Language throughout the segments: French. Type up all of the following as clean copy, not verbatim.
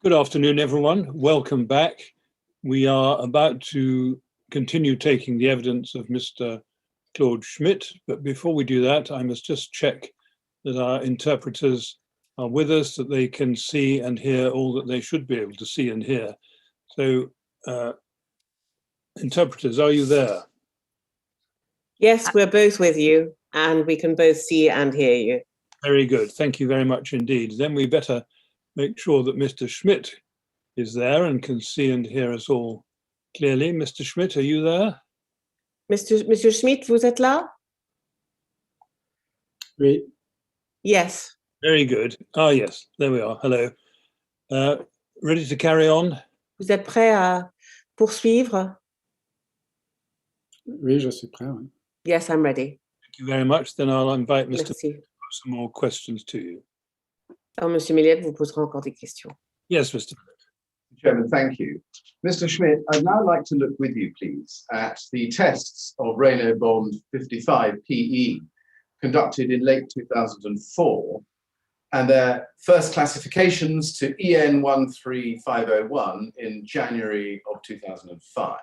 Good afternoon, everyone. Welcome back. We are about to continue taking the evidence of Mr. Claude Schmidt, but before we do that, I must just check that our interpreters are with us, that they can see and hear all that they should be able to see and hear. So, interpreters, are you there? Yes, we're both with you, and we can both see and hear you. Very good. Thank you very much indeed. Then we better make sure that Mr. Schmidt is there and can see and hear us all clearly. Mr. Schmidt, are you there? Monsieur Schmidt, vous êtes là? Oui. Yes. Very good. Ah, yes, there we are. Hello. Ready to carry on? Vous êtes prêt à poursuivre? Oui, je suis prêt. Oui. Yes, I'm ready. Thank you very much. Then I'll invite Mr. Merci. for some more questions to you. Alors, Monsieur Milliet vous posera encore des questions. Yes, Mr. Chairman, thank you. Mr. Schmidt, I'd now like to look with you, please, at the tests of Renault Bond 55 PE conducted in late 2004 and their first classifications to EN 13501 in January of 2005. Right?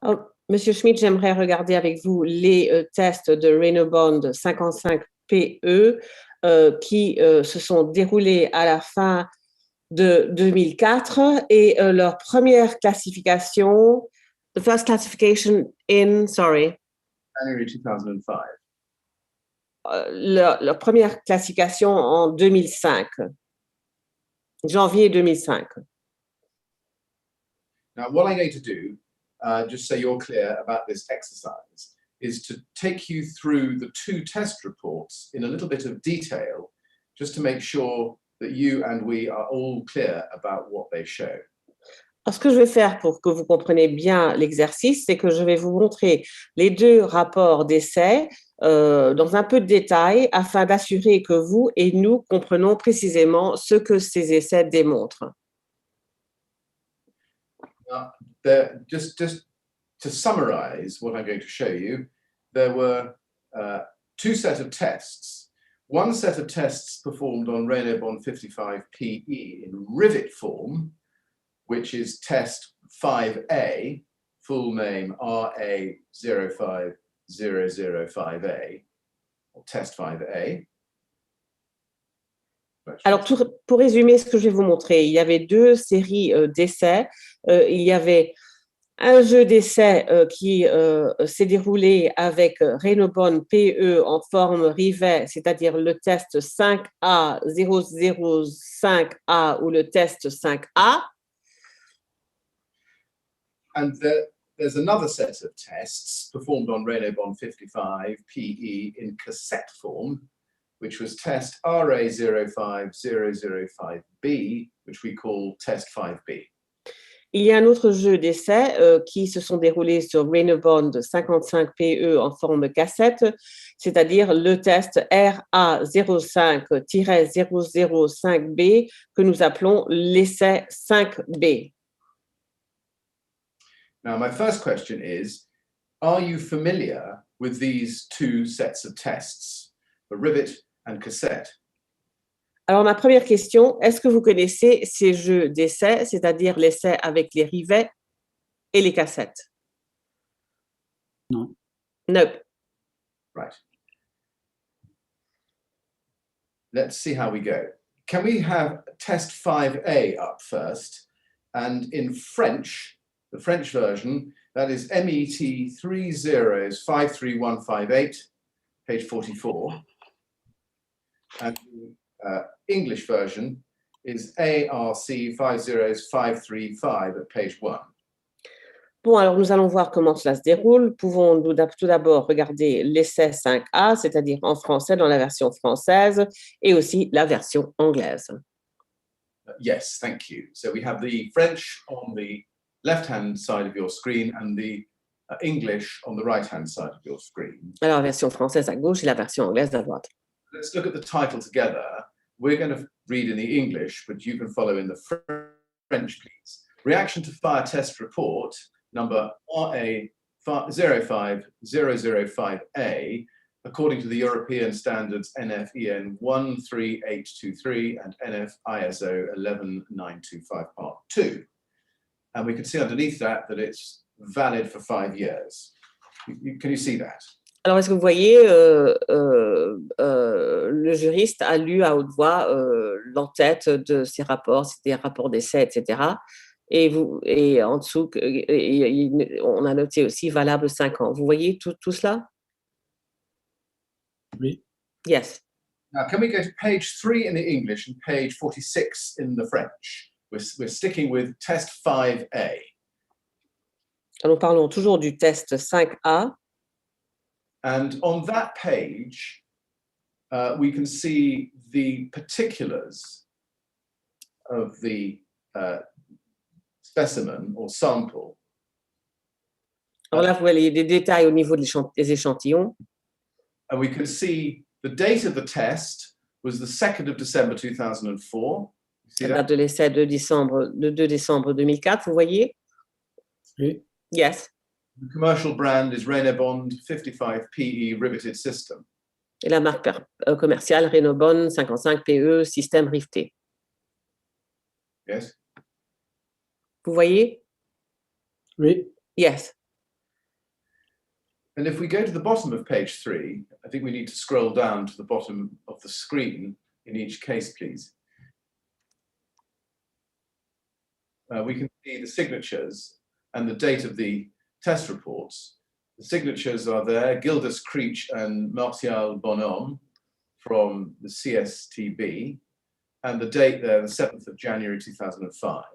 Alors, Monsieur Schmidt, j'aimerais regarder avec vous les tests de Renault Bond 55 PE qui se sont déroulés à la fin de 2004 et leur première classification, the first classification in, sorry. January 2005. Leur première classification en 2005, janvier 2005. Now, what I'm going to do, just so you're clear about this exercise, is to take you through the two test reports in a little bit of detail, just to make sure that you and we are all clear about what they show. Alors, ce que je vais faire pour que vous compreniez bien l'exercice, c'est que je vais vous montrer les deux rapports d'essai dans un peu de détail afin d'assurer que vous et nous comprenons précisément ce que ces essais démontrent. Just to summarize what I'm going to show you, there were two sets of tests. One set of tests performed on Renault Bond 55 PE in rivet form, which is test 5A, full name RA05005A, or test 5A. Alors, pour résumer ce que je vais vous montrer, il y avait deux séries d'essais. Il y avait un jeu d'essai qui s'est déroulé avec Renault Bond PE en forme rivet, c'est-à-dire le test 5A005A ou le test 5A. And there's another set of tests performed on Renault Bond 55 PE in cassette form, which was test RA05005B, which we call test 5B. Il y a un autre jeu d'essais qui se sont déroulés sur Renault Bond 55 PE en forme cassette, c'est-à-dire le test RA05-005B que nous appelons l'essai 5B. Now, my first question is, are you familiar with these two sets of tests, the rivet and cassette? Alors, ma première question, est-ce que vous connaissez ces jeux d'essai, c'est-à-dire l'essai avec les rivets et les cassettes? Non. Nope. Right. Let's see how we go. Can we have test 5A up first? And in French, the French version, that is MET 53158, page 44. And English version is ARC 50535 at page 1. Bon, alors nous allons voir comment cela se déroule. Pouvons-nous tout d'abord regarder l'essai 5A, c'est-à-dire en français dans la version française, et aussi la version anglaise. Yes, thank you. So we have the French on the left-hand side of your screen and the English on the right-hand side of your screen. Alors, la version française à gauche et la version anglaise à droite. Let's look at the title together. We're going to read in the English, but you can follow in the French, please. Reaction to fire test report number RA05005A according to the European standards NF-EN 13823 and NF-ISO 11925 Part 2. And we can see underneath that it's valid for 5 years. Can you see that? Alors, est-ce que vous voyez, le juriste a lu à haute voix l'entête de ces rapports, c'était un rapport d'essai, etc. Et en dessous, on a noté aussi valable 5 ans. Vous voyez tout cela? Oui. Yes. Now, can we go to page 3 in the English and page 46 in the French? We're sticking with test 5A. Nous parlons toujours du test 5A. And on that page, we can see the particulars of the specimen or sample. Alors là, vous voyez des détails au niveau des échantillons. And we can see the date of the test was the 2nd of December 2004. La date de l'essai de 2 décembre 2004, vous voyez? Oui. Yes. The commercial brand is Renobond 55 PE riveted system. Et la marque commerciale Renobond 55 PE système riveté. Yes. Vous voyez? Oui. Yes. And if we go to the bottom of page 3, I think we need to scroll down to the bottom of the screen in each case, please. We can see the signatures and the date of the test reports. The signatures are there, Gildas Creech and Martial Bonhomme from the CSTB, and the date there, the 7th of January 2005.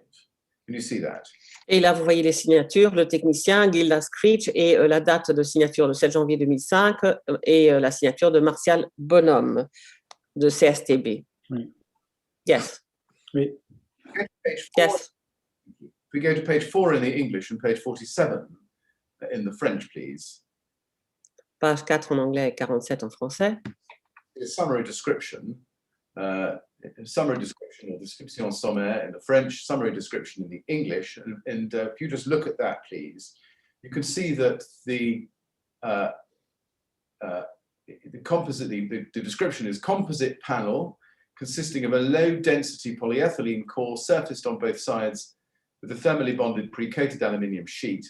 Can you see that? Et là, vous voyez les signatures, le technicien Gildas Creech et la date de signature le 7 janvier 2005 et la signature de Martial Bonhomme de CSTB. Oui. Yes. Oui. Page 4. Yes. If we go to page 4 in the English and page 47 in the French, please. Page 4 en anglais et 47 en français. A summary description or description sommaire in the French, summary description in the English. And if you just look at that, please, you can see that the description is composite panel consisting of a low density polyethylene core surfaced on both sides with a thermally bonded pre-coated aluminium sheet,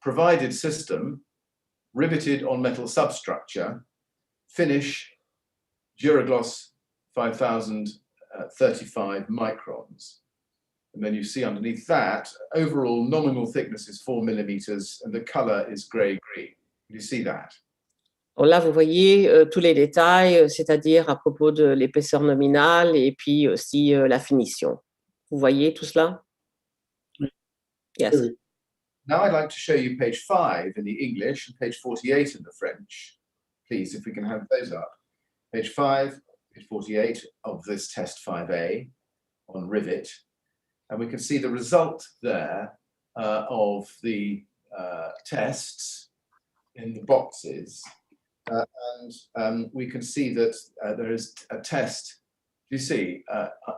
provided system, riveted on metal substructure, finish, Duragloss 5035 microns. And then you see underneath that, overall nominal thickness is 4 millimeters and the color is gray-green. You see that? Là, vous voyez tous les détails, c'est-à-dire à propos de l'épaisseur nominale et puis aussi la finition. Vous voyez tout cela? Oui. Yes. Oui. Now I'd like to show you page 5 in the English and page 48 in the French. Please, if we can have those up. Page 5, page 48 of this test 5A on rivet. And we can see the result there of the tests in the boxes. And we can see that there is a test. You see,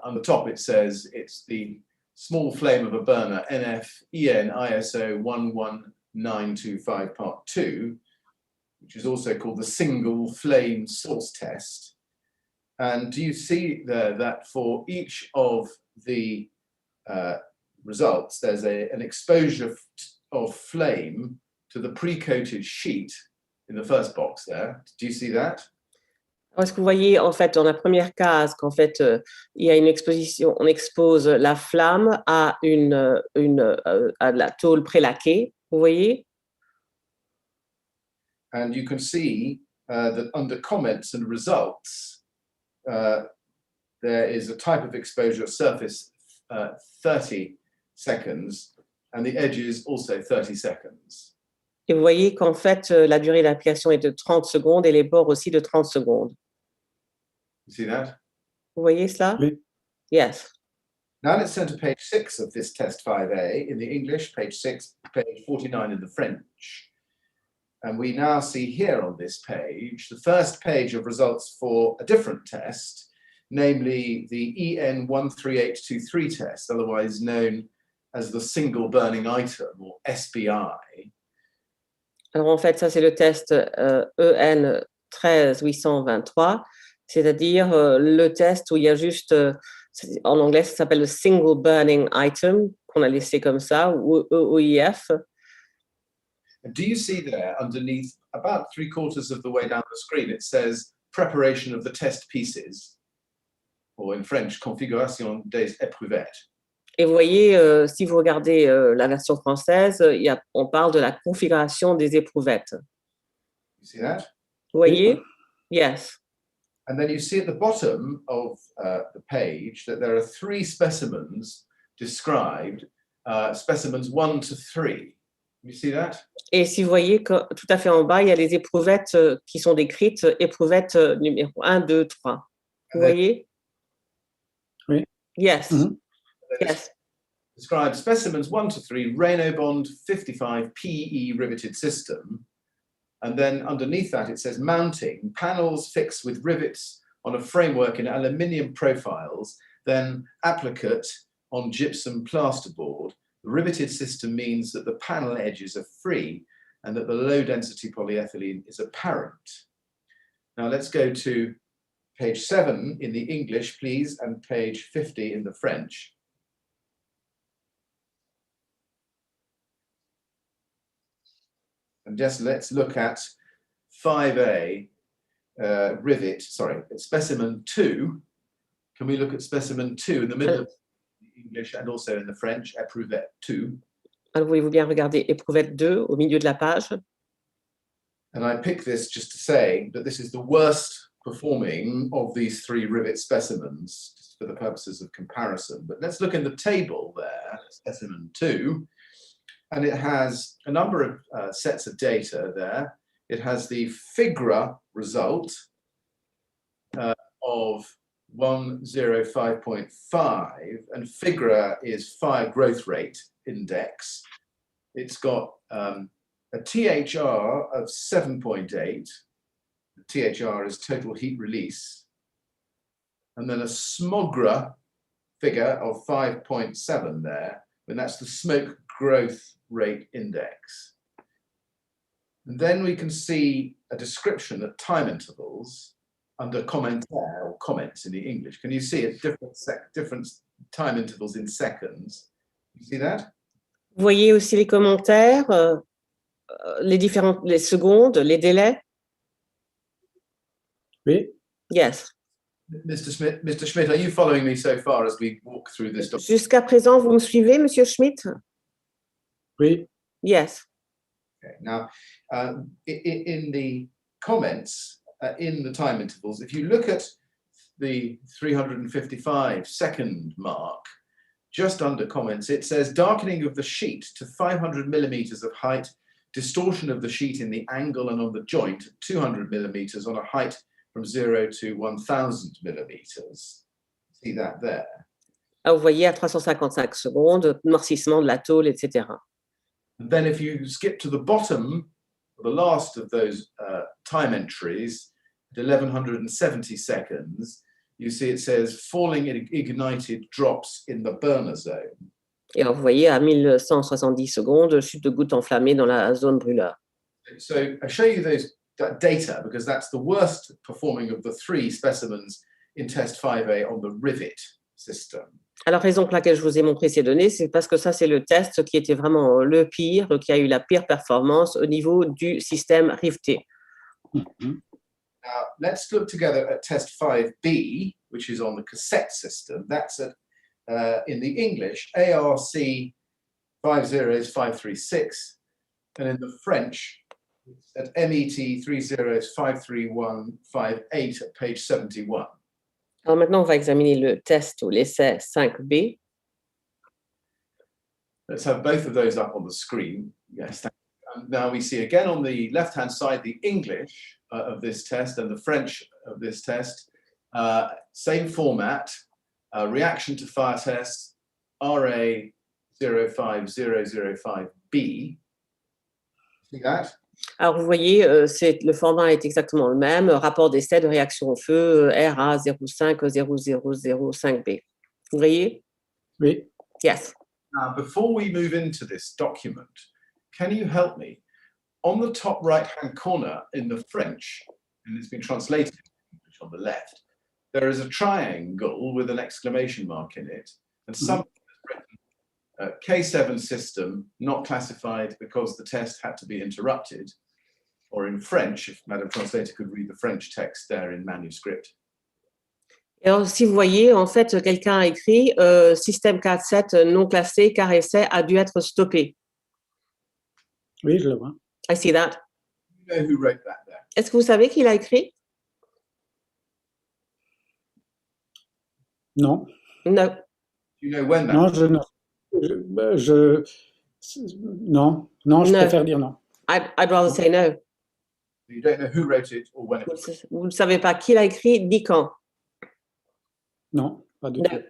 on the top it says it's the small flame of a burner, NF-EN ISO 11925 Part 2, which is also called the single flame source test. And do you see there that for each of the results, there's an exposure of flame to the pre-coated sheet in the first box there. Do you see that? Est-ce que vous voyez, en fait, dans la première case, qu'en fait, il y a une exposition, on expose la flamme à à la tôle prélaquée, vous voyez? And you can see that under comments and results, there is a type of exposure surface 30 seconds and the edges also 30 seconds. Et vous voyez qu'en fait, la durée d'application est de 30 secondes et les bords aussi de 30 secondes. You see that? Vous voyez cela? Oui. Yes. Now let's turn to page 6 of this test 5A in the English, page 6, page 49 in the French. And we now see here on this page, the first page of results for a different test, namely the EN 13823 test, otherwise known as the single burning item or SBI. Alors en fait, ça c'est le test EN 13823, c'est-à-dire le test où il y a juste, en anglais, ça s'appelle le single burning item, qu'on a laissé comme ça, ou EOIF. Do you see there underneath, about 3/4 of the way down the screen, it says preparation of the test pieces, or in French, configuration des éprouvettes. Et vous voyez, si vous regardez la version française, on parle de la configuration des éprouvettes. You see that? Vous voyez? Yes. And then you see at the bottom of the page that there are 3 specimens described, specimens 1 to 3. You see that? Et si vous voyez que, tout à fait en bas, il y a les éprouvettes qui sont décrites, éprouvettes numéro 1, 2, 3. Vous voyez? Oui. Yes. Mhm. Yes. Describe specimens 1 to 3, Reynobond 55 PE riveted system. And then underneath that, it says mounting, panels fixed with rivets on a framework in aluminium profiles, then applicate on gypsum plasterboard. The riveted system means that the panel edges are free and that the low density polyethylene is apparent. Now let's go to page 7 in the English, please, and page 50 in the French. And just let's look at 5A rivet, sorry, specimen 2. Can we look at specimen 2 in the middle of the English and also in the French, éprouvette 2? Alors, voulez-vous bien regarder éprouvette 2 au milieu de la page? And I pick this just to say that this is the worst performing of these 3 rivet specimens, just for the purposes of comparison. But let's look in the table there, specimen 2. And it has a number of sets of data there. It has the FIGRA result of 105.5, and FIGRA is fire growth rate index. It's got a THR of 7.8. The THR is total heat release. And then a SMOGRA figure of 5.7 there, and that's the smoke growth rate index. And then we can see a description at time intervals under commentaire or comments in the English. Can you see it? Different time intervals in seconds. You see that? Vous voyez aussi les commentaires, les secondes, les délais? Oui. Yes. Mr. Schmidt, are you following me so far as we walk through this document? Jusqu'à présent, vous me suivez, Monsieur Schmidt? Oui. Yes. Okay. Now, in the comments, in the time intervals, if you look at the 355 second mark, just under comments, it says darkening of the sheet to 500 millimeters of height, distortion of the sheet in the angle and on the joint, 200 millimeters on a height from 0 to 1000 millimeters. See that there? Ah, vous voyez à 355 secondes, noircissement de la tôle, etc. And then if you skip to the bottom, the last of those time entries, at 1170 seconds, you see it says falling ignited drops in the burner zone. Et alors, vous voyez à 1170 secondes, chute de gouttes enflammées dans la zone brûleur. So I show you that data because that's the worst performing of the 3 specimens in test 5A on the rivet system. Alors, la raison pour laquelle je vous ai montré ces données, c'est parce que ça, c'est le test qui était vraiment le pire, qui a eu la pire performance au niveau du système riveté. Mhm. Now, let's look together at test 5B, which is on the cassette system. That's at, in the English, ARC 50536, and in the French, it's at MET 53158 at page 71. Alors maintenant, on va examiner le test ou l'essai 5B. Let's have both of those up on the screen. Yes. Thank you. And now we see again on the left-hand side the English of this test and the French of this test. Same format, reaction to fire test, RA 05005B. See that? Alors, vous voyez, le format est exactement le même, rapport d'essai de réaction au feu, RA 050005B. Vous voyez? Oui. Yes. Now, before we move into this document, can you help me? On the top right-hand corner in the French, and it's been translated in English on the left, there is a triangle with an exclamation mark in it, and some K7 system not classified because the test had to be interrupted, or in French, if Madame Translator could read the French text there in manuscript. Et alors, si vous voyez, en fait, quelqu'un a écrit système cassette non classé car essai a dû être stoppé. Oui, je le vois. I see that. You know who wrote that there? Est-ce que vous savez qui l'a écrit? Non, No. Do you know when that? non, non, je No. préfère dire non. I'd rather say no. You don't know who wrote it or when it was. Vous ne savez pas qui l'a écrit, ni quand. Non, pas du No, tout.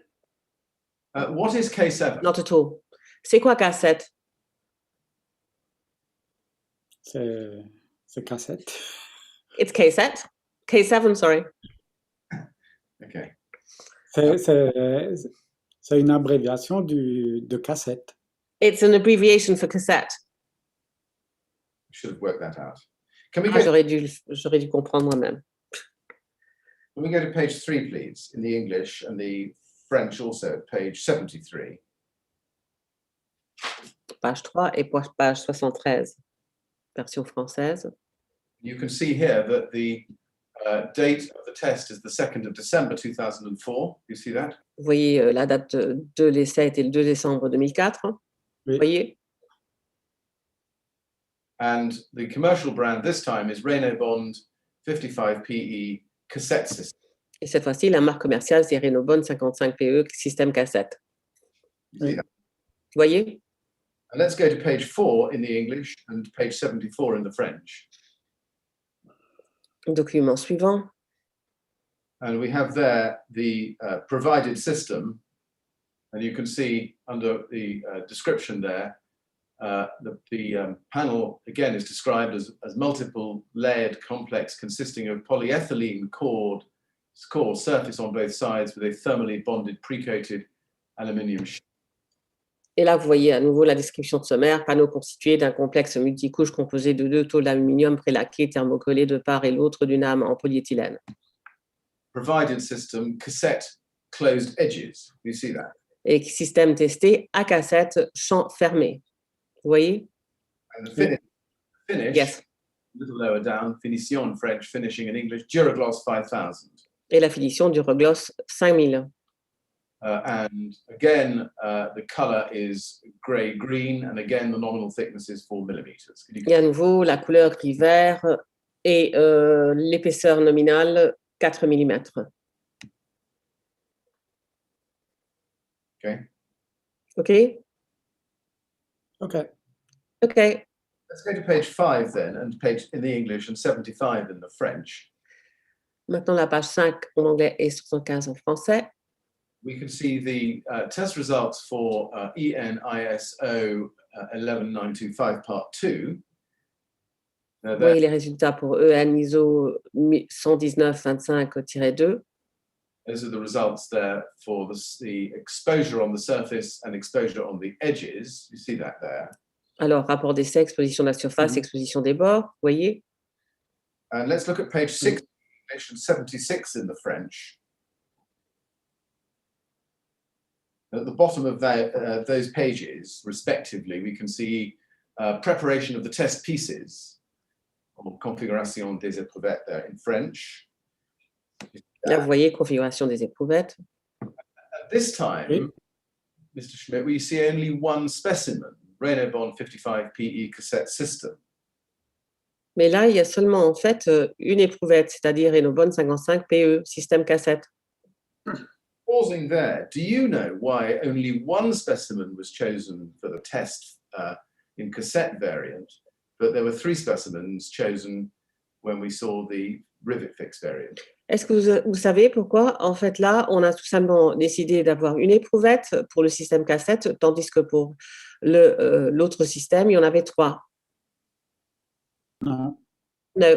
What is K7? not at all. C'est quoi cassette? C'est cassette. It's cassette. K7, sorry. Okay. C'est une abréviation de cassette. It's an abbreviation for cassette. Should have worked that out. Can we Ah, go j'aurais dû comprendre moi-même. to page 3, please, in the English and the French also, page 73. Page 3 et page 73, version française. You can see here that the date of the test is the 2nd of December 2004. You see that? Vous voyez, la date de l'essai était le 2 décembre 2004. Vous Oui. voyez? And the commercial brand this time is Renault Bond 55PE cassette system. Et cette fois-ci, la marque commerciale, c'est Renobon 55PE, système cassette. You see Oui. that? Vous voyez? And let's go to page 4 in the English and page 74 in the French. Document suivant. And we have there the provided system. And you can see under the description there, the panel again is described as multiple layered complex consisting of polyethylene core surface on both sides with a thermally bonded pre-coated aluminium sheet. Et là, vous voyez à nouveau la description de sommaire, panneau constitué d'un complexe multicouche composé de 2 tôles d'aluminium prélaquées thermocollées de part et l'autre d'une âme en polyéthylène. Provided system, cassette closed edges. You see that? Et système testé à cassette, champ fermé. Vous voyez? And the finish Yes. a little lower down, finition in French, finishing in English, Duragloss 5000. Et la finition du regloss 5000. And again, the color is gray-green, and again, the nominal thickness is 4 millimeters. Et à nouveau, la couleur gris-vert et l'épaisseur nominale 4 mm. Okay. OK? OK. OK. Let's go to page 5 then, and page in the English and 75 in the French. Maintenant, la page 5 en anglais et 75 en français. We can see the test results for ENISO 11925 Part 2. Vous voyez les résultats pour EN ISO 11925-2. Those are the results there for the exposure on the surface and exposure on the edges. You see that there. Alors, rapport d'essai, exposition de la surface, exposition des bords, vous voyez? And let's look at page 6 and 76 in the French. At the bottom of those pages, respectively, we can see preparation of the test pieces, or configuration des éprouvettes there in French. Là, vous voyez, configuration des éprouvettes. At this time, Oui. Mr. Schmidt, we see only one specimen, Renault Bond 55PE cassette system. Mais là, il y a seulement, en fait, une éprouvette, c'est-à-dire Renobon 55 PE, système cassette. Pausing there, do you know why only one specimen was chosen for the test in cassette variant, but there were 3 specimens chosen when we saw the rivet fix variant? Est-ce que vous savez pourquoi, en fait, là, on a tout simplement décidé d'avoir une éprouvette pour le système cassette, tandis que pour l'autre système, il y en avait 3. Non. No.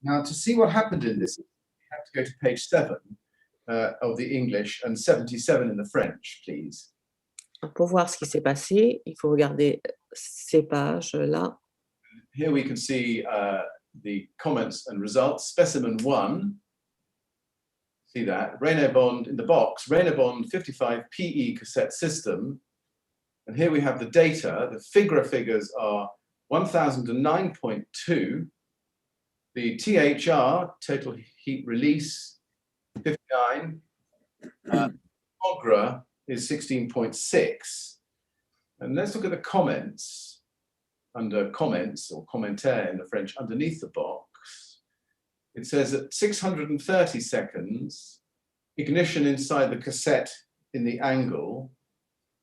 Now, to see what happened in this, you have to go to page 7 of the English and 77 in the French, please. Pour voir ce qui s'est passé, il faut regarder ces pages-là. Here we can see the comments and results. Specimen 1, see that, Reynobond in the box, Reynobond 55 PE cassette system. And here we have the data. The figures are 1009.2. The THR, total heat release, 59. Ogra is 16.6. And let's look at the comments. Under comments or commentaire in the French, underneath the box, it says at 630 seconds, ignition inside the cassette in the angle,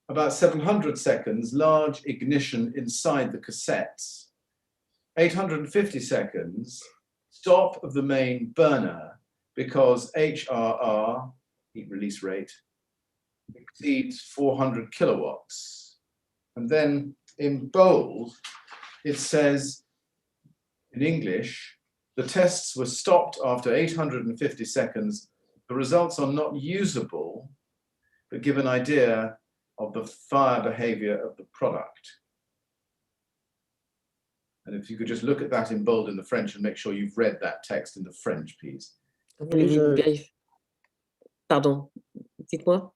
about 700 seconds, large ignition inside the cassettes, 850 seconds, stop of the main burner because HRR, heat release rate, exceeds 400 kilowatts. And then in bold, it says in English, the tests were stopped after 850 seconds. The results are not usable, but give an idea of the fire behavior of the product. And if you could just look at that in bold in the French and make sure you've read that text in the French, please. Voulez-vous vérifier? Pardon, dites-moi.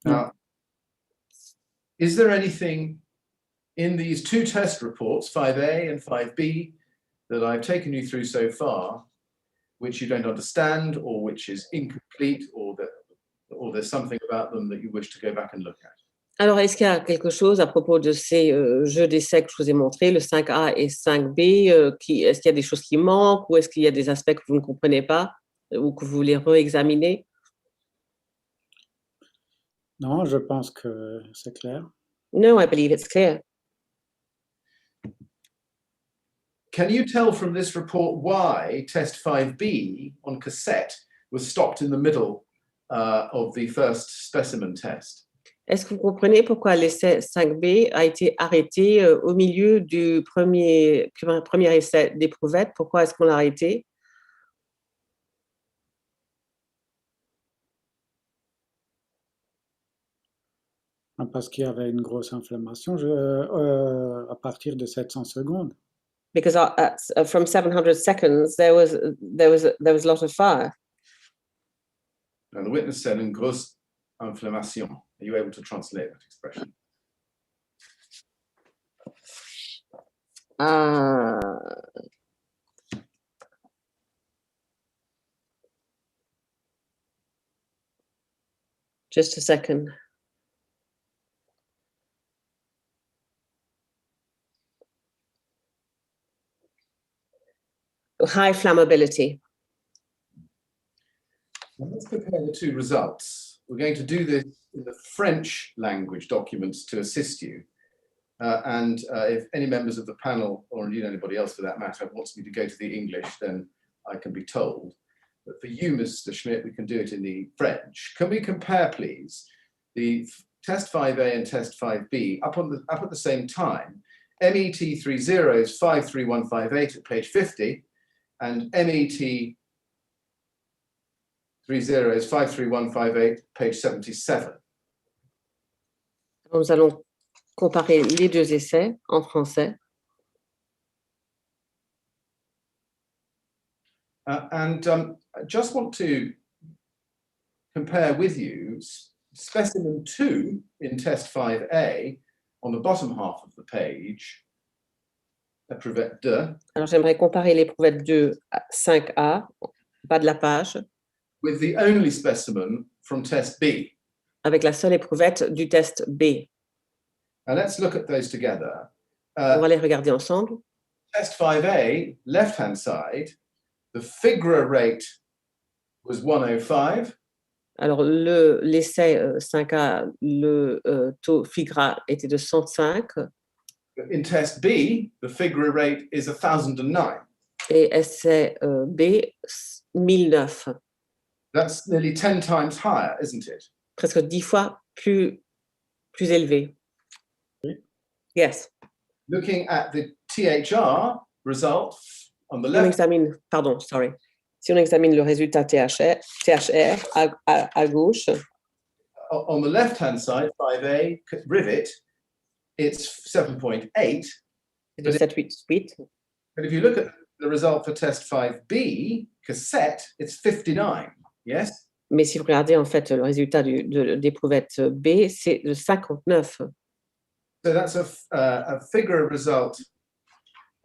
Now, is there anything in these two test reports, 5A and 5B, that I've taken you through so far, which you don't understand or which is incomplete or there's something about them that you wish to go back and look at? Alors, est-ce qu'il y a quelque chose à propos de ces jeux d'essais que je vous ai montrés, le 5A et 5B, est-ce qu'il y a des choses qui manquent ou est-ce qu'il y a des aspects que vous ne comprenez pas ou que vous voulez réexaminer? Non, je pense que c'est clair. No, I believe it's clear. Can you tell from this report why test 5B on cassette was stopped in the middle of the first specimen test? Est-ce que vous comprenez pourquoi l'essai 5B a été arrêté au milieu du premier essai d'éprouvette? Pourquoi est-ce qu'on l'a arrêté? Parce qu'il y avait une grosse inflammation à partir de 700 secondes. Because from 700 seconds, there was a lot of fire. Now, the witness said une grosse inflammation. Are you able to translate that expression? Just a second. High flammability. Well, let's compare the two results. We're going to do this in the French language documents to assist you. And if any members of the panel, or indeed anybody else for that matter, wants me to go to the English, then I can be told. But for you, Mr. Schmidt, we can do it in the French. Can we compare, please, the test 5A and test 5B up at the same time? MET30 is 53158 at page 50, and MET30 is 53158, page 77. Nous allons comparer les deux essais en français. And I just want to compare with you specimen 2 in test 5A on the bottom half of the page, éprouvette 2. Alors, j'aimerais comparer l'éprouvette 2 à 5A, bas de la page, with the only specimen from test B. avec la seule éprouvette du test B. Now let's look at those together. On va les regarder ensemble. Test 5A, left-hand side, the FIGRA rate was 105. Alors, l'essai 5A, le taux FIGRA était de 105. In test B, the FIGRA rate is 1009. Et essai B, 1009. That's nearly 10 times higher, isn't it? Presque 10 fois plus élevé. Oui. Yes. Looking at the THR result on the Si on left, examine, pardon, sorry. Si on examine le résultat THR à gauche, on the left-hand side, 5A rivet, it's 7.8. C'est de 788. But if you look at the result for test 5B, cassette, it's 59, yes? Mais si vous regardez en fait le résultat d'éprouvette B, c'est de 59. So that's a figure result,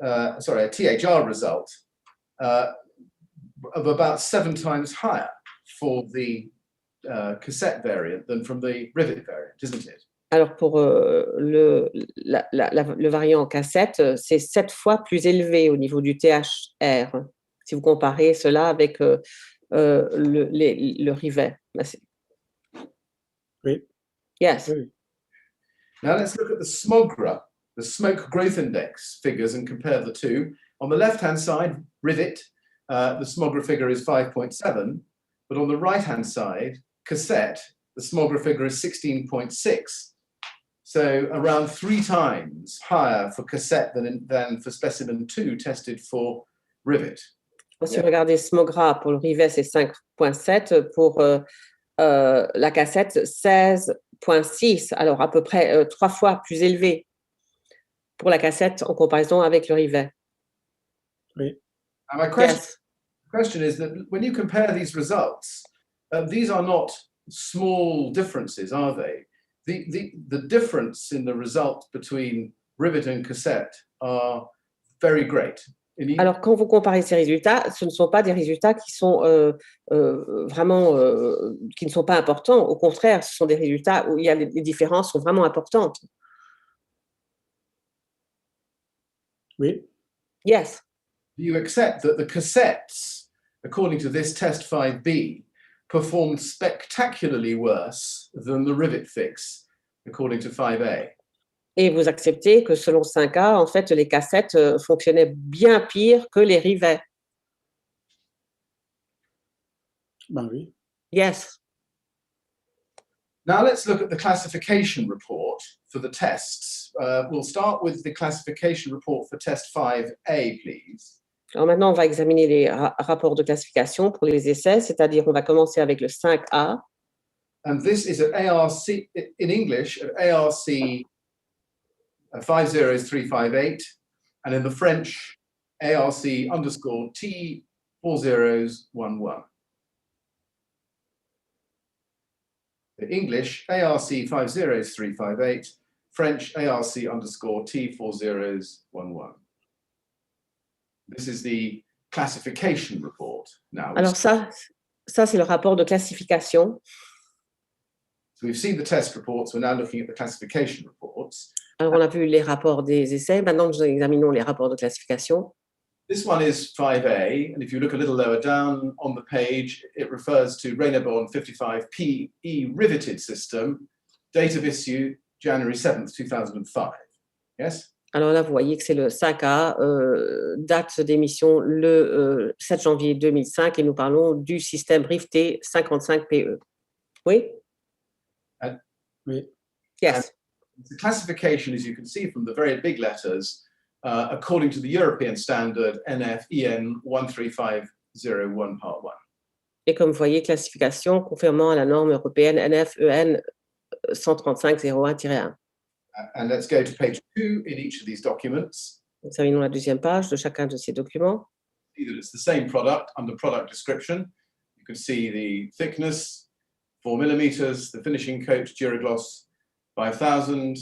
a THR result of about 7 times higher for the cassette variant than from the rivet variant, isn't it? Alors pour le variant cassette, c'est 7 fois plus élevé au niveau du THR, si vous comparez cela avec le rivet. Oui. Yes. Oui. Now let's look at the SMOGRA, the smoke growth index figures, and compare the two. On the left-hand side, rivet, the SMOGRA figure is 5.7, but on the right-hand side, cassette, the SMOGRA figure is 16.6. So around 3 times higher for cassette than for specimen 2 tested for rivet. Si vous regardez SMOGRA pour le rivet, c'est 5.7, pour la cassette, 16.6, alors à peu près 3 fois plus élevé pour la cassette en comparaison avec le rivet. Oui. And my question is that when you compare these results, these are not small differences, are they? The difference in the result between rivet and cassette are very great. Alors, quand vous comparez ces résultats, ce ne sont pas des résultats qui sont vraiment, qui ne sont pas importants. Au contraire, ce sont des résultats où il y a les différences sont vraiment importantes. Oui. Yes. Do you accept that the cassettes, according to this test 5B, performed spectacularly worse than the rivet fix, according to 5A? Et vous acceptez que selon 5A, en fait, les cassettes fonctionnaient bien pire que les rivets. Ben oui. Yes. Now let's look at the classification report for the tests. We'll start with the classification report for test 5A, please. Alors maintenant, on va examiner les rapports de classification pour les essais, c'est-à-dire on va commencer avec le 5A. And this is at ARC, in English, at ARC 50358, and in the French, ARC _ T4011. In English, ARC 50358, French, ARC _ T4011. This is the classification report now. Alors ça c'est le rapport de classification. So we've seen the test reports, we're now looking at the classification reports. Alors on a vu les rapports des essais, maintenant nous examinons les rapports de classification. This one is 5A, and if you look a little lower down on the page, it refers to Reynobond 55 PE riveted system, date of issue January 7th, 2005. Yes? Alors là, vous voyez que c'est le 5A, date d'émission le 7 janvier 2005, et nous parlons du système riveté 55PE. Oui? Oui. Yes. The classification, as you can see from the very big letters, according to the European standard NF EN 13501 Part 1. Et comme vous voyez, classification conformément à la norme européenne NF EN 13501-1. And let's go to page 2 in each of these documents. Examinons la deuxième page de chacun de ces documents. See that it's the same product under product description. You can see the thickness, 4 millimeters, the finishing coat, Duragloss 5000,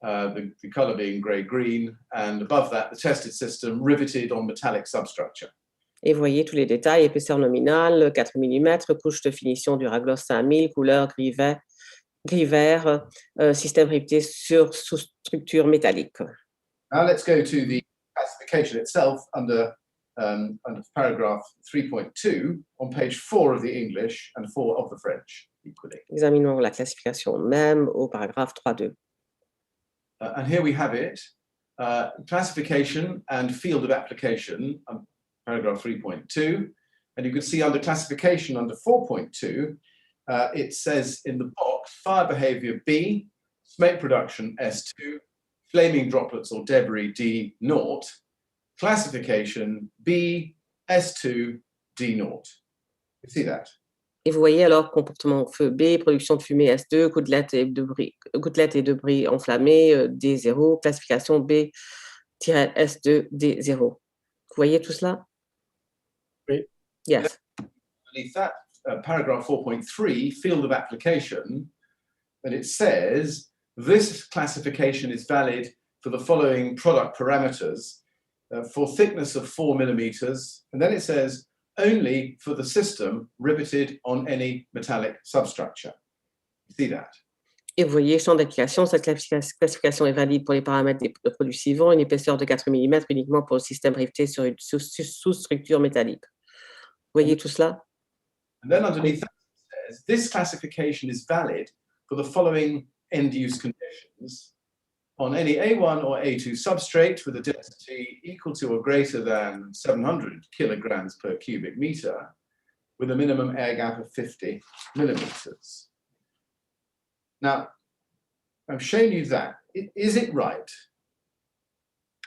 the color being grey-green, and above that, the tested system riveted on metallic substructure. Et vous voyez tous les détails, épaisseur nominale, 4 mm, couche de finition Duragloss 5000, couleur gris-vert, système riveté sur sous-structure métallique. Now let's go to the classification itself under paragraph 3.2 on page 4 of the English and 4 of the French equally. Examinons la classification même au paragraphe 3.2. And here we have it, classification and field of application, paragraph 3.2. And you can see under classification under 4.2, it says in the box, fire behavior B, smoke production S2, flaming droplets or debris D0, classification B, S2, D0. You see that? Et vous voyez alors comportement feu B, production de fumée S2, gouttelettes et debris enflammés, D0, classification B, B-S2D0. Vous voyez tout cela? Oui. Yes. Underneath that, paragraph 4.3, field of application, and it says this classification is valid for the following product parameters for thickness of 4 millimeters, and then it says only for the system riveted on any metallic substructure. You see that? Et vous voyez, champ d'application, cette classification est valide pour les paramètres des produits suivants, une épaisseur de 4 mm uniquement pour le système riveté sur une sous-structure métallique. Vous voyez tout cela? And then underneath that it says this classification is valid for the following end-use conditions on any A1 or A2 substrate with a density equal to or greater than 700 kilograms per cubic meter with a minimum air gap of 50 millimeters. Now, I've shown you that. Is it right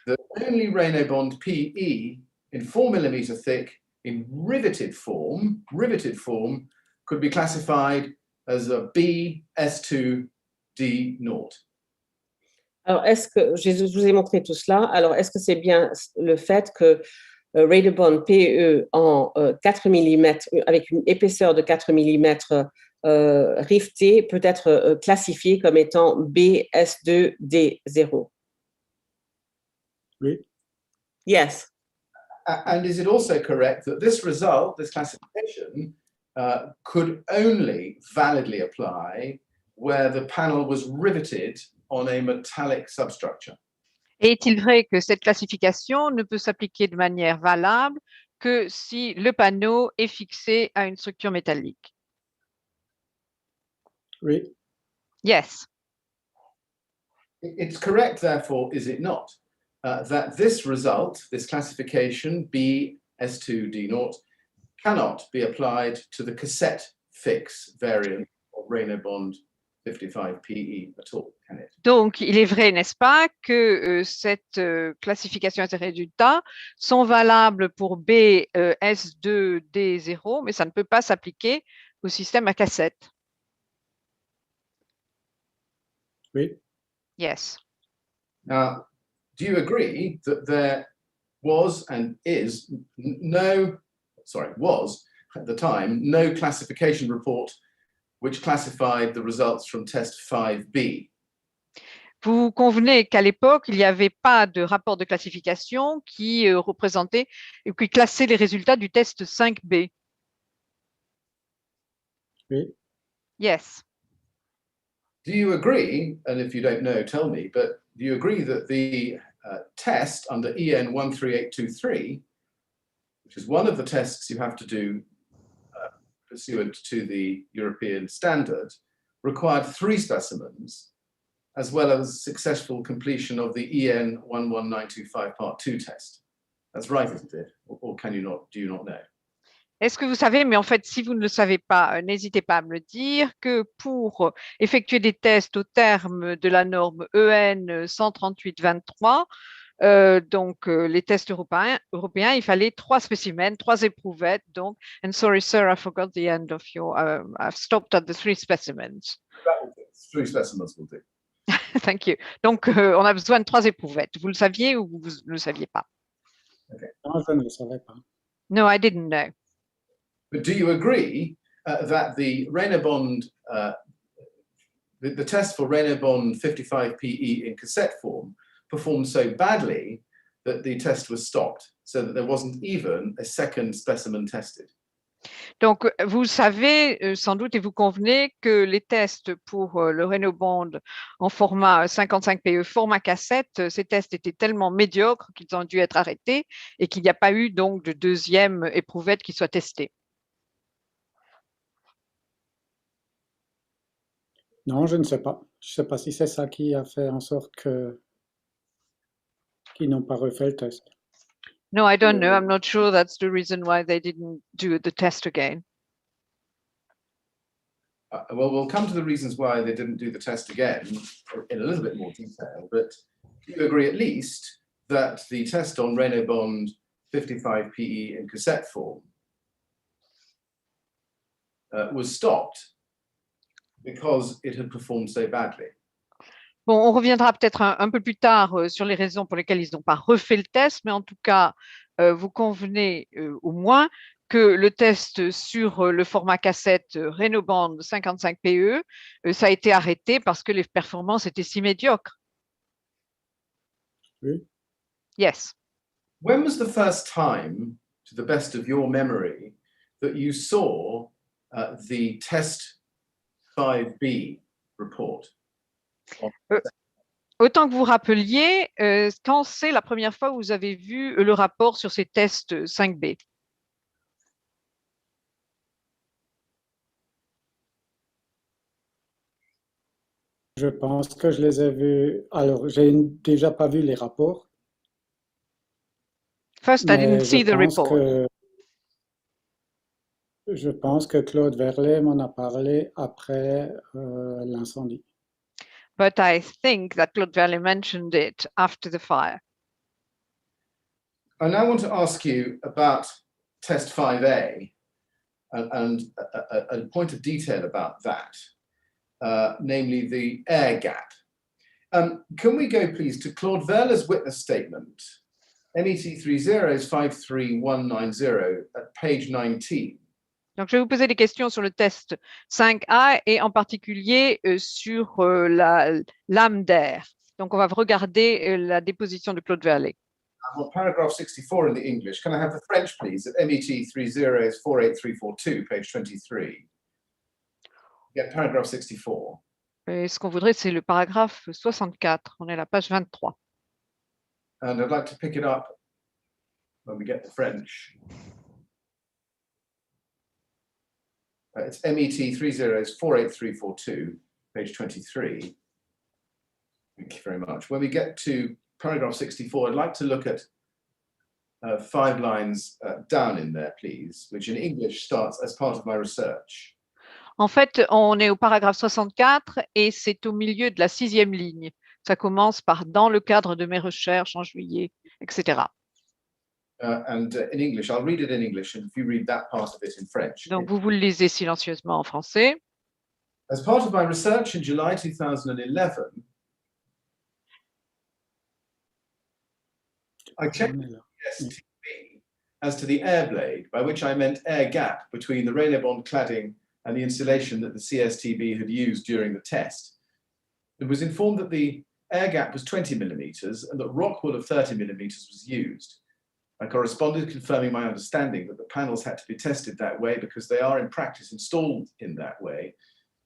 that only Reynobond PE in 4 millimeter thick in riveted form could be classified as a BS2D0? Alors, est-ce que, je vous ai montré tout cela, alors est-ce que c'est bien le fait que Reynobond PE en 4 mm, avec une épaisseur de 4 mm riveté, peut être classifié comme étant BS2D0? Oui. Yes. And is it also correct that this result, this classification, could only validly apply where the panel was riveted on a metallic substructure? Et est-il vrai que cette classification ne peut s'appliquer de manière valable que si le panneau est fixé à une structure métallique? Oui. Yes. It's correct, therefore, is it not, that this result, this classification BS2D0, cannot be applied to the cassette fix variant of Reynobond 55 PE at all, can it? Donc, il est vrai, n'est-ce pas, que cette classification et ces résultats sont valables pour BS2D0, mais ça ne peut pas s'appliquer au système à cassette. Oui. Yes. Now, do you agree that there was and is was at the time no classification report which classified the results from test 5B? Vous convenez qu'à l'époque, il n'y avait pas de rapport de classification qui représentait ou qui classait les résultats du test 5B. Oui. Yes. Do you agree, and if you don't know, tell me, but do you agree that the test under EN 13823, which is one of the tests you have to do pursuant to the European standard, required 3 specimens, as well as successful completion of the EN 11925 Part 2 test? That's right, isn't it? Or do you not know? Est-ce que vous savez, mais en fait, si vous ne le savez pas, n'hésitez pas à me le dire, que pour effectuer des tests au terme de la norme EN 138-23, donc les tests européens, il fallait 3 spécimens, 3 éprouvettes. Donc, and sorry, sir, I forgot the end of your. I've stopped at the 3 specimens. 3 specimens will do. Thank you. Donc, on a besoin de 3 éprouvettes. Vous le saviez ou vous ne le saviez pas? Okay. Non, je ne le savais pas. No, I didn't know. But do you agree that the Reynobond, the test for Reynobond 55 PE in cassette form performed so badly that the test was stopped, so that there wasn't even a second specimen tested? Donc, vous savez sans doute et vous convenez que les tests pour le Reynobond en format 55 PE, format cassette, ces tests étaient tellement médiocres qu'ils ont dû être arrêtés et qu'il n'y a pas eu donc de deuxième éprouvette qui soit testée. Non, je ne sais pas. Je ne sais pas si c'est ça qui a fait en sorte qu'ils n'ont pas refait le test. No, I don't know. I'm not sure that's the reason why they didn't do the test again. Well, we'll come to the reasons why they didn't do the test again in a little bit more detail, but do you agree at least that the test on Reynobond 55 PE in cassette form was stopped because it had performed so badly? Bon, on reviendra peut-être un peu plus tard sur les raisons pour lesquelles ils n'ont pas refait le test, mais en tout cas, vous convenez au moins que le test sur le format cassette Renoband 55 PE, ça a été arrêté parce que les performances étaient si médiocres. Oui. Yes. When was the first time, to the best of your memory, that you saw the test 5B report? Autant que vous rappeliez, quand c'est la première fois où vous avez vu le rapport sur ces tests 5B? Je pense que je les ai vus. Alors, j'ai déjà pas vu les rapports. First, I didn't see the report. Je pense que Claude Verlet m'en a parlé après l'incendie. But I think that Claude Verlet mentioned it after the fire. I now want to ask you about test 5A and a point of detail about that, namely the air gap. Can we go please to Claude Verlet's witness statement, MET 3053190 at page 19. Donc, je vais vous poser des questions sur le test 5A et en particulier sur la lame d'air. Donc, on va regarder la déposition de Claude Verlet. On paragraph 64 in the English. Can I have the French, please, at MET 3048342, page 23? Yeah, paragraph 64. Et ce qu'on voudrait, c'est le paragraphe 64. On est à la page 23. And I'd like to pick it up when we get the French. It's MET 3048342, page 23. Thank you very much. When we get to paragraph 64, I'd like to look at 5 lines down in there, please, which in English starts as part of my research. En fait, on est au paragraphe 64 et c'est au milieu de la 6e ligne. Ça commence par « dans le cadre de mes recherches en juillet », etc. And in English, I'll read it in English, and if you read that part of it in French. Donc, vous le lisez silencieusement en français. As part of my research in July 2011, I checked the STB as to the air blade, by which I meant air gap between the Renobond cladding and the insulation that the CSTB had used during the test. It was informed that the air gap was 20 millimeters and that rock wool of 30 millimeters was used. I corresponded confirming my understanding that the panels had to be tested that way because they are in practice installed in that way,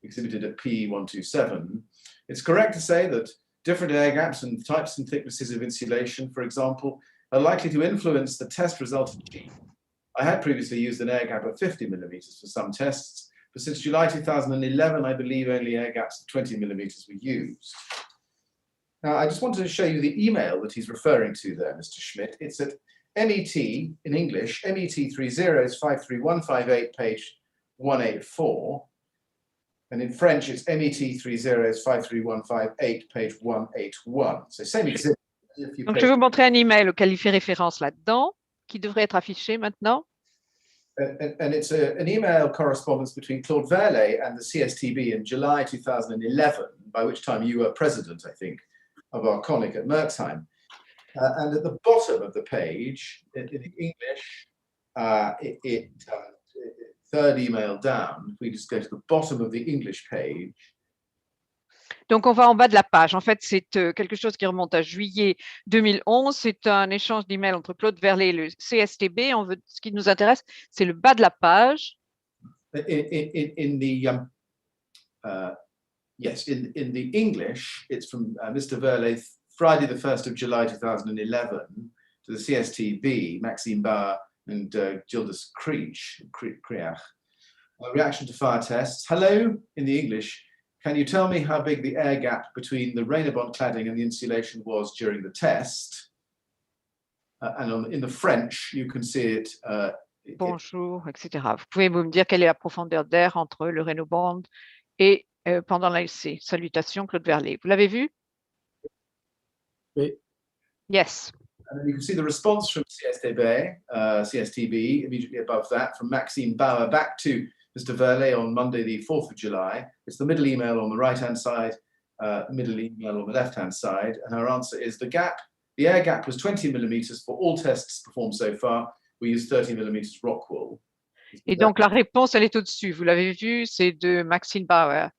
exhibited at P127. It's correct to say that different air gaps and types and thicknesses of insulation, for example, are likely to influence the test result of G. I had previously used an air gap of 50 millimeters for some tests, but since July 2011, I believe only air gaps of 20 millimeters were used. Now, I just wanted to show you the email that he's referring to there, Mr. Schmidt. It's at MET, in English, MET 3053158, page 184. And in French, it's MET 3053158, page 181. So same exhibit. Donc, je vais vous montrer un email auquel il fait référence là-dedans, qui devrait être affiché maintenant. And it's an email correspondence between Claude Verlet and the CSTB in July 2011, by which time you were president, I think, of Arconic at Merksheim. And at the bottom of the page, in English, third email down, if we just go to the bottom of the English page. Donc, on va en bas de la page. En fait, c'est quelque chose qui remonte à juillet 2011. C'est un échange d'emails entre Claude Verlet et le CSTB. Ce qui nous intéresse, c'est le bas de la page. In the English, it's from Mr. Verlet, Friday the 1st of July 2011, to the CSTB, Maxime Bauer and Gildas Kriach. Reaction to fire tests. Hello, in the English. Can you tell me how big the air gap between the Renobond cladding and the insulation was during the test? And in the French, you can see it. Bonjour, etc. Vous pouvez me dire quelle est la profondeur d'air entre le Renobond et pendant l'ALC. Salutations, Claude Verlet. Vous l'avez vu? Oui. Yes. And then you can see the response from CSTB immediately above that, from Maxime Bauer back to Mr. Verlet on Monday, the 4th of July. It's the middle email on the right-hand side. middle email on the left-hand side, and her answer is the air gap was 20 millimeters for all tests performed so far. We used 30 millimeters rock wool. Et donc, la réponse, elle est au-dessus. Vous l'avez vu, c'est de Maxine Bauer.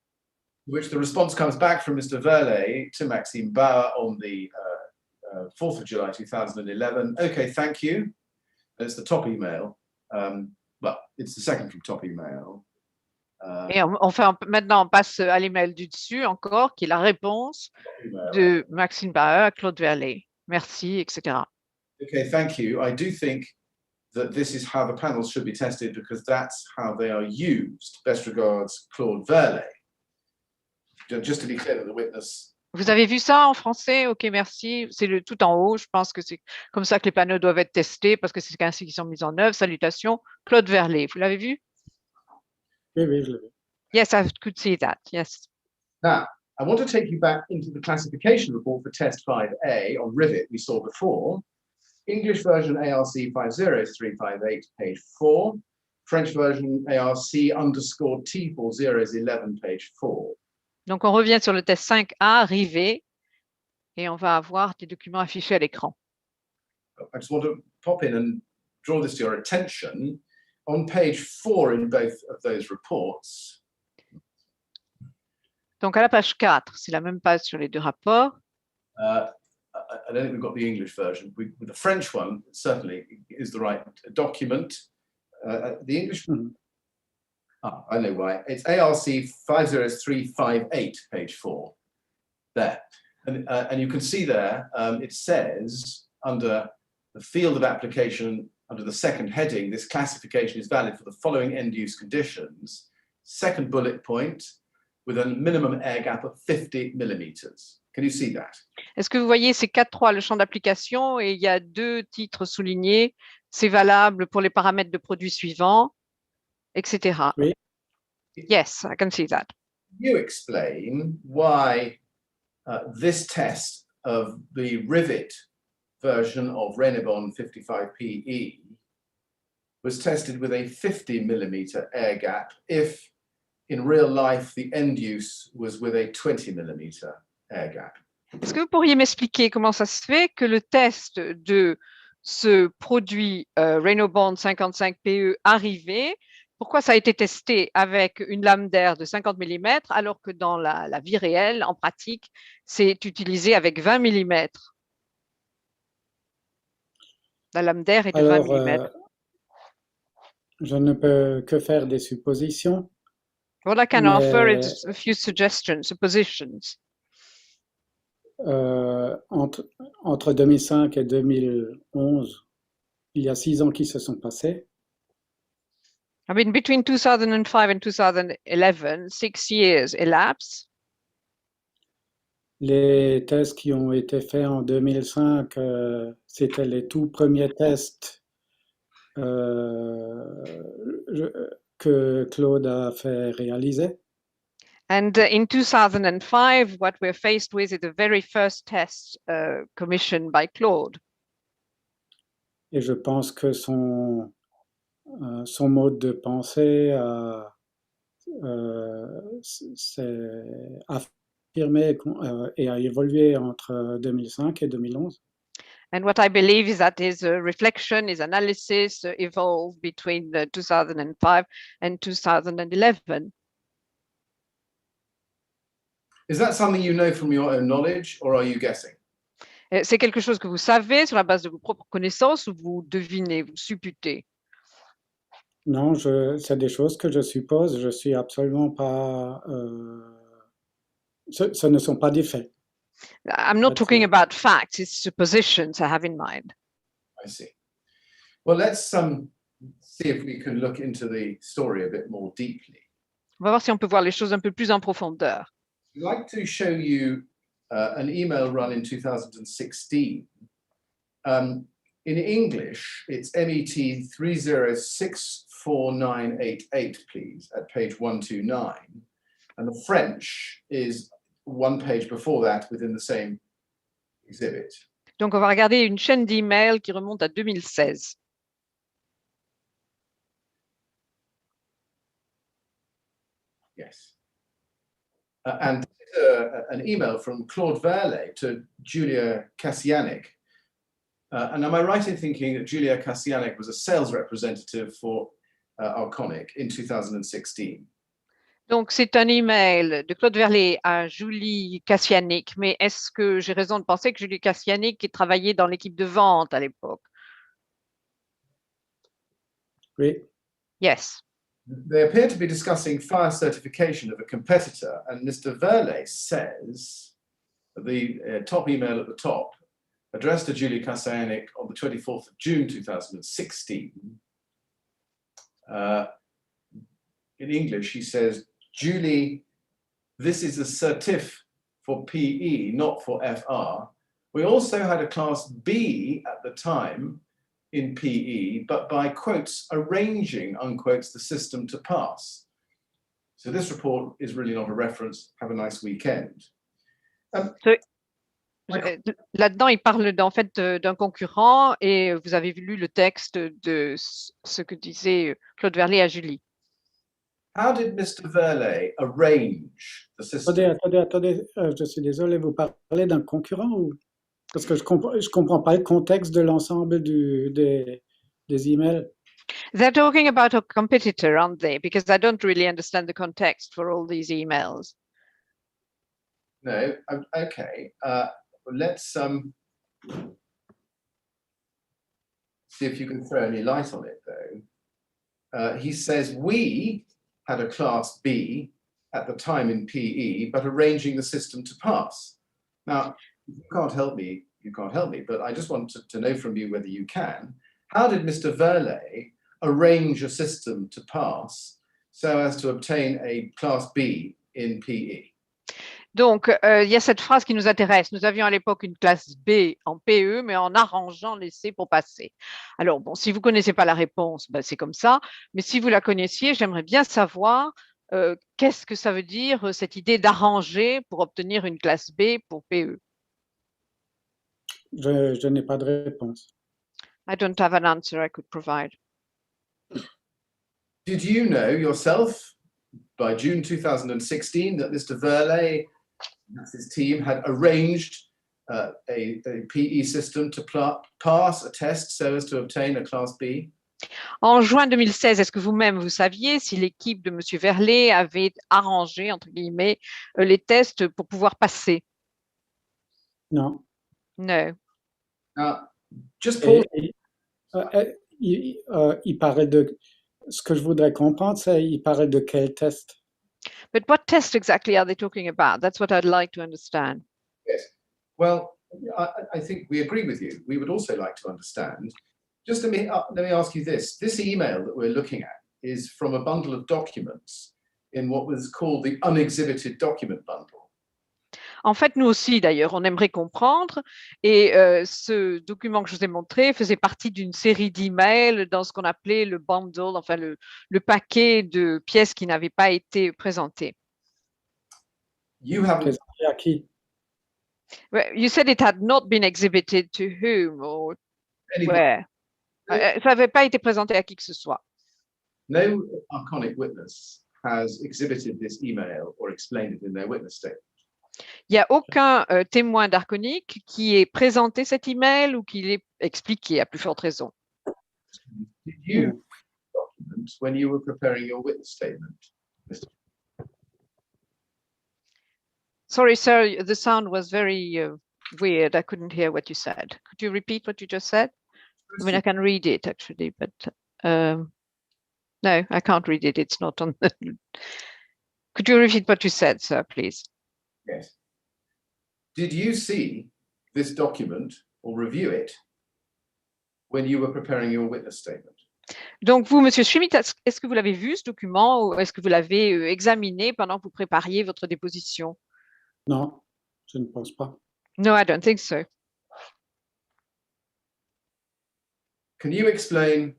Which the response comes back from Mr. Verlet to Maxime Bauer on the 4th of July 2011. Okay, thank you. And it's the top email. Well, it's the second from top email. Et maintenant, on passe à l'email du dessus encore, qui est la réponse de Maxine Bauer à Claude Verlet. Merci, etc. Okay, thank you. I do think that this is how the panels should be tested because that's how they are used. Best regards, Claude Verlet. Just to be clear that the witness. Vous avez vu ça en français? Ok, merci. C'est le tout en haut. Je pense que c'est comme ça que les panneaux doivent être testés parce que c'est ainsi qu'ils sont mis en œuvre. Salutations, Claude Verlet. Vous l'avez vu? Oui, oui, je l'ai vu. Yes, I could see that. Yes. Now, I want to take you back into the classification report for test 5A on rivet we saw before. English version ARC 50358, page 4. French version ARC _ T4011, page 4. Donc, on revient sur le test 5A, rivet, et on va avoir des documents affichés à l'écran. I just want to pop in and draw this to your attention. On page 4 in both of those reports. Donc, à la page 4, c'est la même page sur les deux rapports. I don't think we've got the English version. With the French one, certainly is the right document. The English one, I know why. It's ARC 50358, page 4. There. And you can see there, it says under the field of application, under the second heading, this classification is valid for the following end-use conditions. Second bullet point, with a minimum air gap of 50 millimeters. Can you see that? Est-ce que vous voyez, c'est 4.3 le champ d'application et il y a deux titres soulignés. C'est valable pour les paramètres de produits suivants, etc. Oui. Yes, I can see that. You explain why this test of the rivet version of Renebon 55PE was tested with a 50 millimeter air gap if in real life the end use was with a 20 millimeter air gap. Est-ce que vous pourriez m'expliquer comment ça se fait que le test de ce produit Renebon 55PE arrivé, pourquoi ça a été testé avec une lame d'air de 50 mm alors que dans la vie réelle, en pratique, c'est utilisé avec 20 mm? La lame d'air est de 20 mm. Je ne peux que faire des suppositions. What I can offer is a few suggestions, suppositions. Entre 2005 et 2011, il y a 6 ans qui se sont passés. I mean, between 2005 and 2011, 6 years elapsed. Les tests qui ont été faits en 2005, c'était les tout premiers tests que Claude a fait réaliser. And in 2005, what we're faced with is the very first test commissioned by Claude. Et je pense que son mode de pensée s'est affirmé et a évolué entre 2005 et 2011. And what I believe is that his reflection, his analysis evolved between 2005 and 2011. Is that something you know from your own knowledge or are you guessing? C'est quelque chose que vous savez sur la base de vos propres connaissances ou vous devinez, vous supputez? Non, c'est des choses que je suppose. Je suis absolument pas. Ce ne sont pas des faits. I'm not talking about facts, it's suppositions I have in mind. I see. Well, let's see if we can look into the story a bit more deeply. On va voir si on peut voir les choses un peu plus en profondeur. I'd like to show you an email run in 2016. In English, it's MET 3064988, please, at page 129. And the French is one page before that within the same exhibit. Donc, on va regarder une chaîne d'emails qui remonte à 2016. Yes. and an email from Claude Verlet to Julia Kassianik. And am I right in thinking that Julia Kassianik was a sales representative for Arconic in 2016? Donc, c'est un email de Claude Verlet à Julie Kassianik. Mais est-ce que j'ai raison de penser que Julie Kassianik travaillait dans l'équipe de vente à l'époque? Oui. Yes. They appear to be discussing fire certification of a competitor, and Mr. Verlet says, the top email at the top, addressed to Julie Kassianik on the 24th of June 2016. In English, he says, Julie, this is a certif for PE, not for FR. We also had a class B at the time in PE, but by quotes, arranging, unquotes, the system to pass. So this report is really not a reference. Have a nice weekend. Là-dedans, il parle en fait d'un concurrent et vous avez lu le texte de ce que disait Claude Verlet à Julie. How did Mr. Verlet arrange the system? Attendez, je suis désolé, vous parlez d'un concurrent ou... Parce que je comprends pas le contexte de l'ensemble des emails. They're talking about a competitor, aren't they? Because I don't really understand the context for all these emails. No, okay. Let's see if you can throw any light on it, though. He says, we had a class B at the time in PE, but arranging the system to pass. Now, you can't help me, but I just want to know from you whether you can. How did Mr. Verlet arrange a system to pass so as to obtain a class B in PE? Donc, il y a cette phrase qui nous intéresse. Nous avions à l'époque une classe B en PE, mais en arrangeant l'essai pour passer. Alors, bon, si vous ne connaissez pas la réponse, ben, c'est comme ça. Mais si vous la connaissiez, j'aimerais bien savoir qu'est-ce que ça veut dire, cette idée d'arranger pour obtenir une classe B pour PE. Je n'ai pas de réponse. I don't have an answer I could provide. Did you know yourself by June 2016 that Mr. Verlet and his team had arranged a PE system to pass a test so as to obtain a class B? En juin 2016, est-ce que vous-même, vous saviez si l'équipe de M. Verlet avait arrangé, entre guillemets, les tests pour pouvoir passer? Non. No. Just pause. Il parle de... Ce que je voudrais comprendre, c'est il parle de quel test? But what test exactly are they talking about? That's what I'd like to understand. Yes. Well, I think we agree with you. We would also like to understand. Just let me ask you this. This email that we're looking at is from a bundle of documents in what was called the unexhibited document bundle. En fait, nous aussi, d'ailleurs, on aimerait comprendre. Et ce document que je vous ai montré faisait partie d'une série d'emails dans ce qu'on appelait le bundle, enfin le paquet de pièces qui n'avaient pas été présentées. You have Présenté à qui? You said it had not been exhibited to whom or anybody, where? Ça n'avait pas été présenté à qui que ce soit. no Arconic witness has exhibited this email or explained it in their witness statement. Il n'y a aucun témoin d'Arconic qui ait présenté cet email ou qui l'ait expliqué, à plus forte raison. Did you document when you were preparing your witness statement, Mr. Sorry, sir, the sound was very weird. I couldn't hear what you said. Could you repeat what you just said? I mean, I can read it actually, but no, I can't read it. It's not on the... Could you repeat what you said, sir, please? Yes. Did you see this document or review it when you were preparing your witness statement? Donc, vous, Monsieur Schmidt, est-ce que vous l'avez vu, ce document, ou est-ce que vous l'avez examiné pendant que vous prépariez votre déposition? Non, je ne pense pas. No, I don't think so. Can you explain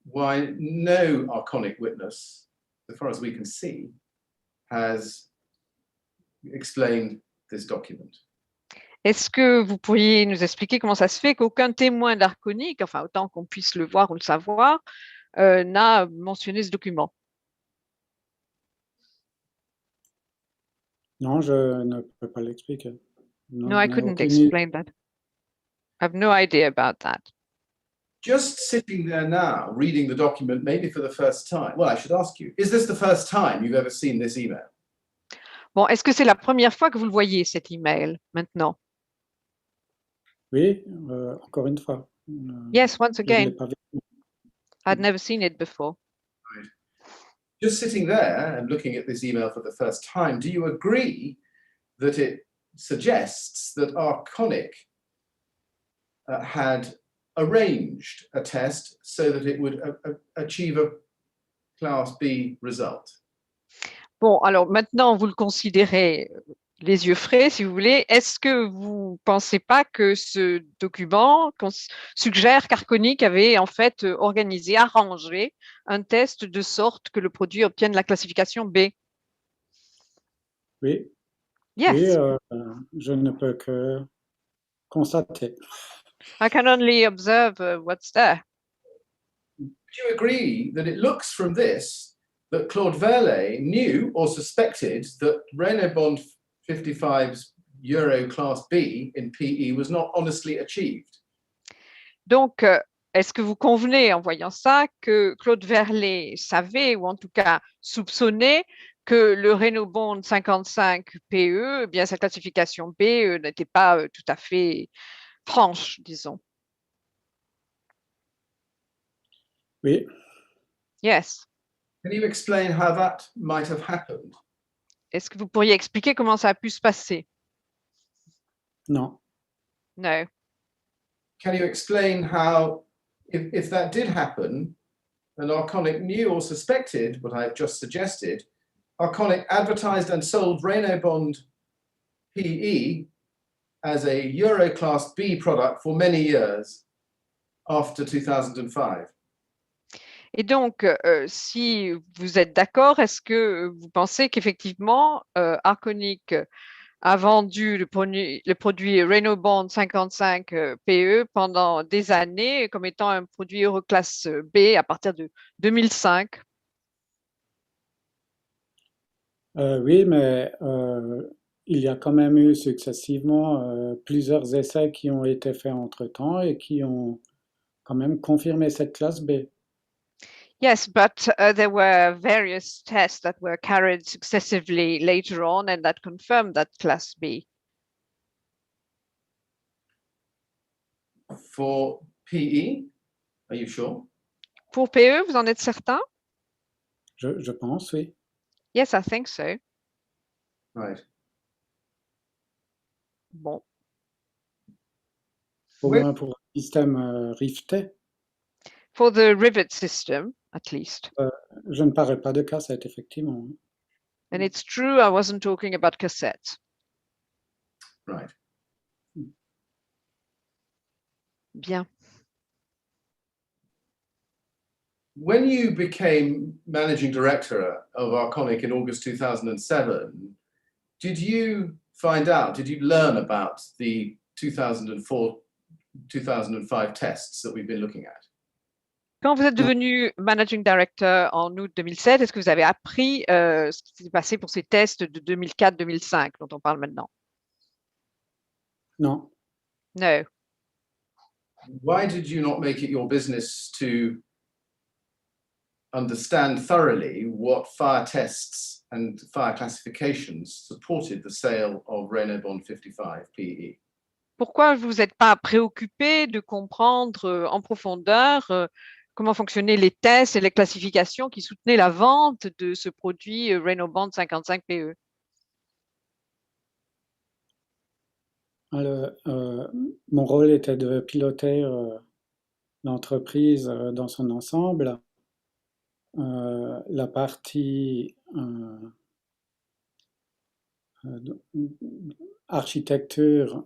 why no Arconic witness, as far as we can see, has explained this document? Est-ce que vous pourriez nous expliquer comment ça se fait qu'aucun témoin d'Arconic, enfin autant qu'on puisse le voir ou le savoir, n'a mentionné ce document? Non, je ne peux pas l'expliquer. Non, No, I je n'ai couldn't aucune idée. explain that. I have no idea about that. Just sitting there now, reading the document, maybe for the first time. Well, I should ask you, is this the first time you've ever seen this email? Bon, est-ce que c'est la première fois que vous le voyez, cet email, maintenant? Oui, encore une fois. Yes, once Je ne l'ai again. pas vu. I'd never seen it before. Just sitting there and looking at this email for the first time, do you agree that it suggests that Arconic had arranged a test so that it would achieve a Class B result? Bon, alors maintenant, vous le considérez les yeux frais, si vous voulez. Est-ce que vous ne pensez pas que ce document suggère qu'Arconic avait en fait organisé, arrangé un test de sorte que le produit obtienne la classification B? Oui, Yes, oui, je ne peux que constater. I can only observe what's there. Do you agree that it looks from this that Claude Verlet knew or suspected that Renault Bond 55's Euro Class B in PE was not honestly achieved? Donc, est-ce que vous convenez en voyant ça que Claude Verlet savait, ou en tout cas soupçonnait, que le Renault Bond 55 PE, eh bien sa classification B n'était pas tout à fait franche, disons? Oui, Yes. Can you explain how that might have happened? Est-ce que vous pourriez expliquer comment ça a pu se passer? non. No. Can you explain how, if that did happen, and Arconic knew or suspected what I've just suggested, Arconic advertised and sold Renault Bond PE as a Euro Class B product for many years after 2005? Et donc, si vous êtes d'accord, est-ce que vous pensez qu'effectivement, Arconic a vendu le produit Renault Bond 55 PE pendant des années comme étant un produit Euroclass B à partir de 2005? Oui, mais il y a quand même eu successivement plusieurs essais qui ont été faits entre-temps et qui ont quand même confirmé cette classe B. Yes, but there were various tests that were carried successively later on and that confirmed that Class B. For PE, are you sure? Pour PE, vous en êtes certain? Je pense, oui. Yes, I think so. Right. Bon. Au Oui. moins pour le système riveté. For the rivet system, at least. Je ne parlais pas de cassette, effectivement. And it's true, I wasn't talking about cassettes. Right. Bien. When you became managing director of Arconic in August 2007, did you learn about the 2004-2005 tests that we've been looking at? Quand vous êtes devenu managing director en août 2007, est-ce que vous avez appris ce qui s'est passé pour ces tests de 2004-2005 dont on parle maintenant? Non. No. Why did you not make it your business to understand thoroughly what fire tests and fire classifications supported the sale of Renault Bond 55 PE? Pourquoi vous n'êtes pas préoccupé de comprendre en profondeur comment fonctionnaient les tests et les classifications qui soutenaient la vente de ce produit Renault Bond 55 PE? Alors, mon rôle était de piloter l'entreprise dans son ensemble. La partie architecture,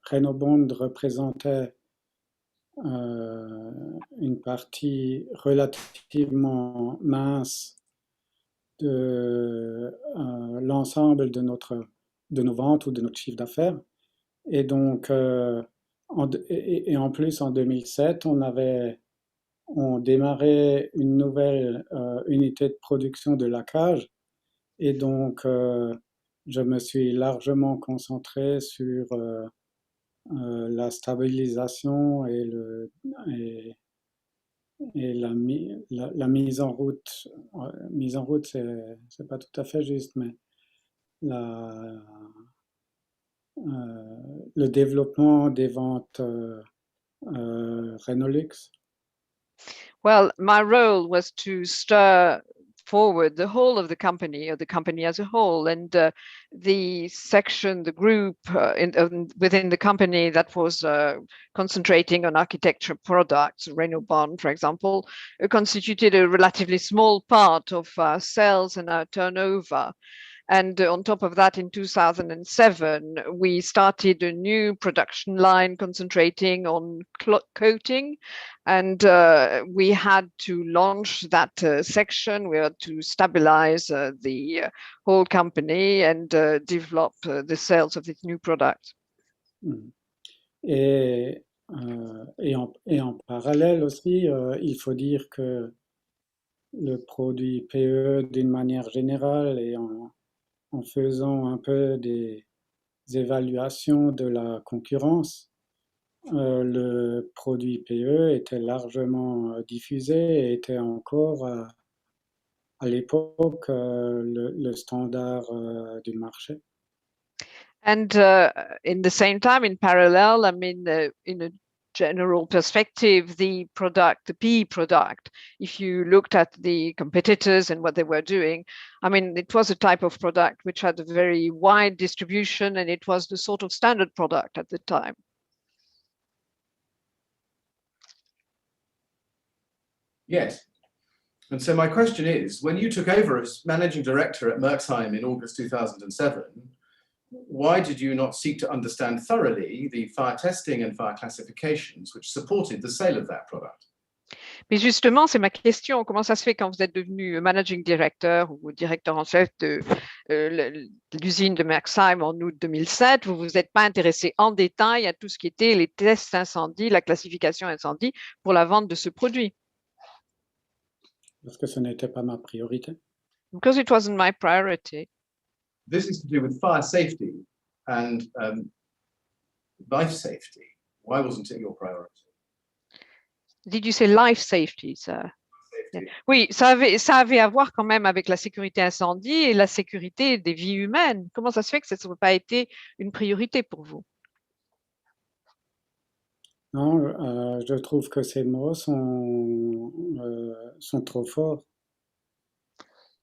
Renault Bond représentait une partie relativement mince de l'ensemble de nos ventes ou de notre chiffre d'affaires. Et donc, en plus, en 2007, on démarrait une nouvelle unité de production de laquage. Et donc, je me suis largement concentré sur la stabilisation et la mise en route. Mise en route, c'est pas tout à fait juste, mais le développement des ventes Renolux. Well, my role was to stir forward the whole of the company, or the company as a whole, and the section, the group within the company that was concentrating on architecture products, Renault Bond, for example, constituted a relatively small part of our sales and our turnover. And on top of that, in 2007, we started a new production line concentrating on coating. And we had to launch that section. We had to stabilize the whole company and develop the sales of this new product. Et en parallèle aussi, il faut dire que le produit PE d'une manière générale et en faisant un peu des évaluations de la concurrence, le produit PE était largement diffusé et était encore à l'époque le standard du marché. And in the same time, in parallel, I mean, in a general perspective, the PE product, if you looked at the competitors and what they were doing, I mean, it was a type of product which had a very wide distribution, and it was the sort of standard product at the time. Yes. And so my question is, when you took over as managing director at Merxheim in August 2007, why did you not seek to understand thoroughly the fire testing and fire classifications which supported the sale of that product? Mais justement, c'est ma question. Comment ça se fait quand vous êtes devenu managing director ou directeur en chef de l'usine de Merxheim en août 2007, vous ne vous êtes pas intéressé en détail à tout ce qui était les tests incendie, la classification incendie pour la vente de ce produit? Parce que ce n'était pas ma priorité. Because it wasn't my priority. This is to do with fire safety and life safety. Why wasn't it your priority? Did you say life safety, sir? Safety. Oui, ça avait à voir quand même avec la sécurité incendie et la sécurité des vies humaines. Comment ça se fait que ça n'a pas été une priorité pour vous? Non, je trouve que ces mots sont trop forts.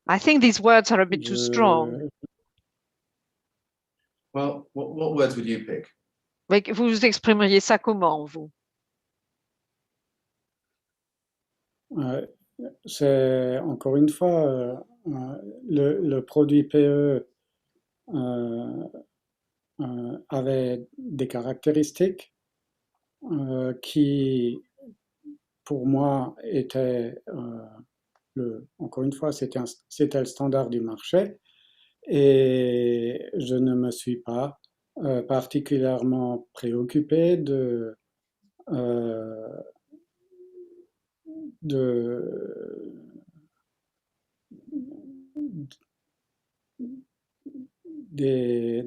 I think these words are a bit too strong. Well, what words would you pick? Mais vous exprimeriez ça comment, vous? C'est encore une fois le produit PE avait des caractéristiques qui, pour moi, étaient encore une fois, c'était le standard du marché, et je ne me suis pas particulièrement préoccupé de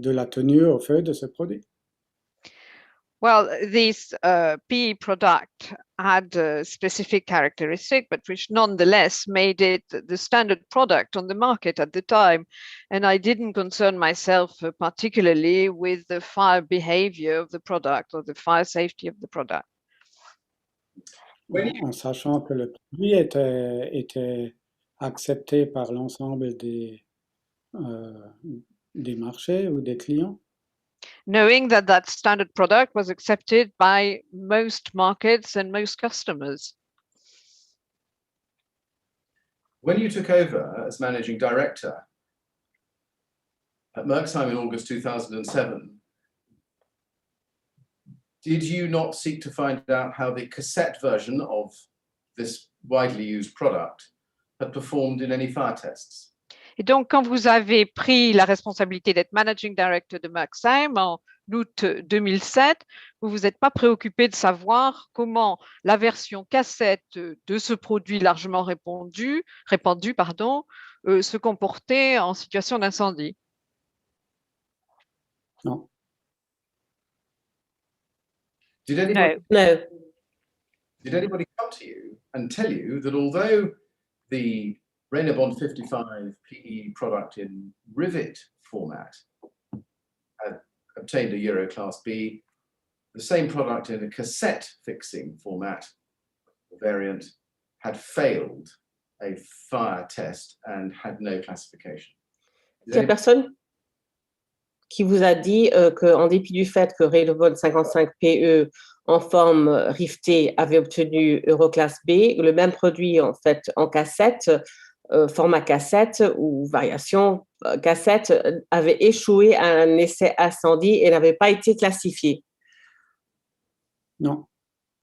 la tenue au feu de ce produit. Well, this PE product had a specific characteristic, but which nonetheless made it the standard product on the market at the time. And I didn't concern myself particularly with the fire behavior of the product or the fire safety of the product. En sachant que le produit était accepté par l'ensemble des marchés ou des clients. Knowing that that standard product was accepted by most markets and most customers. When you took over as managing director at Merxheim in August 2007, did you not seek to find out how the cassette version of this widely used product had performed in any fire tests? Et donc, quand vous avez pris la responsabilité d'être managing director de Merxheim en août 2007, vous ne vous êtes pas préoccupé de savoir comment la version cassette de ce produit largement répandu se comportait en situation d'incendie. Non. Did anybody, No. did anybody come to you and tell you that although the Rainer Bond 55 PE product in rivet format had obtained a Euro Class B, the same product in a cassette fixing format variant had failed a fire test and had no classification? Il y a personne qui vous a dit qu'en dépit du fait que Rainer-Bond 55 PE en forme rivetée avait obtenu Euroclass B, le même produit en fait en cassette, format cassette ou variation cassette, avait échoué à un essai incendie et n'avait pas été classifié. Non,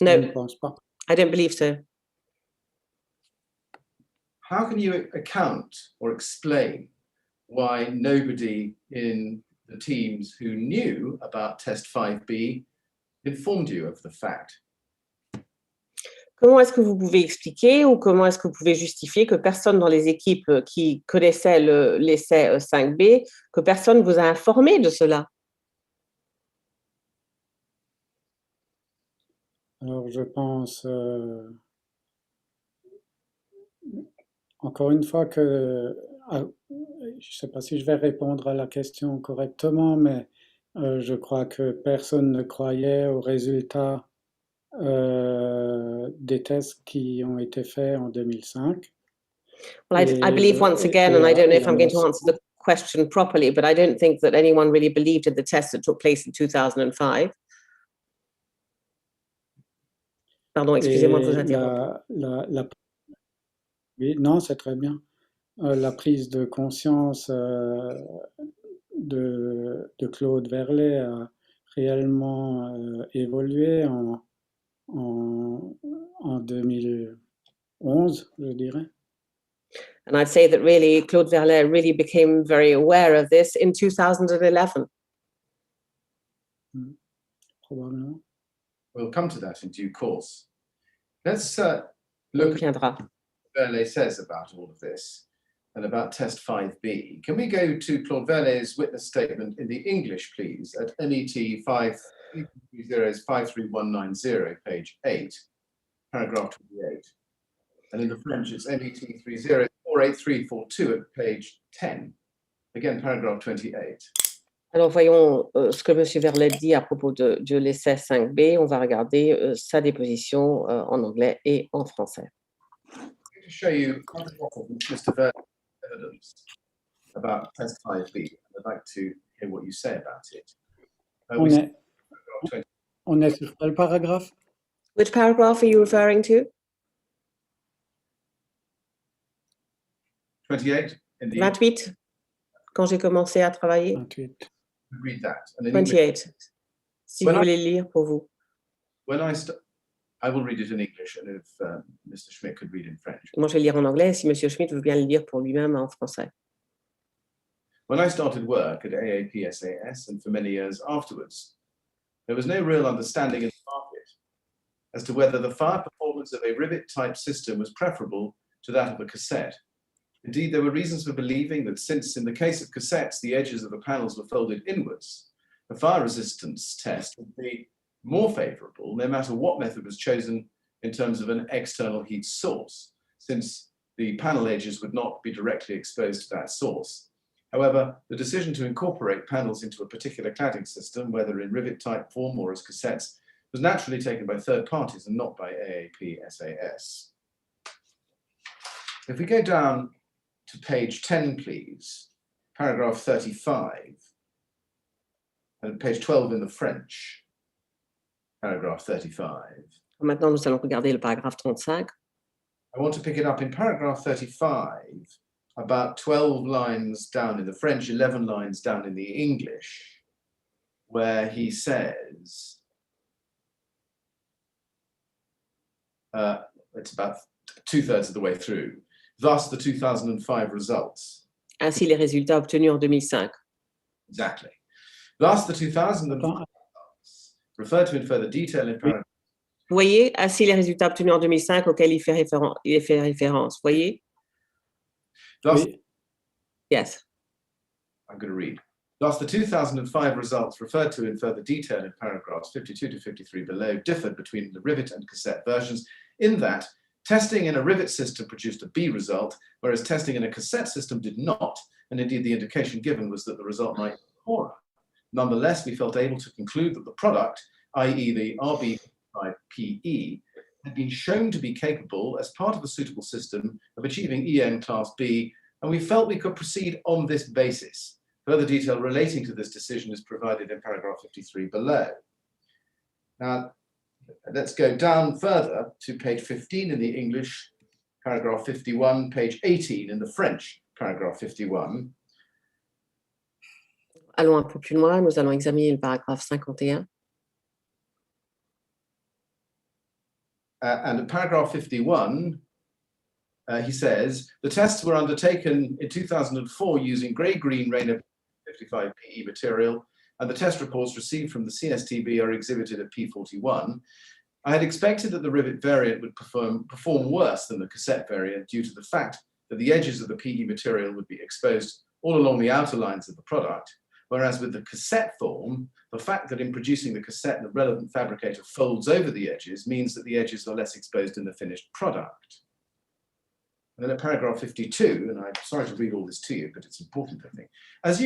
No, je ne pense pas. I don't believe so. How can you account or explain why nobody in the teams who knew about test 5B informed you of the fact? Comment est-ce que vous pouvez expliquer ou comment est-ce que vous pouvez justifier que personne dans les équipes qui connaissaient l'essai 5B, que personne vous a informé de cela? Alors, je pense, encore une fois, que je ne sais pas si je vais répondre à la question correctement, mais je crois que personne ne croyait aux résultats des tests qui ont été faits en 2005. Well, I believe once again, and I don't know if I'm going to answer the question properly, but I don't think that anyone really believed in the tests that took place in 2005. Pardon, excusez-moi de vous interrompre. Oui, non, c'est très bien. La prise de conscience de Claude Verlet a réellement évolué en 2011, je dirais. And I'd say that really Claude Verlet really became very aware of this in 2011. Probablement. We'll come to that in due course. Let's look at what Verlet says about all of this and about test 5B. Can we go to Claude Verlet's witness statement in the English, please, at NET 53190, page 8, paragraph 28. And in the French, it's NET 3048342 at page 10. Again, paragraph 28. Alors, voyons ce que M. Verlet dit à propos de l'essai 5B. On va regarder sa déposition en anglais et en français. To show you quite a lot of Mr. Verlet's evidence about test 5B, I'd like to hear what you say about it. On est sur quel paragraphe? Which paragraph are you referring to? 28. 28, quand j'ai commencé à travailler. 28. Read that. 28, si vous voulez lire pour vous. When I will read it in English, and if Mr. Schmidt could read in French. Moi, je vais lire en anglais, si M. Schmidt veut bien le lire pour lui-même en français. When I started work at AAP SAS, and for many years afterwards, there was no real understanding in the market as to whether the fire performance of a rivet-type system was preferable to that of a cassette. Indeed, there were reasons for believing that since in the case of cassettes, the edges of the panels were folded inwards, the fire resistance test would be more favorable no matter what method was chosen in terms of an external heat source, since the panel edges would not be directly exposed to that source. However, the decision to incorporate panels into a particular cladding system, whether in rivet type form or as cassettes, was naturally taken by third parties and not by AAP SAS. If we go down to page 10, please, paragraph 35, and page 12 in the French, paragraph 35. Maintenant, nous allons regarder le paragraphe 35. I want to pick it up in paragraph 35, about 12 lines down in the French, 11 lines down in the English, where he says, it's about 2/3 of the way through, thus the 2005 results. Ainsi, les résultats obtenus en 2005. Exactly. Thus the 2005 results, referred to in further detail in paragraph. Vous voyez, ainsi les résultats obtenus en 2005 auxquels il fait référence. Voyez? Thus, Oui. Yes. I'm going to read. Thus, the 2005 results referred to in further detail in paragraphs 52 to 53 below differed between the rivet and cassette versions in that testing in a rivet system produced a B result, whereas testing in a cassette system did not, and indeed the indication given was that the result might be poorer. Nonetheless, we felt able to conclude that the product, i.e. the RB5PE, had been shown to be capable, as part of a suitable system, of achieving EN Class B, and we felt we could proceed on this basis. Further detail relating to this decision is provided in paragraph 53 below. Now, let's go down further to page 15 in the English, paragraph 51, page 18 in the French, paragraph 51. Allons un peu plus loin, nous allons examiner le paragraphe 51. And in paragraph 51, he says, the tests were undertaken in 2004 using grey-green Rayner 55 PE material, and the test reports received from the CSTB are exhibited at P41. I had expected that the rivet variant would perform worse than the cassette variant due to the fact that the edges of the PE material would be exposed all along the outer lines of the product, whereas with the cassette form, the fact that in producing the cassette the relevant fabricator folds over the edges means that the edges are less exposed in the finished product. And then at paragraph 52, and I'm sorry to read all this to you, but it's important, I think. As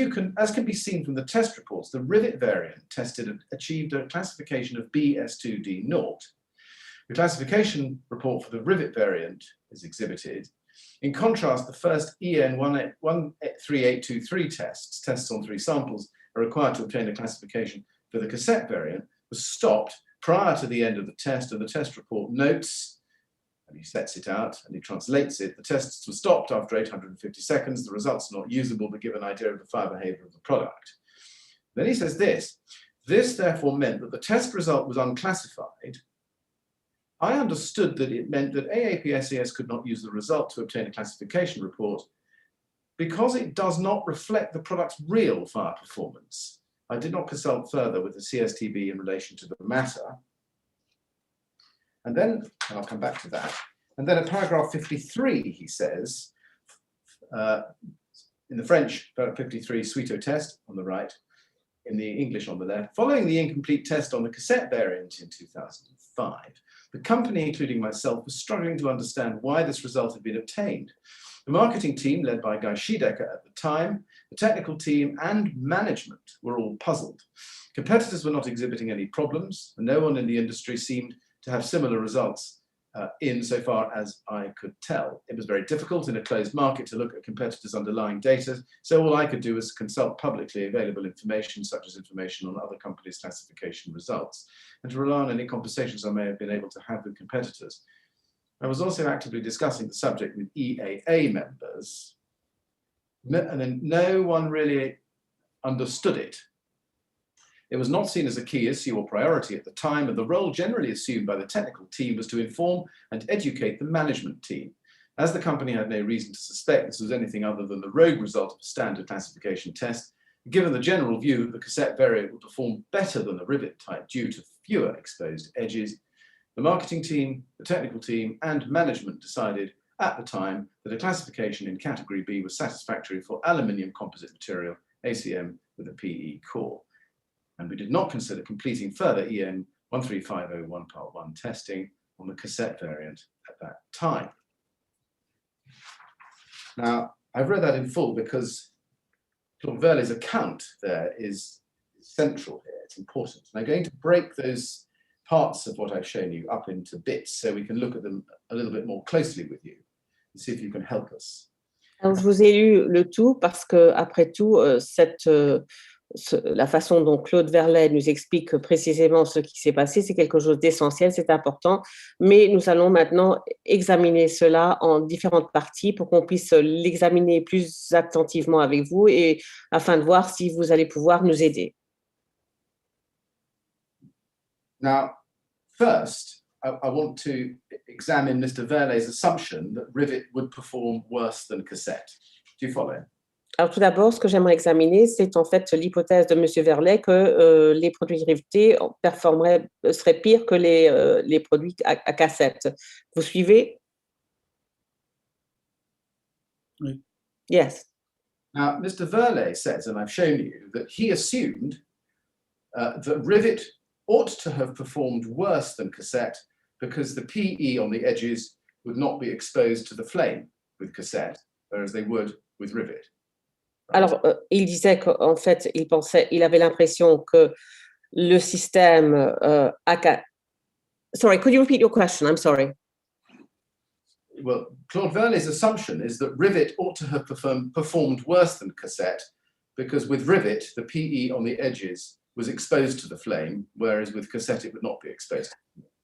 can be seen from the test reports, the rivet variant tested achieved a classification of BS2D0. The classification report for the rivet variant is exhibited. In contrast, the first EN 13823 tests on 3 samples, are required to obtain a classification for the cassette variant, was stopped prior to the end of the test, and the test report notes, and he sets it out and he translates it. The tests were stopped after 850 seconds. The results are not usable to give an idea of the fire behavior of the product. Then he says this therefore meant that the test result was unclassified. I understood that it meant that AAPSES could not use the result to obtain a classification report because it does not reflect the product's real fire performance. I did not consult further with the CSTB in relation to the matter. And then, and I'll come back to that, and then at paragraph 53, he says, in the French, paragraph 53, Suito test on the right, in the English on the left, following the incomplete test on the cassette variant in 2005, the company, including myself, was struggling to understand why this result had been obtained. The marketing team, led by Guy Schiedecker at the time, the technical team and management were all puzzled. Competitors were not exhibiting any problems, and no one in the industry seemed to have similar results insofar as I could tell. It was very difficult in a closed market to look at competitors' underlying data, so all I could do was consult publicly available information, such as information on other companies' classification results, and to rely on any conversations I may have been able to have with competitors. I was also actively discussing the subject with EAA members, and then no one really understood it. It was not seen as a key issue or priority at the time, and the role generally assumed by the technical team was to inform and educate the management team. As the company had no reason to suspect this was anything other than the rogue result of a standard classification test, given the general view that the cassette variant would perform better than the rivet type due to fewer exposed edges, the marketing team, the technical team, and management decided at the time that a classification in category B was satisfactory for aluminium composite material, ACM, with a PE core. And we did not consider completing further EN 13501 Part 1 testing on the cassette variant at that time. Now, I've read that in full because Claude Verlet's account there is central here, it's important. And I'm going to break those parts of what I've shown you up into bits so we can look at them a little bit more closely with you and see if you can help us. Alors, je vous ai lu le tout parce que, après tout, la façon dont Claude Verlet nous explique précisément ce qui s'est passé, c'est quelque chose d'essentiel, c'est important, mais nous allons maintenant examiner cela en différentes parties pour qu'on puisse l'examiner plus attentivement avec vous et afin de voir si vous allez pouvoir nous aider. Now, first, I want to examine Mr. Verlet's assumption that rivet would perform worse than cassette. Do you follow? Alors tout d'abord, ce que j'aimerais examiner, c'est en fait l'hypothèse de M. Verlet que les produits rivetés seraient pires que les produits à cassette. Vous suivez? Oui. Yes. Now, Mr. Verlet says, and I've shown you, that he assumed that rivet ought to have performed worse than cassette because the PE on the edges would not be exposed to the flame with cassette, whereas they would with rivet. Alors, il disait qu'en fait, il avait l'impression que le système Sorry, could you repeat your question? I'm sorry. Well, Claude Verlet's assumption is that rivet ought to have performed worse than cassette because with rivet, the PE on the edges was exposed to the flame, whereas with cassette, it would not be exposed.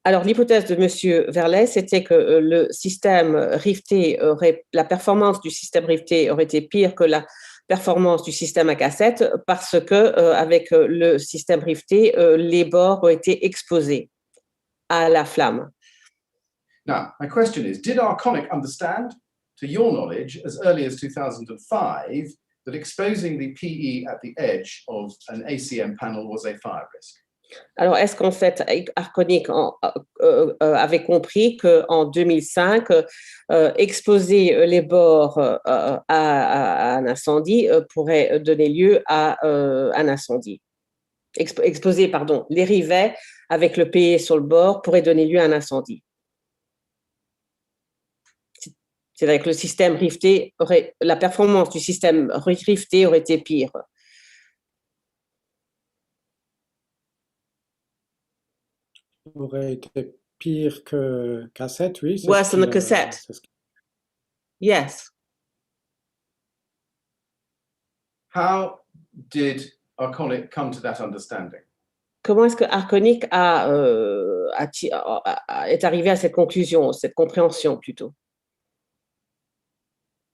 Alors, l'hypothèse de Monsieur Verlet, c'était que le système riveté la performance du système riveté aurait été pire que la performance du système à cassette parce que avec le système riveté, les bords ont été exposés à la flamme. Now, my question is, did Arconic understand, to your knowledge, as early as 2005, that exposing the PE at the edge of an ACM panel was a fire risk? Alors, est-ce qu'en fait, Arconic avait compris qu'en 2005, exposer les bords à un incendie pourrait donner lieu à un incendie? Exposer, pardon, les rivets avec le PE sur le bord pourrait donner lieu à un incendie. C'est-à-dire que le système riveté la performance du système riveté aurait été pire. Aurait été pire que cassette, oui. Worse than the cassette. Yes. How did Arconic come to that understanding? Comment est-ce que Arconic est arrivé à cette conclusion, cette compréhension plutôt?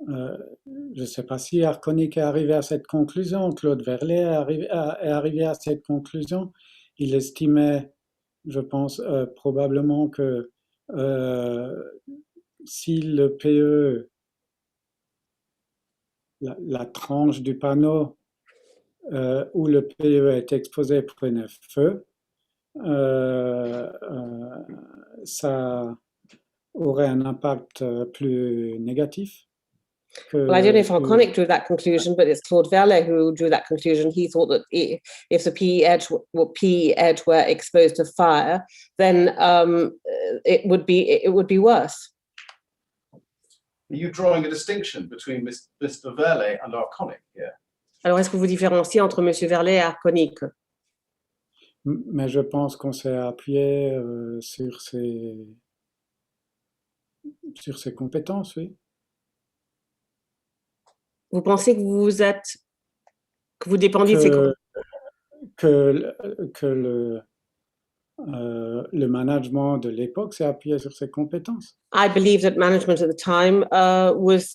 Je ne sais pas si Arconic est arrivé à cette conclusion. Claude Verlet est arrivé à cette conclusion. Il estimait, je pense, probablement que si le PE, la tranche du panneau où le PE est exposé prenait feu, ça aurait un impact plus négatif. Well, I don't know if Arconic drew that conclusion, but it's Claude Verlet who drew that conclusion. He thought that if the PE edge were exposed to fire, then it would be worse. Are you drawing a distinction between Mr. Verlet and Arconic here? Alors, est-ce que vous différenciez entre Monsieur Verlet et Arconic? Mais je pense qu'on s'est appuyé sur ses compétences, oui. Vous pensez que vous dépendiez de ces compétences? Que le management de l'époque s'est appuyé sur ses compétences. I believe that management at the time was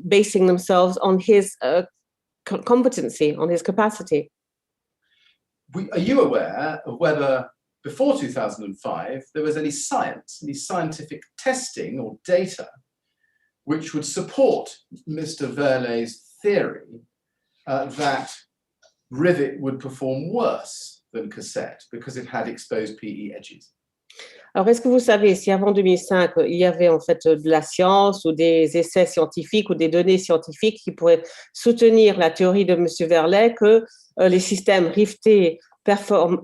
basing themselves on his competency, on his capacity. Are you aware of whether before 2005 there was any science, any scientific testing or data which would support Mr. Verlet's theory that rivet would perform worse than cassette because it had exposed PE edges? Alors, est-ce que vous savez si avant 2005, il y avait en fait de la science ou des essais scientifiques ou des données scientifiques qui pourraient soutenir la théorie de M. Verlet que les systèmes rivetés,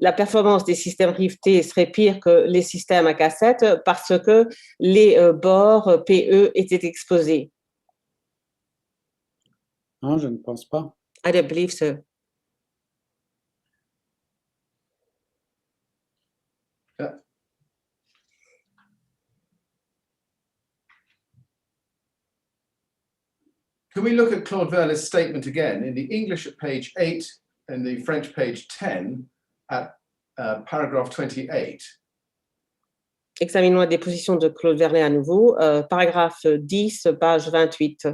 la performance des systèmes rivetés serait pire que les systèmes à cassette parce que les bords PE étaient exposés? Non, je ne pense pas. I don't believe so. Can we look at Claude Verlet's statement again in the English at page 8 and the French page 10 at paragraph 28? Examinons la déposition de Claude Verlet à nouveau, paragraphe 10, page 28.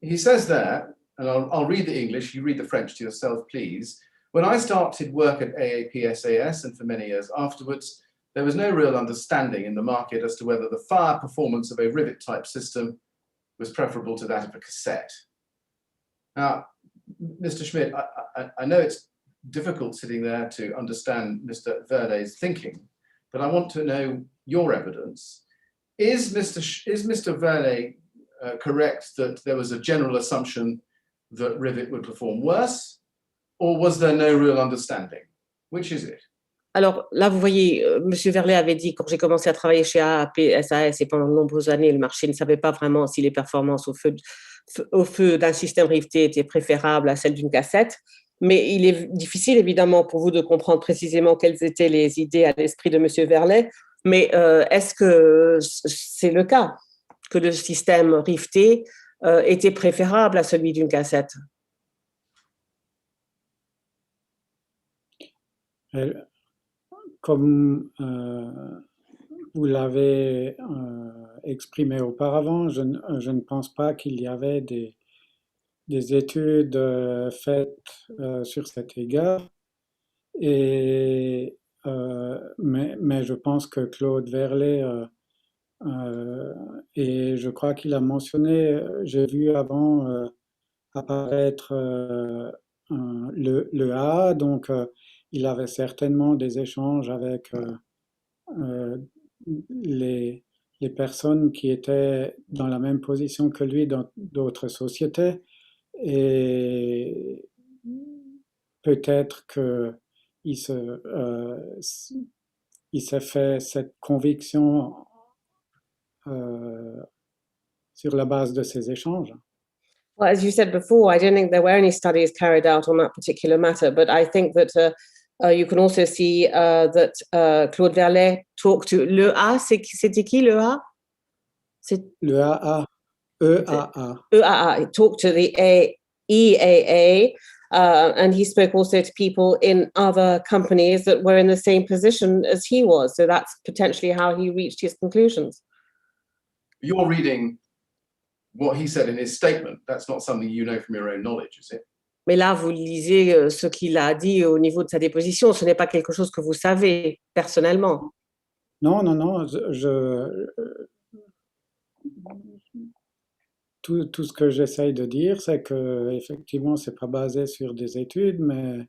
He says there, and I'll read the English, you read the French to yourself, please. When I started work at AAPSAS and for many years afterwards, there was no real understanding in the market as to whether the fire performance of a rivet-type system was preferable to that of a cassette. Now, Mr. Schmidt, I know it's difficult sitting there to understand Mr. Verlet's thinking, but I want to know your evidence. Is Mr. Verlet correct that there was a general assumption that rivet would perform worse, or was there no real understanding? Which is it? Alors là, vous voyez, Monsieur Verlet avait dit, quand j'ai commencé à travailler chez AAP, SAS, et pendant de nombreuses années, le marché ne savait pas vraiment si les performances au feu d'un système riveté étaient préférables à celles d'une cassette. Mais il est difficile, évidemment, pour vous de comprendre précisément quelles étaient les idées à l'esprit de Monsieur Verlet. Mais est-ce que c'est le cas, que le système riveté était préférable à celui d'une cassette? Comme vous l'avez exprimé auparavant, je ne pense pas qu'il y avait des études faites sur cet égard. Mais je pense que Claude Verlet, et je crois qu'il a mentionné, j'ai vu avant apparaître le A, donc il avait certainement des échanges avec les personnes qui étaient dans la même position que lui dans d'autres sociétés. Et peut-être qu'il s'est fait cette conviction sur la base de ces échanges. Well, as you said before, I don't think there were any studies carried out on that particular matter, but I think that you can also see that Claude Verlet talked to le A. C'était qui le A? Le AA, EAA. EAA. He talked to the EAA, and he spoke also to people in other companies that were in the same position as he was. So that's potentially how he reached his conclusions. You're reading what he said in his statement. That's not something you know from your own knowledge, is it? Mais là, vous lisez ce qu'il a dit au niveau de sa déposition. Ce n'est pas quelque chose que vous savez personnellement. Non. Tout ce que j'essaye de dire, c'est que effectivement, c'est pas basé sur des études, mais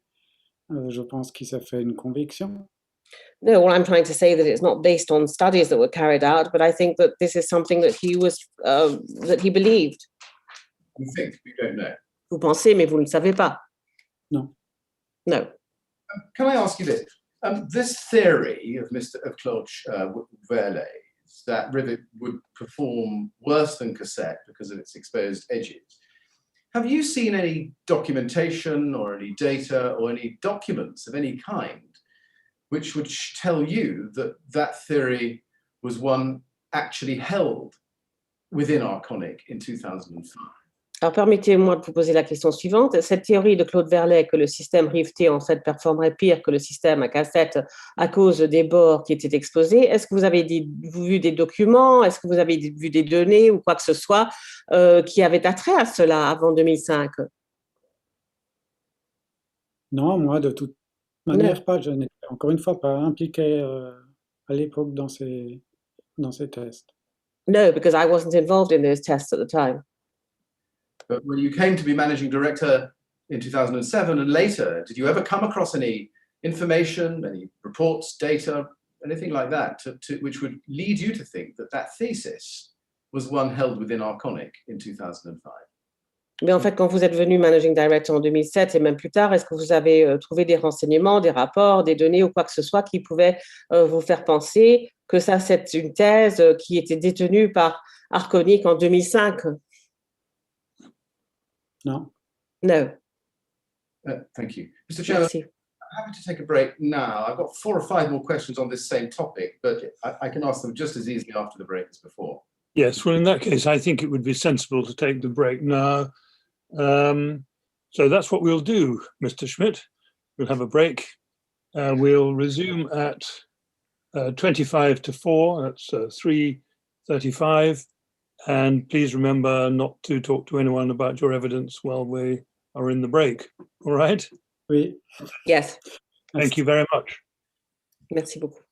je pense qu'il s'est fait une conviction. No, well, I'm trying to say that it's not based on studies that were carried out, but I think that this is something that that he believed. You think, you don't know. Vous pensez, mais vous ne le savez pas. Non. No. Can I ask you this? This theory of Claude Verlet's that rivet would perform worse than cassette because of its exposed edges. Have you seen any documentation or any data or any documents of any kind which would tell you that that theory was one actually held within Arconic in 2005? Alors, permettez-moi de vous poser la question suivante. Cette théorie de Claude Verlet que le système riveté, en fait, performerait pire que le système à cassette à cause des bords qui étaient exposés, est-ce que vous avez vu des documents, est-ce que vous avez vu des données ou quoi que ce soit qui avaient attrait à cela avant 2005? Non, moi, de toute manière, pas. Je n'étais encore une fois pas impliqué à l'époque dans ces tests. No, because I wasn't involved in those tests at the time. But when you came to be managing director in 2007 and later, did you ever come across any information, any reports, data, anything like that, which would lead you to think that that thesis was one held within Arconic in 2005? Mais en fait, quand vous êtes venu managing director en 2007 et même plus tard, est-ce que vous avez trouvé des renseignements, des rapports, des données ou quoi que ce soit qui pouvaient vous faire penser que ça, c'est une thèse qui était détenue par Arconic en 2005? No. No. Thank you. Mr. Chairman, Merci. I'm happy to take a break now. I've got 4 or 5 more questions on this same topic, but I can ask them just as easily after the break as before. Yes, well, in that case, I think it would be sensible to take the break now. So that's what we'll do, Mr. Schmidt. We'll have a break. We'll resume at 25 to 4. That's 3:35. And please remember not to talk to anyone about your evidence while we are in the break. All right? Oui. Yes. Thank you very much. Merci beaucoup.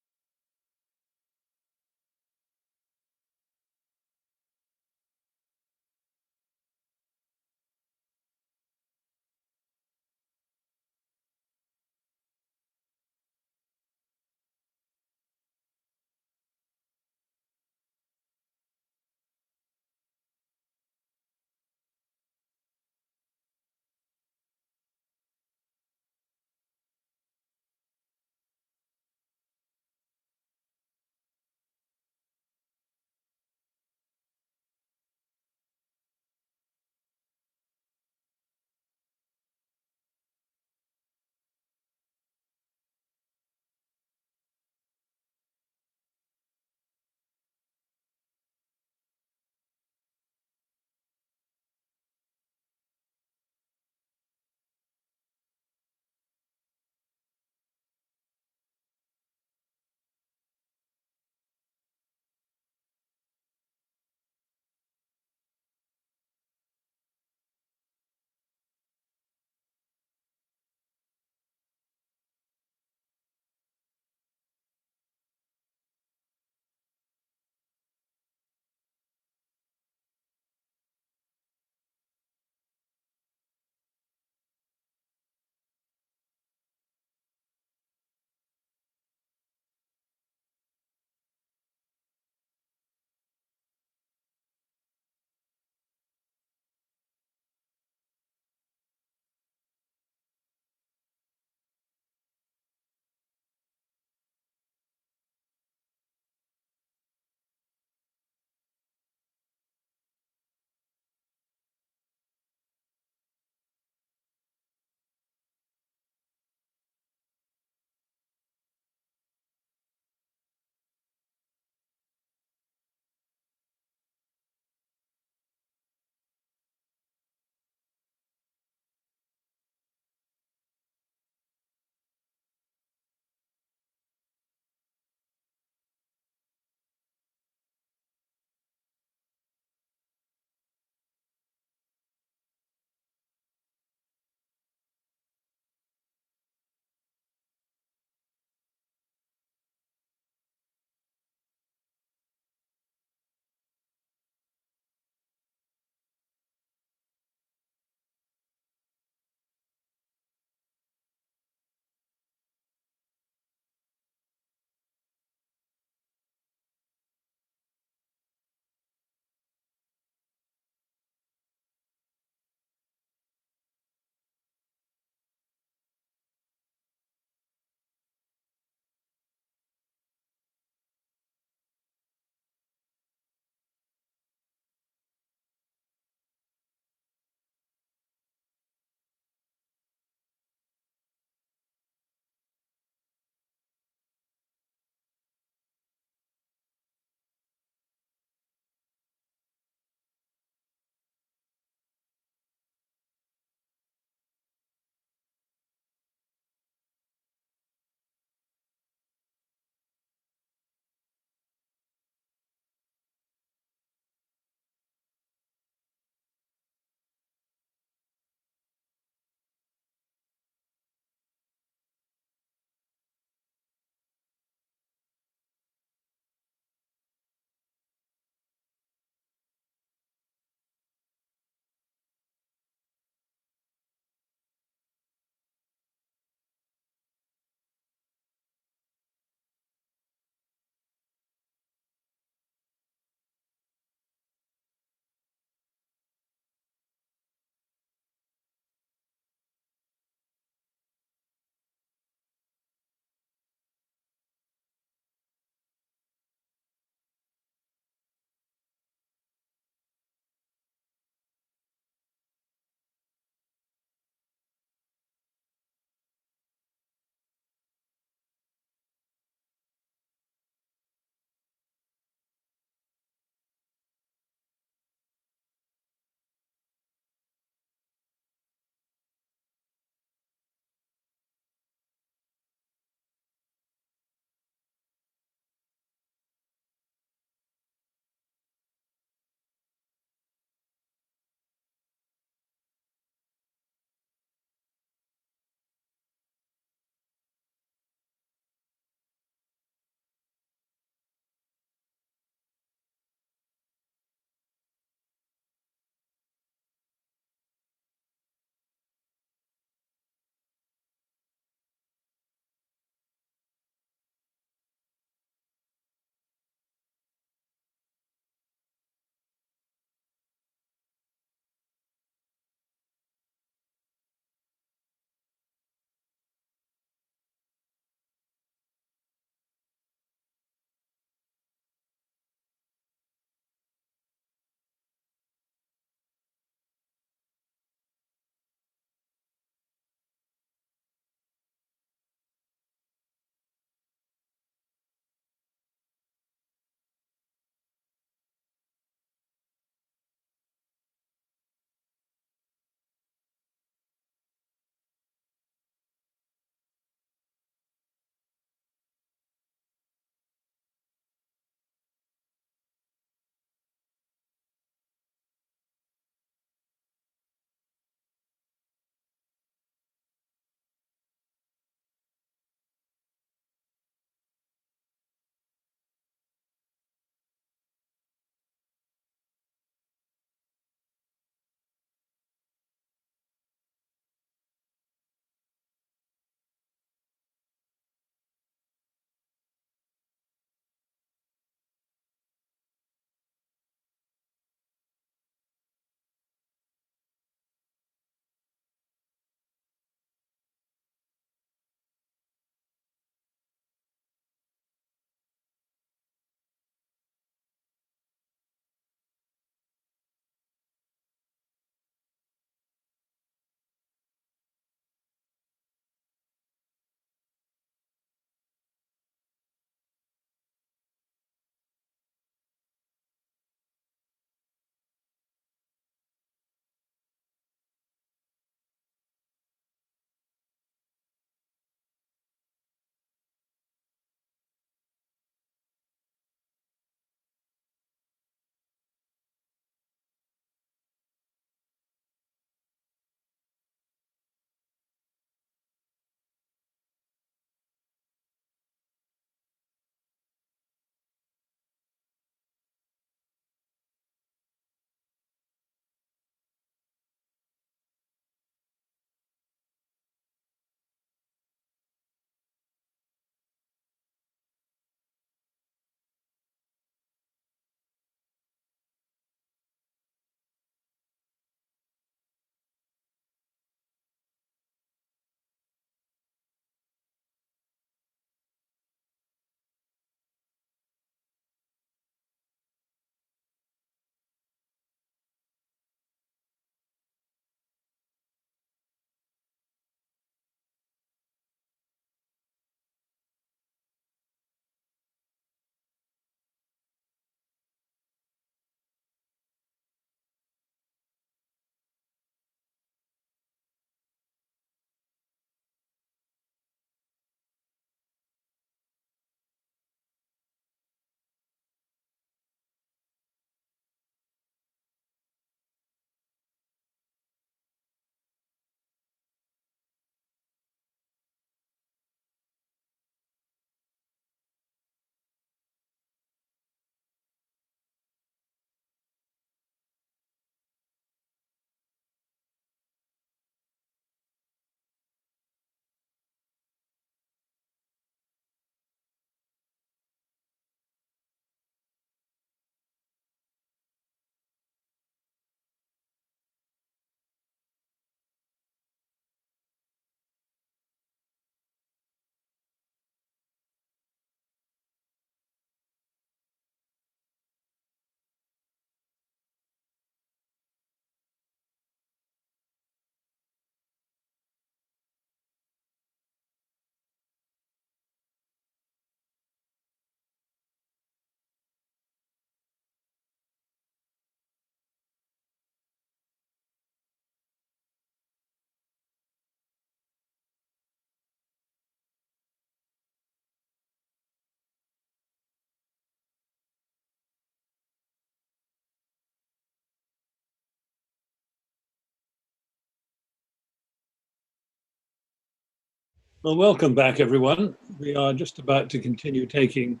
Well, welcome back, everyone. We are just about to continue taking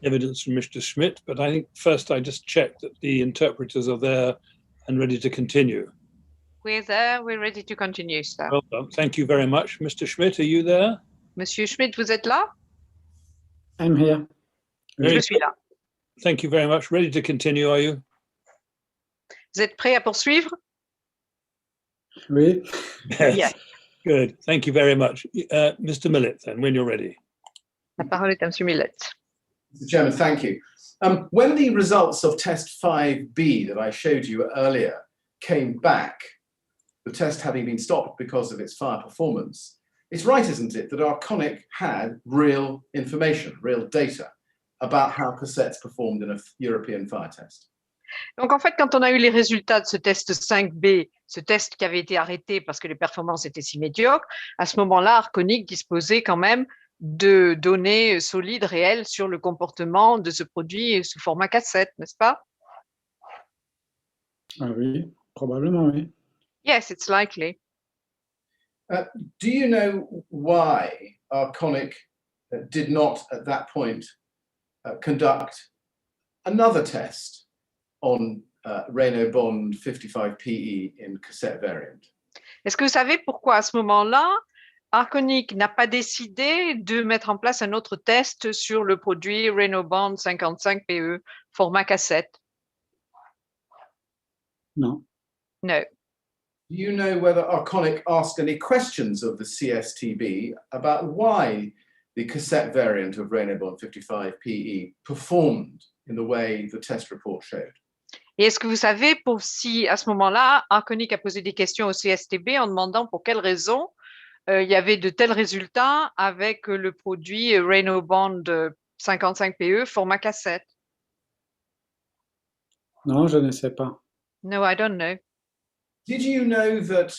evidence from Mr. Schmidt, but I think first I just check that the interpreters are there and ready to continue. We're there, we're ready to continue, sir. Well done. Thank you very much. Mr. Schmidt, are you there? Monsieur Schmidt, vous êtes là? I'm here. Je suis là. Thank you very much. Ready to continue, are you? Vous êtes prêts à poursuivre? Oui. Yes. Good. Thank you very much. Mr. Millett, then, when you're ready. La parole est à Monsieur Millet. Mr. Chairman, thank you. When the results of test 5B that I showed you earlier came back, the test having been stopped because of its fire performance, it's right, isn't it, that Arconic had real information, real data about how cassettes performed in a European fire test? Donc, en fait, quand on a eu les résultats de ce test 5B, ce test qui avait été arrêté parce que les performances étaient si médiocres, à ce moment-là, Arconic disposait quand même de données solides, réelles sur le comportement de ce produit sous format cassette, n'est-ce pas? Ah oui, probablement, oui. Yes, it's likely. Do you know why Arconic did not, at that point, conduct another test on Renault Bond 55PE in cassette variant? Est-ce que vous savez pourquoi à ce moment-là, Arconic n'a pas décidé de mettre en place un autre test sur le produit Renault Bond 55PE format cassette? Non. No. Do you know whether Arconic asked any questions of the CSTB about why the cassette variant of Renault Bond 55PE performed in the way the test report showed? Et est-ce que vous savez pour si à ce moment-là, Arconic a posé des questions au CSTB en demandant pour quelles raisons il y avait de tels résultats avec le produit Renault Bond 55PE format cassette? Non, je ne sais pas. No, I don't know. Did you know that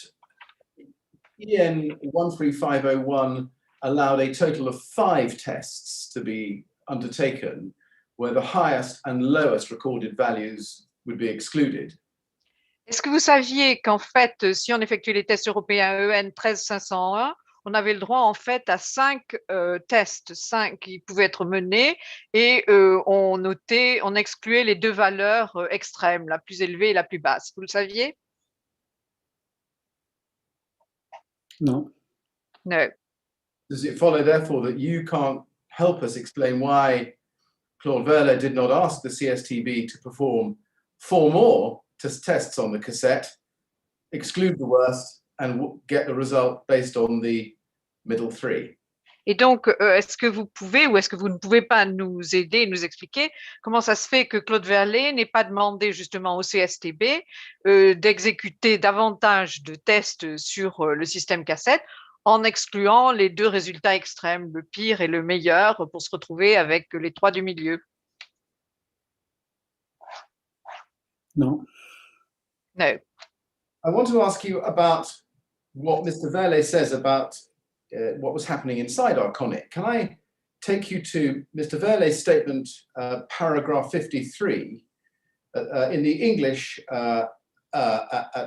EN 13501 allowed a total of 5 tests to be undertaken where the highest and lowest recorded values would be excluded? Est-ce que vous saviez qu'en fait, si on effectuait les tests européens EN 13501, on avait le droit en fait à 5 tests, 5 qui pouvaient être menés et on excluait les 2 valeurs extrêmes, la plus élevée et la plus basse. Vous le saviez? Non. No. Does it follow, therefore, that you can't help us explain why Claude Verler did not ask the CSTB to perform 4 more tests on the cassette, exclude the worst, and get the result based on the middle 3? Et donc, est-ce que vous pouvez ou est-ce que vous ne pouvez pas nous aider, nous expliquer comment ça se fait que Claude Verlet n'ait pas demandé justement au CSTB d'exécuter davantage de tests sur le système cassette en excluant les 2 résultats extrêmes, le pire et le meilleur, pour se retrouver avec les 3 du milieu? Non. No. I want to ask you about what Mr. Verlet says about what was happening inside Arconic. Can I take you to Mr. Verlet's statement, paragraph 53, in the English at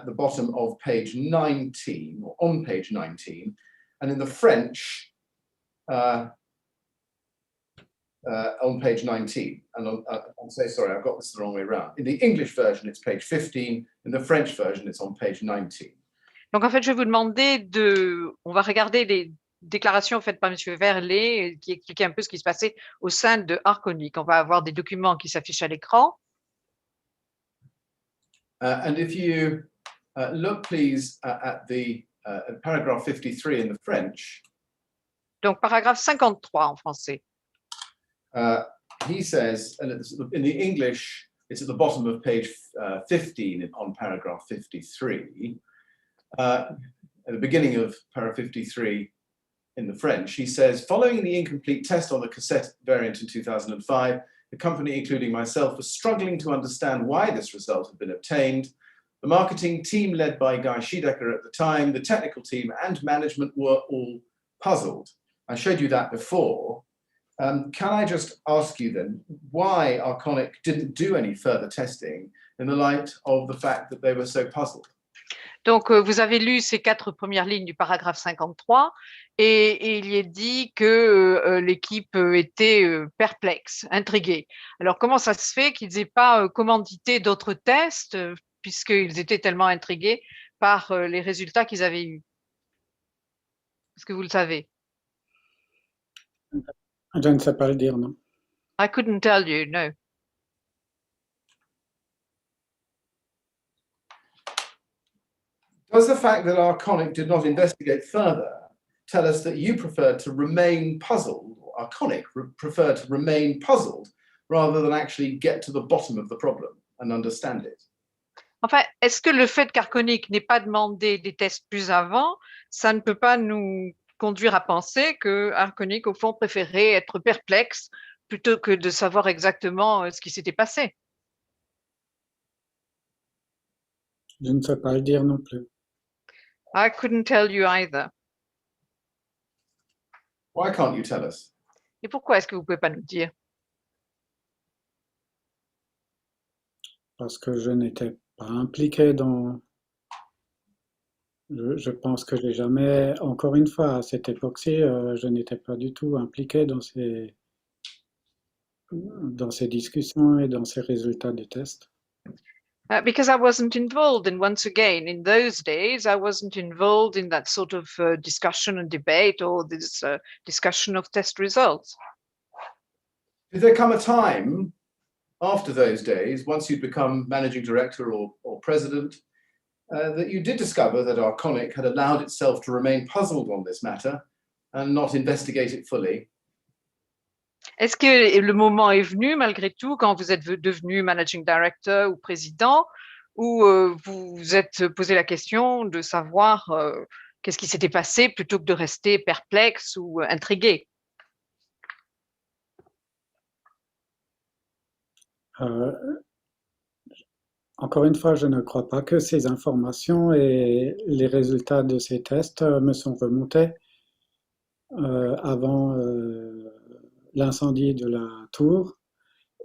the bottom of page 19, or on page 19, and in the French on page 19. And I'm so sorry, I've got this the wrong way around. In the English version, it's page 15. In the French version, it's on page 19. Donc, en fait, je vais vous demander on va regarder les déclarations faites par M. Verlet qui expliquaient un peu ce qui se passait au sein de Arconic. On va avoir des documents qui s'affichent à l'écran. And if you look, please, at the paragraph 53 in the French. Donc, paragraphe 53 en français. He says, and in the English, it's at the bottom of page 15 on paragraph 53. At the beginning of paragraph 53 in the French, he says, following the incomplete test on the cassette variant in 2005, the company, including myself, was struggling to understand why this result had been obtained. The marketing team, led by Guy Schiedecker at the time, the technical team and management were all puzzled. I showed you that before. Can I just ask you then why Arconic didn't do any further testing in the light of the fact that they were so puzzled? Donc, vous avez lu ces 4 premières lignes du paragraphe 53 et il y est dit que l'équipe était perplexe, intriguée. Alors, comment ça se fait qu'ils n'aient pas commandité d'autres tests puisqu'ils étaient tellement intrigués par les résultats qu'ils avaient eus? Est-ce que vous le savez? Je ne sais pas le dire, non. I couldn't tell you, no. Does the fact that Arconic did not investigate further tell us that you preferred to remain puzzled, or Arconic preferred to remain puzzled, rather than actually get to the bottom of the problem and understand it? Enfin, est-ce que le fait qu'Arconic n'ait pas demandé des tests plus avant, ça ne peut pas nous conduire à penser que Arconic, au fond, préférait être perplexe plutôt que de savoir exactement ce qui s'était passé? Je ne sais pas le dire non plus. I couldn't tell you either. Why can't you tell us? Et pourquoi est-ce que vous pouvez pas nous dire? Parce que je n'étais pas impliqué dans... Je pense que j'ai jamais, encore une fois, à cette époque-ci, je n'étais pas du tout impliqué dans ces discussions et dans ces résultats des tests. Because I wasn't involved, and once again, in those days, I wasn't involved in that sort of discussion and debate or this discussion of test results. Did there come a time after those days, once you'd become managing director or president, that you did discover that Arconic had allowed itself to remain puzzled on this matter and not investigate it fully? Est-ce que le moment est venu, malgré tout, quand vous êtes devenu managing director ou président, où vous vous êtes posé la question de savoir qu'est-ce qui s'était passé plutôt que de rester perplexe ou intrigué? Encore une fois, je ne crois pas que ces informations et les résultats de ces tests me sont remontés avant l'incendie de la tour.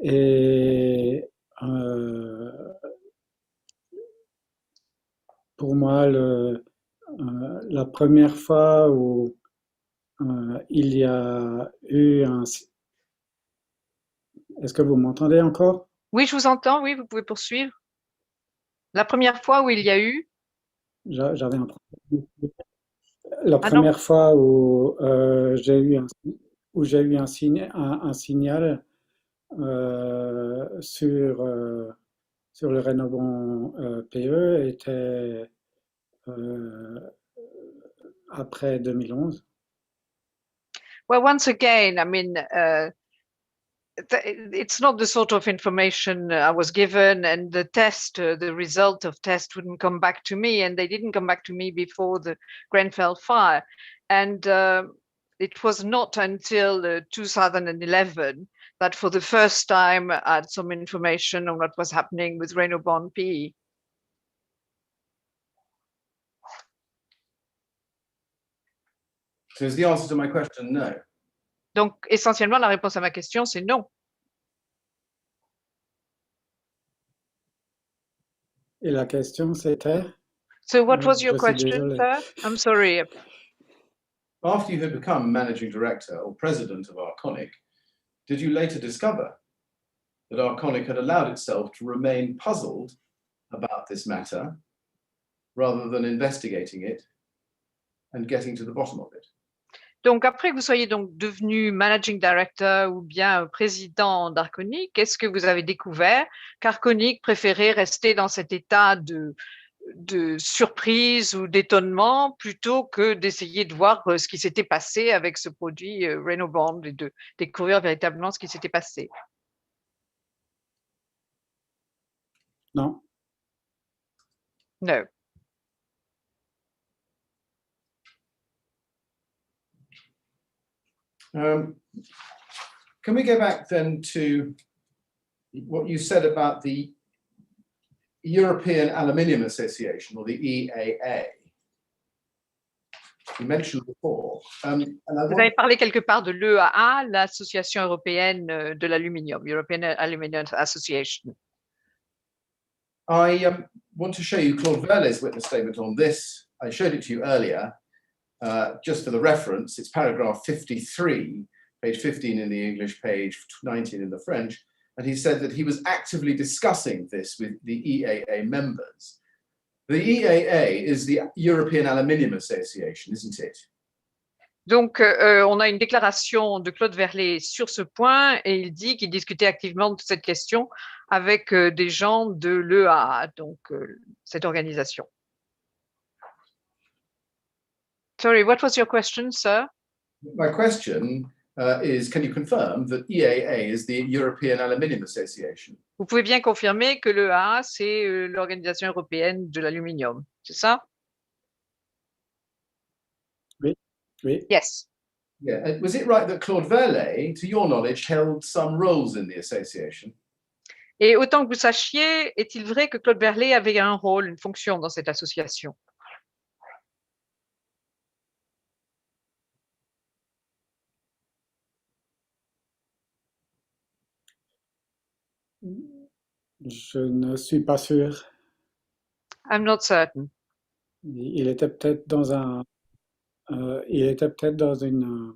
Et pour moi, la première fois où il y a eu un... Est-ce que vous m'entendez encore? Oui, je vous entends, oui, vous pouvez poursuivre. La première fois où il y a eu... J'avais un problème. La première fois où j'ai eu un signal sur le Renaubon PE était après 2011. Well, once again, I mean, it's not the sort of information I was given, and the result of test wouldn't come back to me, and they didn't come back to me before the Grenfell fire. And it was not until 2011 that for the first time I had some information on what was happening with Renaubon PE. So is the answer to my question no? Donc, essentiellement, la réponse à ma question, c'est non. Et la question, c'était? So what was your question, désolé. sir? I'm sorry. After you had become managing director or president of Arconic, did you later discover that Arconic had allowed itself to remain puzzled about this matter rather than investigating it and getting to the bottom of it? Donc, après que vous soyez donc devenu managing director ou bien président d'Arconic, est-ce que vous avez découvert qu'Arconic préférait rester dans cet état de surprise ou d'étonnement plutôt que d'essayer de voir ce qui s'était passé avec ce produit Renaubon et de découvrir véritablement ce qui s'était passé? Non. No. Can we go back then to what you said about the European Aluminium Association, or the EAA? You mentioned before. Vous avez parlé quelque part de l'EAA, l'Association européenne de l'aluminium, European Aluminium Association. I want to show you Claude Verlet's witness statement on this. I showed it to you earlier, just for the reference. It's paragraph 53, page 15 in the English, page 19 in the French. And he said that he was actively discussing this with the EAA members. The EAA is the European Aluminium Association, isn't it? Donc, on a une déclaration de Claude Verlet sur ce point et il dit qu'il discutait activement de cette question avec des gens de l'EAA, donc cette organisation. Sorry, what was your question, sir? My question is, can you confirm that EAA is the European Aluminium Association? Vous pouvez bien confirmer que l'EAA, c'est l'Organisation européenne de l'aluminium, c'est ça? Oui. Yes. Yeah. Was it right that Claude Verlet, to your knowledge, held some roles in the association? Et autant que vous sachiez, est-il vrai que Claude Verlet avait un rôle, une fonction dans cette association? Je ne suis pas sûr. I'm not certain. Il était peut-être dans une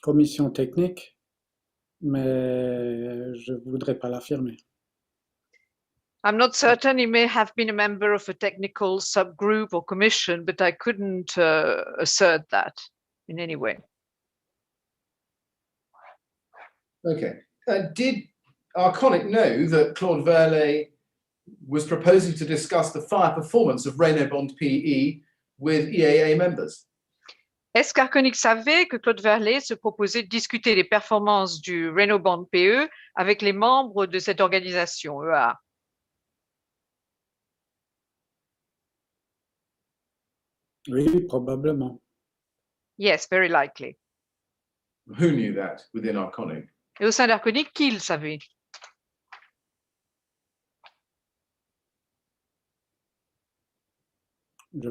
commission technique, mais je ne voudrais pas l'affirmer. I'm not certain. He may have been a member of a technical subgroup or commission, but I couldn't assert that in any way. Okay. Did Arconic know that Claude Verlet was proposing to discuss the fire performance of Renault PE with EAA members? Est-ce qu'Arconic savait que Claude Verlet se proposait de discuter des performances du Renault Bond PE avec les membres de cette organisation, EA? Oui, probablement. Yes, very likely. Who knew that within Arconic? Et au sein d'Arconic, qui le savait? Je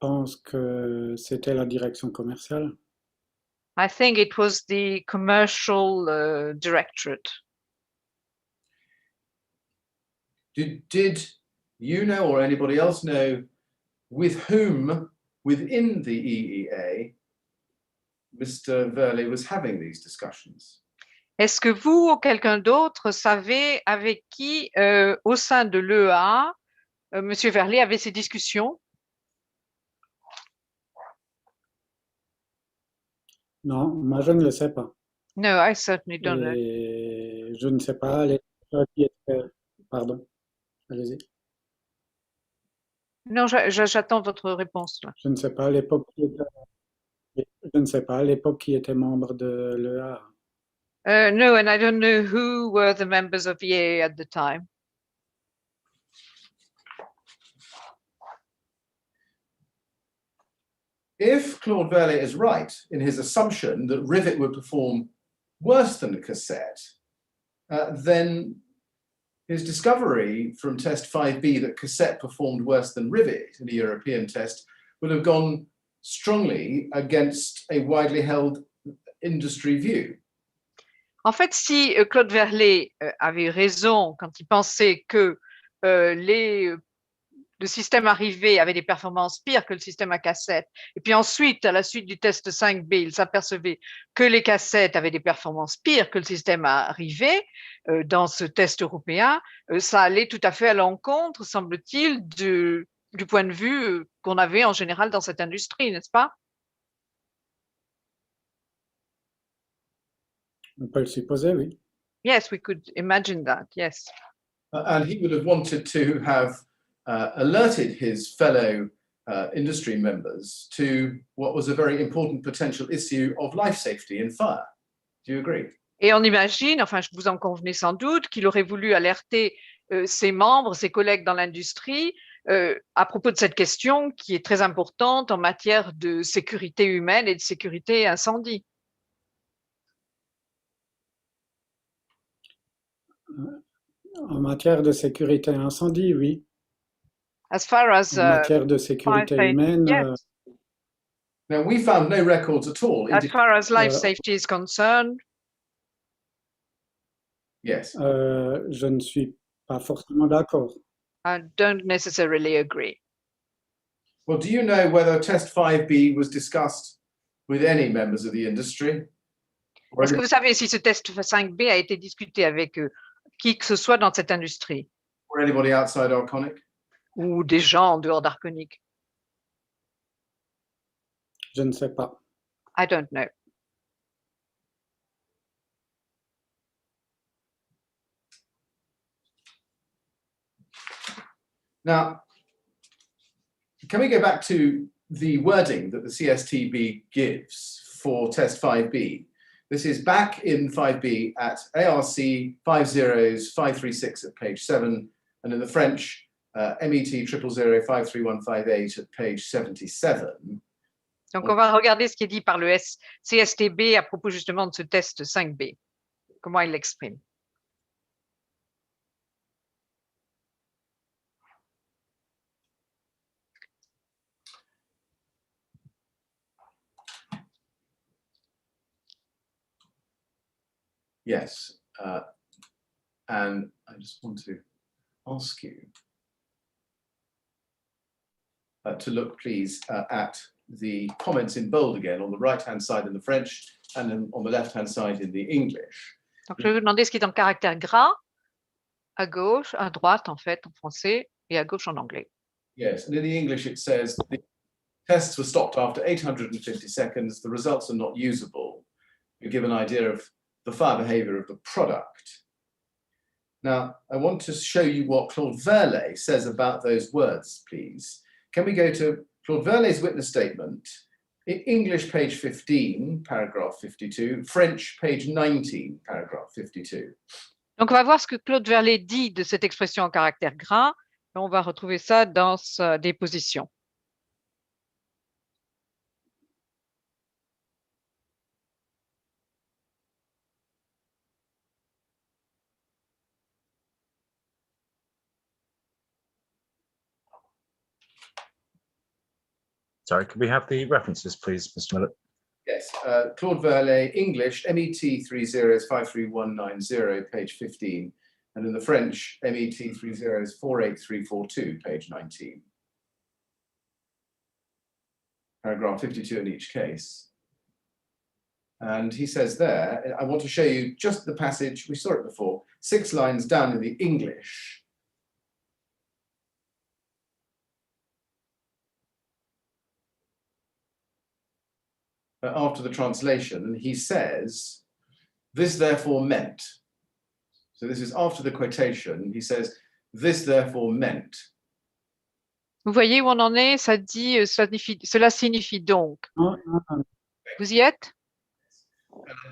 pense que c'était la direction commerciale. I think it was the commercial directorate. Did you know or anybody else know with whom within the EEA Mr. Verlet was having these discussions? Est-ce que vous ou quelqu'un d'autre savez avec qui au sein de l'EA M. Verlet avait ces discussions? Non, moi je ne le sais pas. No, I certainly don't know. Et je ne sais pas l'époque qui était... Pardon, allez-y. Non, j'attends votre réponse. Là. Je ne sais pas l'époque qui était membre de l'EA. No, and I don't know who were the members of EA at the time. If Claude Verlet is right in his assumption that rivet would perform worse than the cassette, then his discovery from test 5B that cassette performed worse than rivet in a European test would have gone strongly against a widely held industry view. En fait, si Claude Verlet avait raison quand il pensait que le système arrivé avait des performances pires que le système à cassette, et puis ensuite, à la suite du test 5B, il s'apercevait que les cassettes avaient des performances pires que le système à rivet, dans ce test européen, ça allait tout à fait à l'encontre, semble-t-il, du point de vue qu'on avait en général dans cette industrie, n'est-ce pas? On peut le supposer, oui. Yes, we could imagine that, yes. And he would have wanted to have alerted his fellow industry members to what was a very important potential issue of life safety in fire. Do you agree? Et on imagine, enfin, vous en convenez sans doute, qu'il aurait voulu alerter ses membres, ses collègues dans l'industrie à propos de cette question qui est très importante en matière de sécurité humaine et de sécurité incendie. En matière de sécurité incendie, oui. As far as, en matière de sécurité humaine, yes. Now, we found no records at all. As far as life safety is concerned, yes. Je ne suis Pas forcément d'accord. I don't necessarily agree. Well, do you know whether test 5B was discussed with any members of the industry? Or Est-ce que vous savez si ce test 5B a été discuté avec qui que ce soit dans cette industrie anybody outside Arconic? ou des gens en dehors d'Arconic? Je ne sais pas. I don't know. Now, can we go back to the wording that the CSTB gives for test 5B? This is back in 5B at ARC 50536 at page 7, and in the French, MET 000-53158 at page 77. Donc, on va regarder ce qui est dit par le CSTB à propos justement de ce test 5B. Comment il l'exprime. Yes, and I just want to ask you to look, please, at the comments in bold again on the right-hand side in the French and then on the left-hand side in the English. Donc, je vais vous demander ce qui est en caractère gras à gauche, à droite en fait en français et à gauche en anglais. Yes, and in the English it says the tests were stopped after 850 seconds. The results are not usable. You give an idea of the fire behavior of the product. Now, I want to show you what Claude Verlet says about those words, please. Can we go to Claude Verlet's witness statement? In English, page 15, paragraph 52, French, page 19, paragraph 52. Donc, on va voir ce que Claude Verlet dit de cette expression en caractère gras. Et on va retrouver ça dans sa déposition. Sorry, could we have the references, please, Mr. Millett? Yes, Claude Verlet, English, MET 30-53190, page 15. And in the French, MET 30-48342, page 19. Paragraph 52 in each case. And he says there, I want to show you just the passage, we saw it before, 6 lines down in the English. After the translation, he says, this therefore meant. So this is after the quotation, he says, this therefore meant. Vous voyez où on en est? Ça dit, cela signifie donc. Vous y êtes?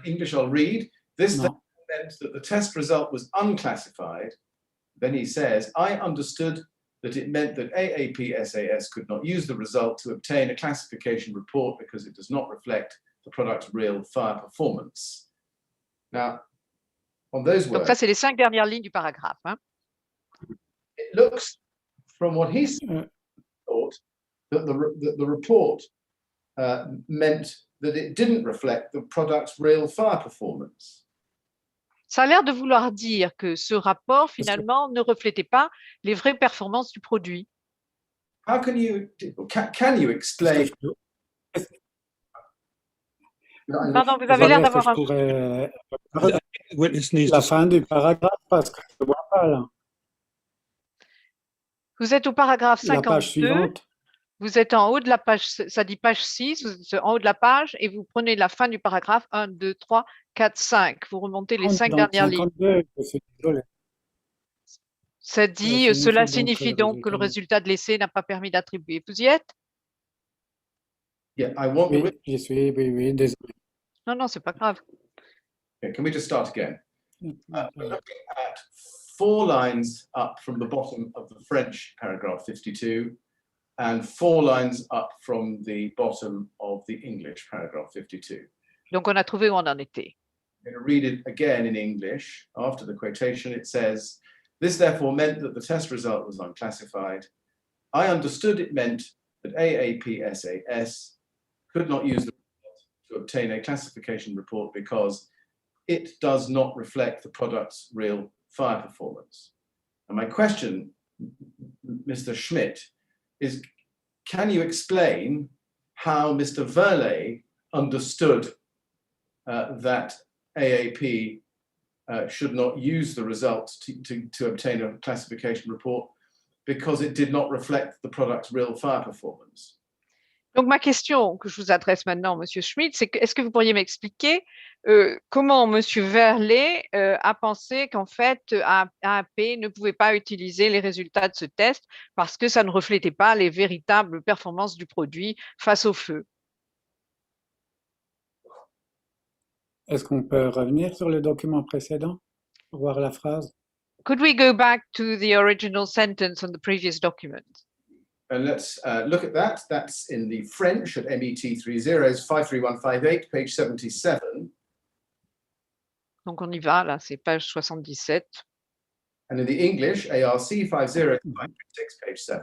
In English, I'll read. This therefore meant that the test result was unclassified. Then he says, I understood that it meant that AAP-SAS could not use the result to obtain a classification report because it does not reflect the product's real fire performance. Now, on those words, donc ça, c'est les 5 dernières lignes du paragraphe. Hein? It looks, from what he thought, that the report meant that it didn't reflect the product's real fire performance. Ça a l'air de vouloir dire que ce rapport, finalement, ne reflétait pas les vraies performances du produit. How can you explain? Pardon, vous avez l'air d'avoir un... La fin du paragraphe, parce que je ne vois pas là. Vous êtes au paragraphe La page 52. suivante. Vous êtes en haut de la page, ça dit page 6, vous êtes en haut de la page et vous prenez la fin du paragraphe 1, 2, 3, 4, 5. Vous remontez les 5 dernières lignes. Ça dit, cela signifie donc que le résultat de l'essai n'a pas permis d'attribuer. Vous y êtes? Yeah, I want oui, j'y suis, oui, désolé. Non, c'est pas grave. Okay, can we just start again? We're looking at 4 lines up from the bottom of the French paragraph 52 and 4 lines up from the bottom of the English paragraph 52. Donc, on a trouvé où on en était. I'm going to read it again in English. After the quotation, it says, this therefore meant that the test result was unclassified. I understood it meant that AAP-SAS could not use the result to obtain a classification report because it does not reflect the product's real fire performance. And my question, Mr. Schmidt, is can you explain how Mr. Verlet understood that AAP should not use the results to obtain a classification report because it did not reflect the product's real fire performance? Donc, ma question que je vous adresse maintenant, Monsieur Schmidt, c'est est-ce que vous pourriez m'expliquer comment Monsieur Verlet a pensé qu'en fait, AAP ne pouvait pas utiliser les résultats de ce test parce que ça ne reflétait pas les véritables performances du produit face au feu? Est-ce qu'on peut revenir sur le document précédent pour voir la phrase? Could we go back to the original sentence on the previous document? And let's look at that. That's in the French at MET 30s 53158, page 77. Donc, on y va, là, c'est page 77. And in the English, ARC 50536, page 7.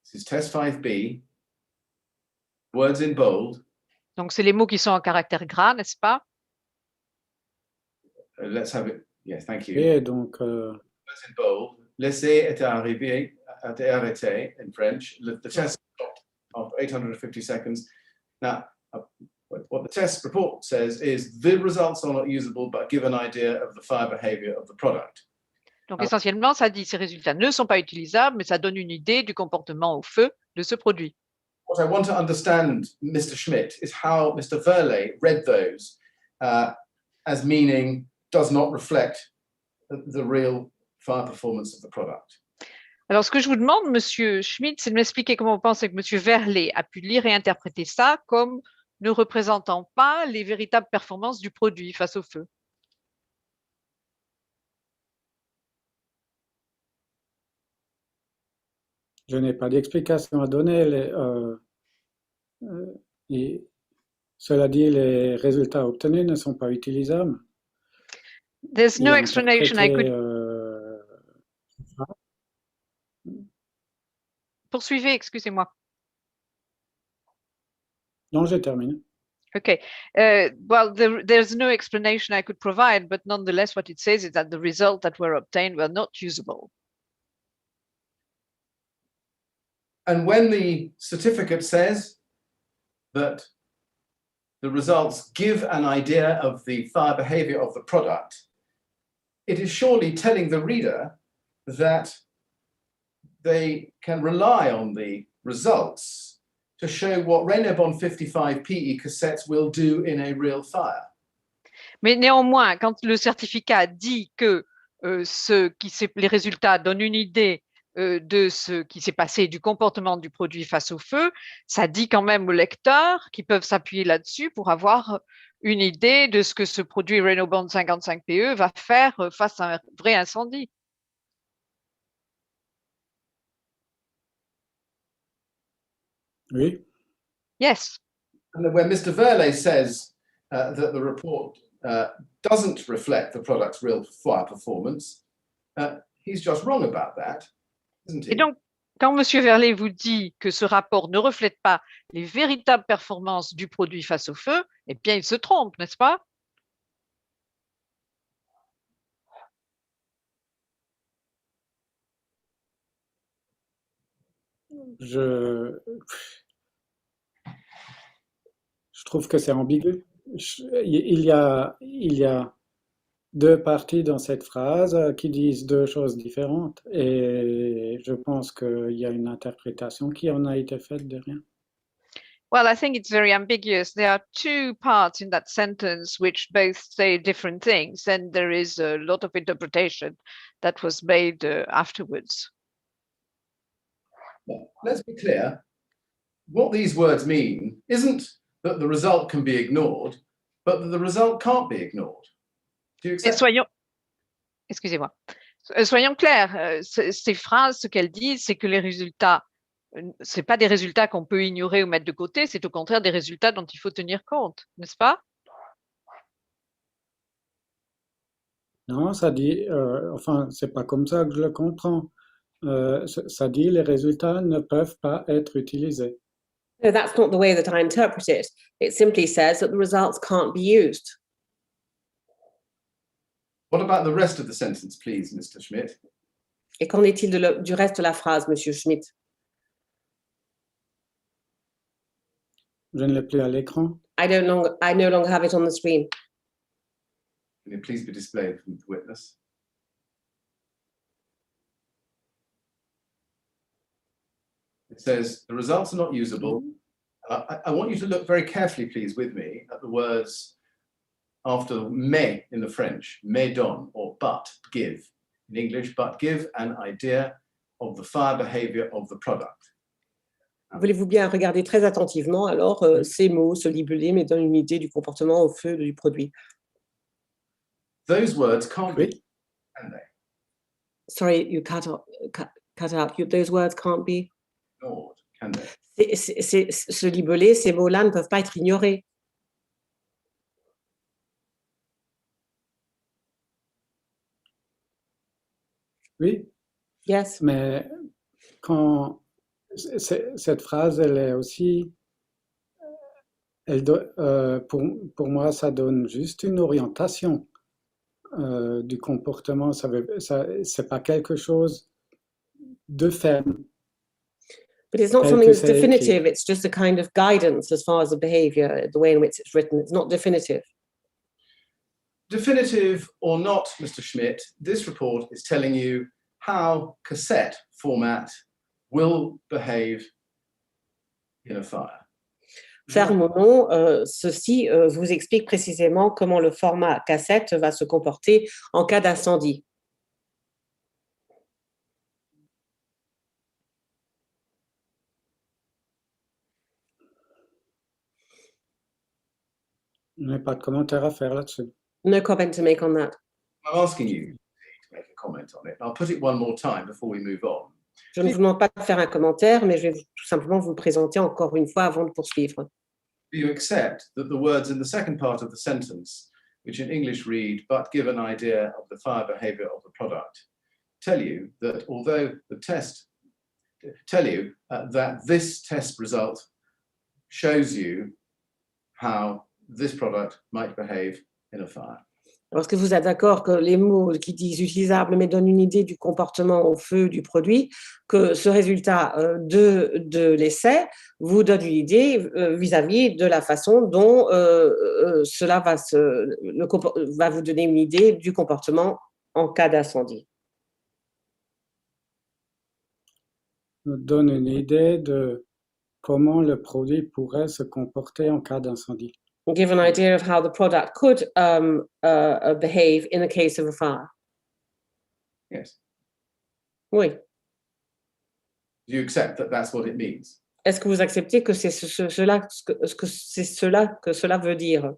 This is test 5B. Words in bold. Donc, c'est les mots qui sont en caractère gras, n'est-ce pas? Let's have it. Yes, thank you. Et donc, Words in bold. L'essai est arrivé, a été arrêté in French. The test stopped after 850 seconds. Now, what the test report says is the results are not usable, but give an idea of the fire behavior of the product. Donc, essentiellement, ça dit ces résultats ne sont pas utilisables, mais ça donne une idée du comportement au feu de ce produit. What I want to understand, Mr. Schmidt, is how Mr. Verlet read those as meaning does not reflect the real fire performance of the product. Alors, ce que je vous demande, Monsieur Schmidt, c'est de m'expliquer comment vous pensez que Monsieur Verlet a pu lire et interpréter ça comme ne représentant pas les véritables performances du produit face au feu. je n'ai pas d'explication à donner. Cela dit, les résultats obtenus ne sont pas utilisables. There's no Il a explanation I could... Poursuivez, excusez-moi. Non, je termine. Okay. Well, there's no explanation I could provide, but nonetheless, what it says is that the results that were obtained were not usable. And when the certificate says that the results give an idea of the fire behavior of the product, it is surely telling the reader that they can rely on the results to show what Reynobond 55 PE cassettes will do in a real fire. Mais néanmoins, quand le certificat dit que les résultats donnent une idée de ce qui s'est passé, du comportement du produit face au feu, ça dit quand même aux lecteurs qui peuvent s'appuyer là-dessus pour avoir une idée de ce que ce produit Reynobond 55 PE va faire face à un vrai incendie. Oui. Yes. And when Mr. Verlet says that the report doesn't reflect the product's real fire performance, he's just wrong about that, isn't he? Et donc, quand M. Verlet vous dit que ce rapport ne reflète pas les véritables performances du produit face au feu, eh bien, il se trompe, n'est-ce pas? Je trouve que c'est ambigu. Il y a deux parties dans cette phrase qui disent deux choses différentes et je pense qu'il y a une interprétation qui en a été faite derrière. Well, I think it's very ambiguous. There are two parts in that sentence which both say different things, and there is a lot of interpretation that was made afterwards. Let's be clear. What these words mean isn't that the result can be ignored, but that the result can't be ignored. Do you accept? Excusez-moi. Soyons clairs. Ces phrases, ce qu'elles disent, c'est que les résultats, c'est pas des résultats qu'on peut ignorer ou mettre de côté, c'est au contraire des résultats dont il faut tenir compte, n'est-ce pas? Non, ça dit, enfin, c'est pas comme ça que je le comprends. Ça dit les résultats ne peuvent pas être utilisés. No, that's not the way that I interpret it. It simply says that the results can't be used. What about the rest of the sentence, please, Mr. Schmidt? Et qu'en est-il du reste de la phrase, Monsieur Schmidt? Je ne l'ai plus à l'écran. I no longer have it on the screen. Can it please be displayed with the witness? It says, the results are not usable. I want you to look very carefully, please, with me at the words after mais in the French, mais donne, or but, give. In English, but give an idea of the fire behavior of the product. Voulez-vous bien regarder très attentivement alors ces mots, ce libellé, mais donnent une idée du comportement au feu du produit. Those words can't be, can they? Sorry, you cut out. Those words can't be. Ignored, can they? Ce libellé, ces mots-là ne peuvent pas être ignorés. Oui, Yes. mais quand cette phrase, elle est aussi, pour moi, ça donne juste une orientation du comportement. C'est pas quelque chose de ferme. But it's not tel something que that's c'est écrit. definitive. It's just a kind of guidance as far as the behavior, the way in which it's written. It's not definitive. Definitive or not, Mr. Schmidt, this report is telling you how cassette format will behave in a fire. Ferme ou non, ceci vous explique précisément comment le format cassette va se comporter en cas d'incendie. Je n'ai pas de commentaire à faire là-dessus. No comment to make on that. I'm asking you to make a comment on it. I'll put it one more time before we move on. Je ne vous demande pas de faire un commentaire, mais je vais tout simplement vous le présenter encore une fois avant de poursuivre. Do you accept that the words in the second part of the sentence, which in English read, but give an idea of the fire behavior of the product, tell you that although the test, that this test result shows you how this product might behave in a fire? Alors, est-ce que vous êtes d'accord que les mots qui disent utilisables mais donnent une idée du comportement au feu du produit, que ce résultat de l'essai vous donne une idée vis-à-vis de la façon dont cela va vous donner une idée du comportement en cas d'incendie? Nous donne une idée de comment le produit pourrait se comporter en cas d'incendie. Give an idea of how the product could behave in the case of a fire. Yes. Oui. Do you accept that that's what it means? Est-ce que vous acceptez que c'est cela que cela veut dire?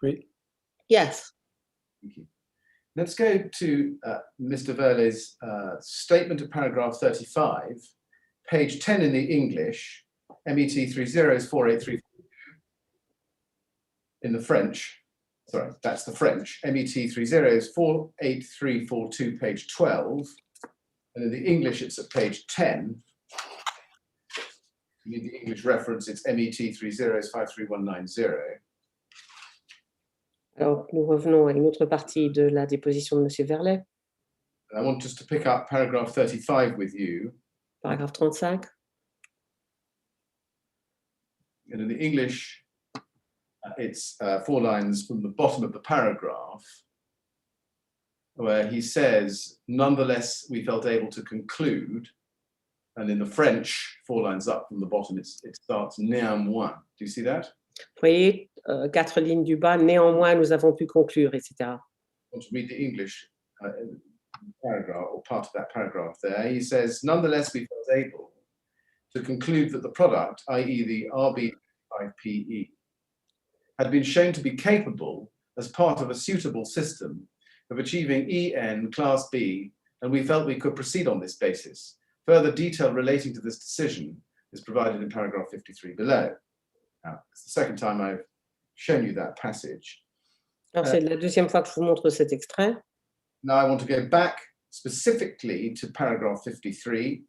Oui. Yes. Thank you. Let's go to Mr. Verley's statement of paragraph 35, page 10 in the English, MET 304832. In the French, sorry, that's the French, MET 304832, page 12. And in the English, it's at page 10. You need the English reference, it's MET 30533190. Alors, nous revenons à une autre partie de la déposition de M. Verley, And I want just to pick up paragraph 35 with you. paragraphe 35. And in the English, it's 4 lines from the bottom of the paragraph, where he says, nonetheless, we felt able to conclude. And in the French, 4 lines up from the bottom, it starts néanmoins. Do you see that? Vous voyez, 4 lignes du bas, néanmoins, nous avons pu conclure, etc. I want to read the English paragraph, or part of that paragraph there. He says, nonetheless, we felt able to conclude that the product, i.e. the RB5PE, had been shown to be capable, as part of a suitable system, of achieving EN Class B, and we felt we could proceed on this basis. Further detail relating to this decision is provided in paragraph 53 below. Now, it's the second time I've shown you that passage. Alors, c'est la deuxième fois que je vous montre cet extrait. Now I want to go back specifically to paragraph 53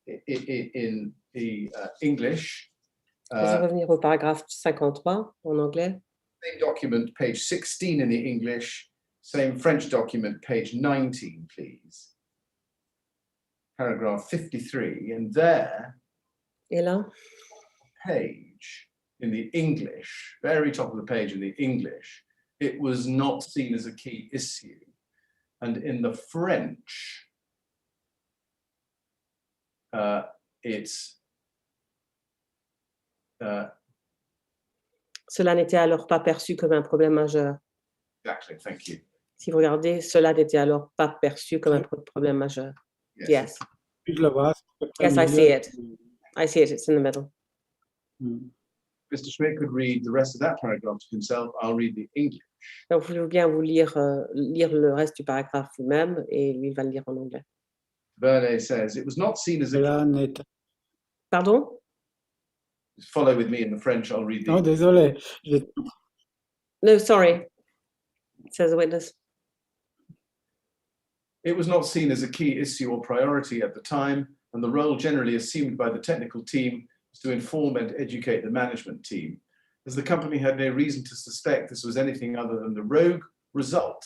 in the English. Je vais revenir au paragraphe 53 en anglais. Same document, page 16 in the English, same French document, page 19, please. Paragraph 53, and there, Et là, page in the English, very top of the page in the English, it was not seen as a key issue. And in the French, cela n'était alors pas perçu comme un problème majeur. exactly, thank you. Si vous regardez, cela n'était alors pas perçu comme un problème majeur. Yes. Je le vois. Yes, I see it. I see it. It's in the middle. Mr. Schmidt could read the rest of that paragraph to himself. I'll read the English. Donc, vous pouvez bien vous lire le reste du paragraphe vous-même et lui, il va le lire en anglais. Verney says, it was not seen as a... Cela n'était... Pardon? Follow with me in the French, I'll read the Non, désolé. No, sorry, says the witness. It was not seen as a key issue or priority at the time, and the role generally assumed by the technical team was to inform and educate the management team, as the company had no reason to suspect this was anything other than the rogue result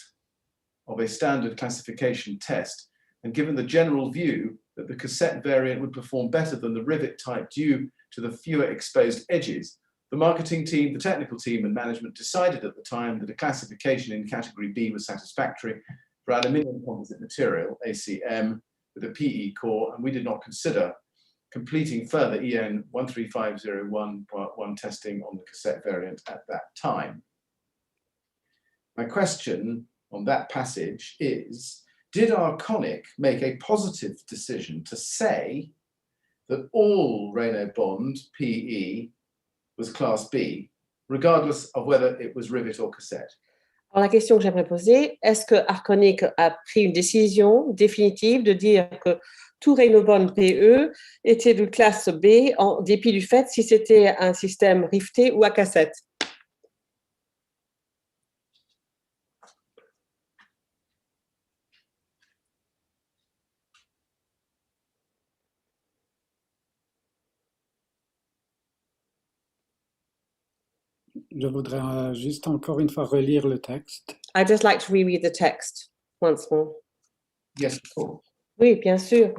of a standard classification test, and given the general view that the cassette variant would perform better than the rivet type due to the fewer exposed edges, the marketing team, the technical team, and management decided at the time that a classification in category B was satisfactory for aluminium composite material, ACM, with a PE core, and we did not consider completing further EN 13501.1 testing on the cassette variant at that time. My question on that passage is, did Arconic make a positive decision to say that all Renault Bond PE was class B, regardless of whether it was rivet or cassette? Alors, la question que j'aimerais poser, est-ce que Arconic a pris une décision définitive de dire que tout Renault Bond PE était de classe B en dépit du fait si c'était un système rifté ou à cassette? Je voudrais juste encore une fois relire le texte. I'd just like to reread the text once more. Yes, of course. Oui, bien sûr.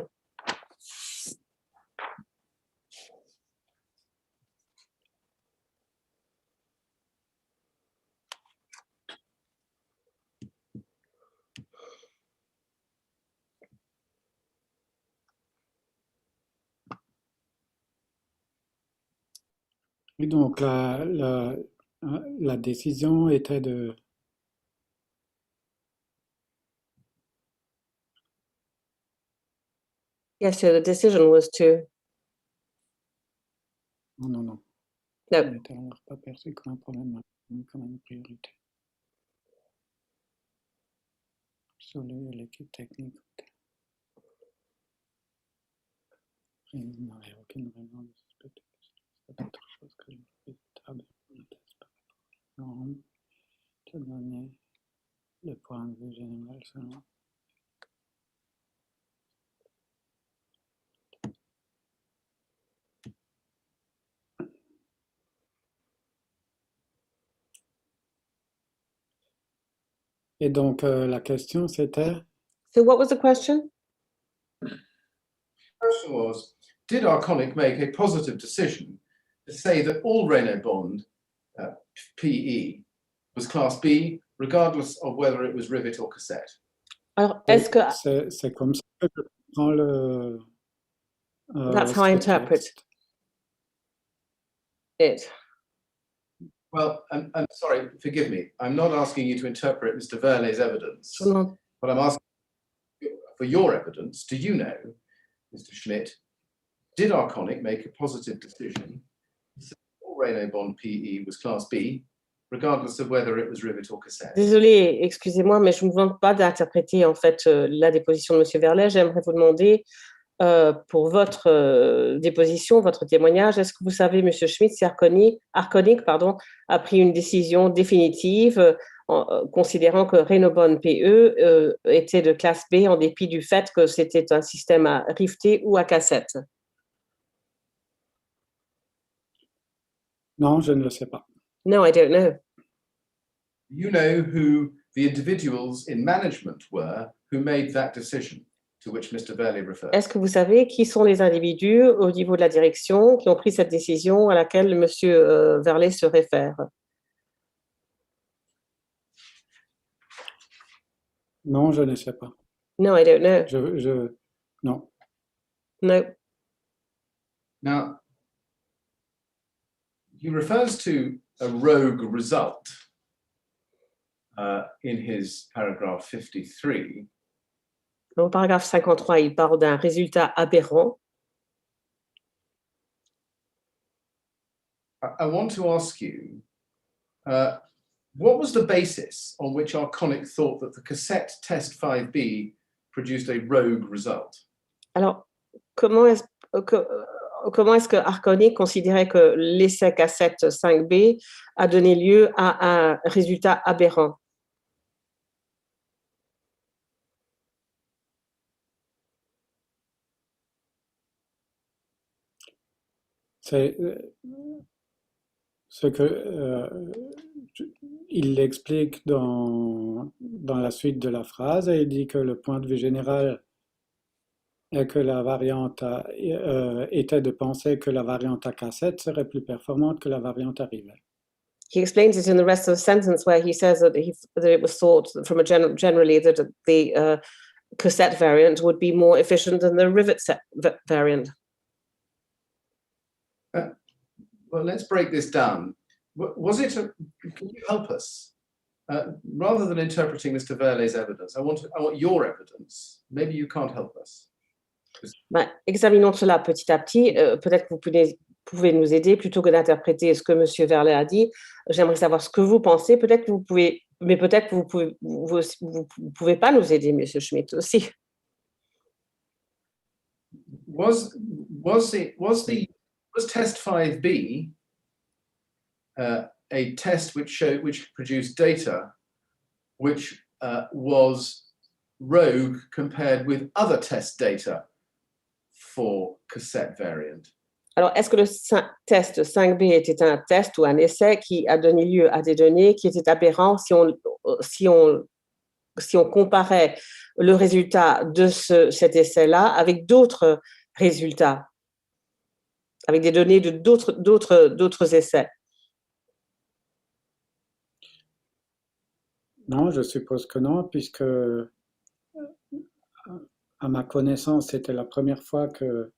Et donc, la décision était de... Yes, so the decision was to... Non. No. Ça n'était alors pas perçu comme un problème, comme une priorité. Sur l'équipe technique. Il n'avait aucune raison de suspecter que c'était autre chose que le véritable test par rapport à donner le point de vue général seulement. Et donc, la question, c'était... So what was the question? The question was, did Arconic make a positive decision to say that all Renault Bond PE was class B, regardless of whether it was rivet or cassette? Alors, est-ce que... C'est comme ça que je prends le... That's how I interpret it. Well, I'm sorry, forgive me. I'm not asking you to interpret Mr. Verney's evidence, but I'm asking for your evidence. Do you know, Mr. Schmidt, did Arconic make a positive decision that all Renault Bond PE was class B, regardless of whether it was rivet or cassette? Désolée, excusez-moi, mais je ne vous demande pas d'interpréter en fait la déposition de M. Verlet. J'aimerais vous demander pour votre déposition, votre témoignage, est-ce que vous savez, M. Schmidt, si Arconic a pris une décision définitive considérant que Renault Bond PE était de classe B en dépit du fait que c'était un système à rifter ou à cassette? Non, je ne le sais pas. No, I don't know. you know who the individuals in management were who made that decision to which Mr. Verley refers? Est-ce que vous savez qui sont les individus au niveau de la direction qui ont pris cette décision à laquelle M. Verlet se réfère? Non, je ne sais pas. No, I don't know. Non. No. Now, he refers to a rogue result in his paragraph 53. Au paragraphe 53, il parle d'un résultat aberrant. I want to ask you, what was the basis on which Arconic thought that the cassette test 5B produced a rogue result? Alors, comment est-ce que Arconic considérait que l'essai cassette 5B a donné lieu à un résultat aberrant? C'est ce que il l'explique dans la suite de la phrase et il dit que le point de vue général est que la variante était de penser que la variante à cassette serait plus performante que la variante à rivet. He explains it in the rest of the sentence where he says that it was thought from a generally that the cassette variant would be more efficient than the rivet variant. Well, let's break this down. Was it? Can you help us? Rather than interpreting Mr. Verley's evidence, I want your evidence. Maybe you can't help us. Examinons cela petit à petit. Peut-être que vous pouvez nous aider plutôt que d'interpréter ce que M. Verlet a dit. J'aimerais savoir ce que vous pensez. Peut-être que vous pouvez, mais peut-être que vous pouvez pas nous aider, M. Schmidt aussi. Was test 5B a test which produced data which was rogue compared with other test data for cassette variant? Alors, est-ce que le test 5B était un test ou un essai qui a donné lieu à des données qui étaient aberrants si on comparait le résultat de cet essai-là avec d'autres résultats, avec des données de d'autres essais? Non, je suppose que non, puisque à ma connaissance, c'était la première fois que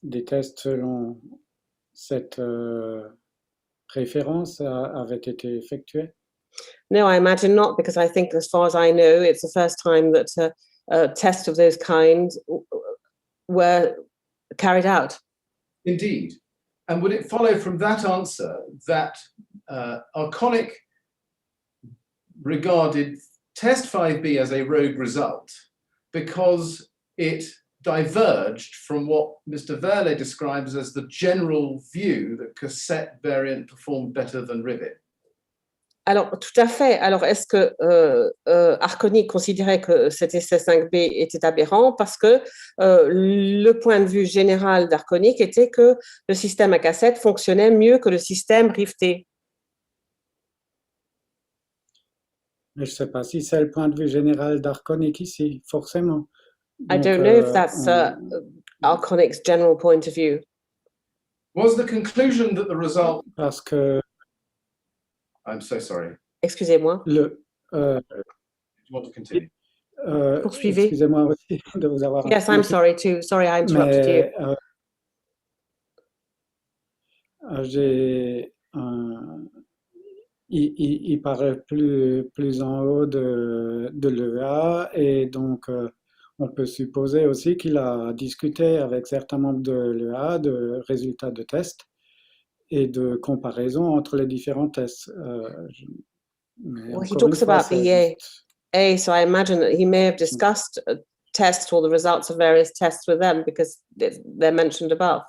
des tests selon cette préférence avaient été effectués. No, I imagine not, because I think, as far as I know, it's the first time that tests of those kinds were carried out. Indeed. And would it follow from that answer that Arconic regarded test 5B as a rogue result because it diverged from what Mr. Verlet describes as the general view that cassette variant performed better than rivet? Alors, tout à fait. Alors, est-ce que Arconic considérait que cet essai 5B était aberrant parce que le point de vue général d'Arconic était que le système à cassette fonctionnait mieux que le système riveté? Mais je ne sais pas si c'est le point de vue général d'Arconic ici, forcément. I don't know if that's Arconic's general point of view. Was the conclusion that the result... Parce que... I'm so sorry. Excusez-moi. You want to continue? Poursuivez. Excusez-moi aussi de vous avoir... Yes, I'm sorry too. Sorry, I interrupted you. Il paraît plus en haut de l'EA et donc on peut supposer aussi qu'il a discuté avec certains membres de l'EA de résultats de tests et de comparaison entre les différents tests. Well, he talks about the EA, so I imagine that he may have discussed tests or the results of various tests with them because they're mentioned above.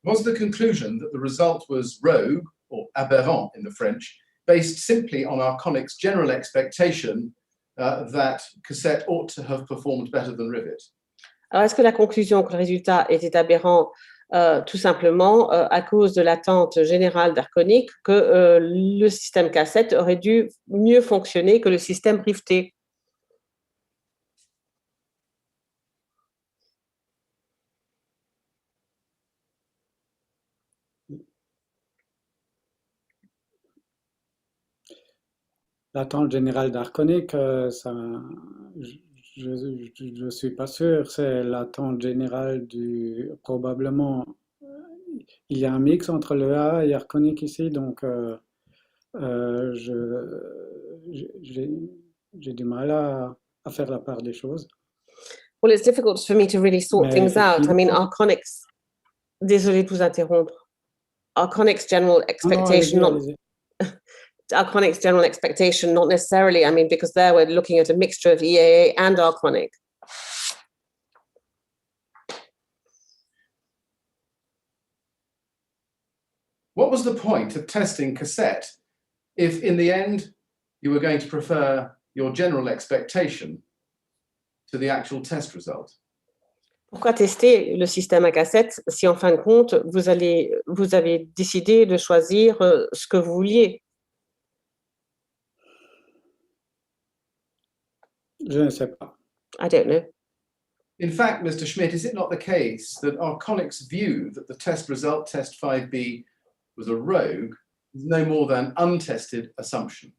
Was the conclusion that the result was rogue, or aberrant in the French, based simply on Arconic's general expectation that cassette ought to have performed better than rivet? Alors, est-ce que la conclusion que le résultat était aberrant tout simplement à cause de l'attente générale d'Arconic que le système cassette aurait dû mieux fonctionner que le système riveté. L'attente générale d'Arconic, je ne suis pas sûr. C'est l'attente générale du probablement. Il y a un mix entre le A et Arconic ici, donc j'ai du mal à faire la part des choses. Well, it's difficult for me to really sort Mais things out. I mean, effectivement, Arconic's, désolé de vous interrompre. Arconic's general non, expectation, allez-y. Arconic's general expectation, not necessarily. I mean, because there we're looking at a mixture of EAA and Arconic. What was the point of testing cassette if in the end you were going to prefer your general expectation to the actual test result? Pourquoi tester le système à cassette si en fin de compte, vous avez décidé de choisir ce que vous vouliez? Je ne sais pas. I don't know. In fact, Mr. Schmidt, is it not the case that Arconic's view that the test result, test 5B, was a rogue is no more than untested assumption?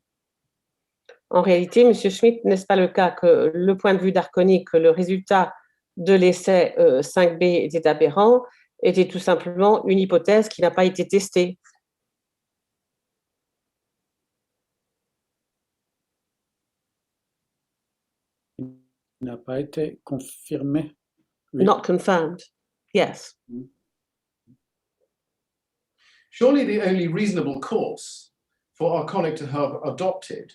En réalité, M. Schmidt, n'est-ce pas le cas que le point de vue d'Arconic, que le résultat de l'essai 5B était aberrant, était tout simplement une hypothèse qui n'a pas été testée? Il n'a pas été confirmé. Oui. Not confirmed. Yes. Surely the only reasonable course for Arconic to have adopted,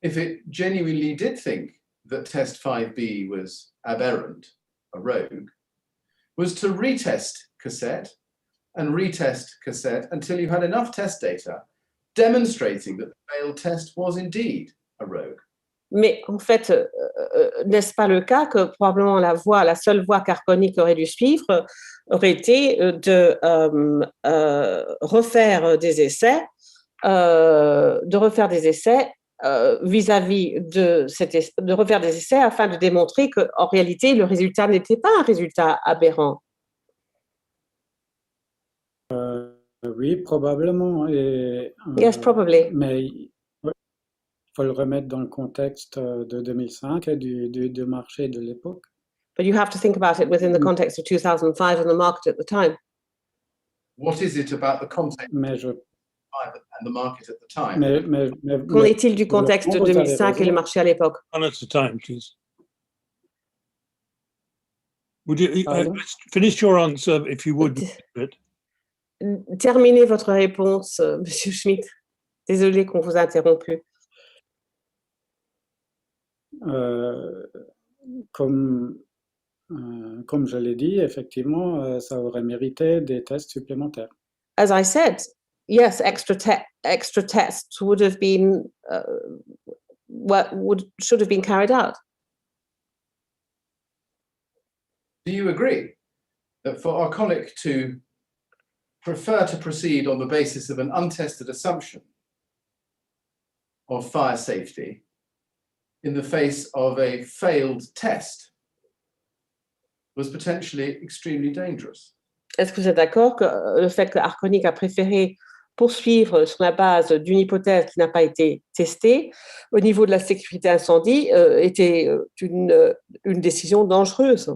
if it genuinely did think that test 5B was aberrant, a rogue, was to retest cassette and retest cassette until you had enough test data demonstrating that the failed test was indeed a rogue. Mais en fait, n'est-ce pas le cas que probablement la seule voie qu'Arconic aurait dû suivre aurait été de refaire des essais, vis-à-vis de refaire des essais afin de démontrer qu'en réalité, le résultat n'était pas un résultat aberrant. Oui, probablement. Yes, probably. Mais il faut le remettre dans le contexte de 2005 et du marché de l'époque. But you have to think about it within the context of 2005 and the market at the time. What is it about the context Mais je, and the market at the time? Qu'en est-il du contexte de 2005 et le marché à l'époque? One at a time, please. Would you Pardon? finish your answer if you would? Terminez votre réponse, Monsieur Schmidt. Désolé qu'on vous a interrompu. Comme je l'ai dit, effectivement, ça aurait mérité des tests supplémentaires. As I said, yes, extra tests would have been should have been carried out. Do you agree that for Arconic to prefer to proceed on the basis of an untested assumption of fire safety in the face of a failed test was potentially extremely dangerous? Est-ce que vous êtes d'accord que le fait que Arconic a préféré poursuivre sur la base d'une hypothèse qui n'a pas été testée au niveau de la sécurité incendie était une décision dangereuse?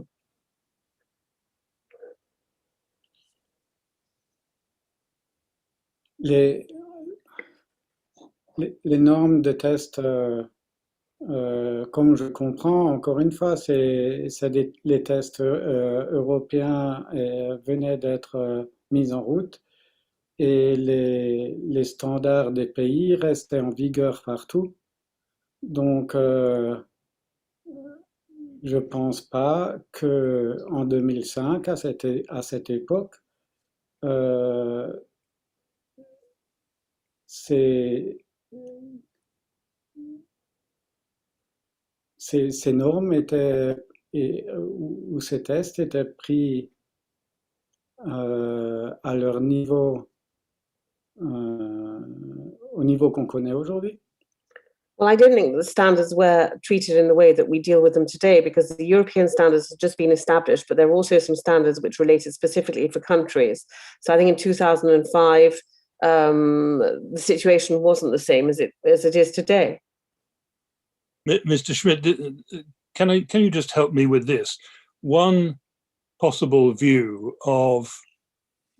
Les normes de test, comme je comprends, encore une fois, les tests européens venaient d'être mis en route et les standards des pays restaient en vigueur partout. Donc, je ne pense pas qu'en 2005, à cette époque, ces normes étaient, ou ces tests étaient pris à leur niveau, au niveau qu'on connaît aujourd'hui? Well, I don't think the standards were treated in the way that we deal with them today, because the European standards have just been established, but there are also some standards which related specifically for countries. So I think in 2005, the situation wasn't the same as it is today. Mr. Schmidt, can you just help me with this? One possible view of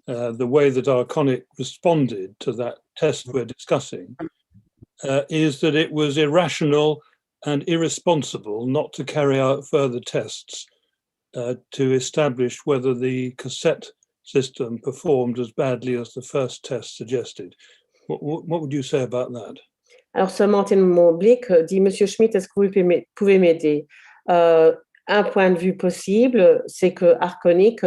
the way that Arconic responded to that test we're discussing is that it was irrational and irresponsible not to carry out further tests to establish whether the cassette system performed as badly as the first test suggested. What would you say about that? Alors, seulement un mot oblique, dit Monsieur Schmidt, est-ce que vous pouvez m'aider? Un point de vue possible, c'est que Arconic,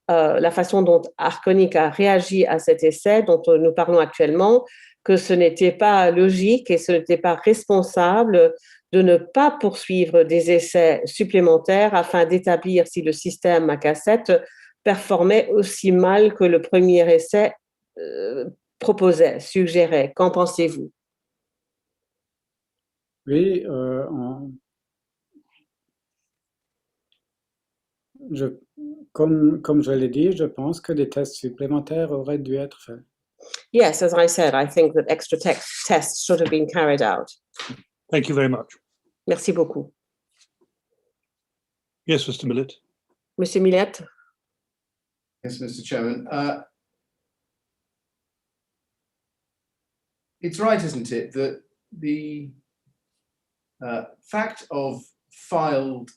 la façon dont Arconic a réagi à cet essai dont nous parlons actuellement, que ce n'était pas logique et ce n'était pas responsable de ne pas poursuivre des essais supplémentaires afin d'établir si le système à cassette performait aussi mal que le premier essai proposait, suggérait. Qu'en pensez-vous? Oui, comme je l'ai dit, je pense que des tests supplémentaires auraient dû être faits. Yes, as I said, I think that extra tests should have been carried out. Thank you very much. Merci beaucoup. Yes, Mr. Millett. Monsieur Millet? Yes, Mr. Chairman. It's right, isn't it, that the fact of failed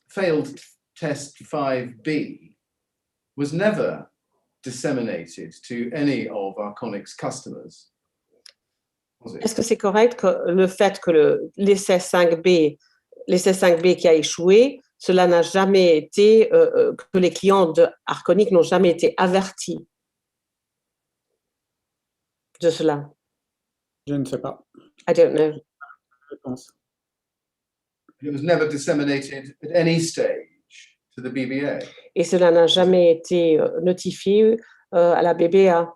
test 5B was never disseminated to any of Arconic's customers, was it? Est-ce que c'est correct que le fait que l'essai 5B qui a échoué, cela n'a jamais été, que les clients de Arconic n'ont jamais été avertis de cela? Je ne sais pas. I don't know. Je pense. It was never disseminated at any stage to the BBA. Et cela n'a jamais été notifié à la BBA.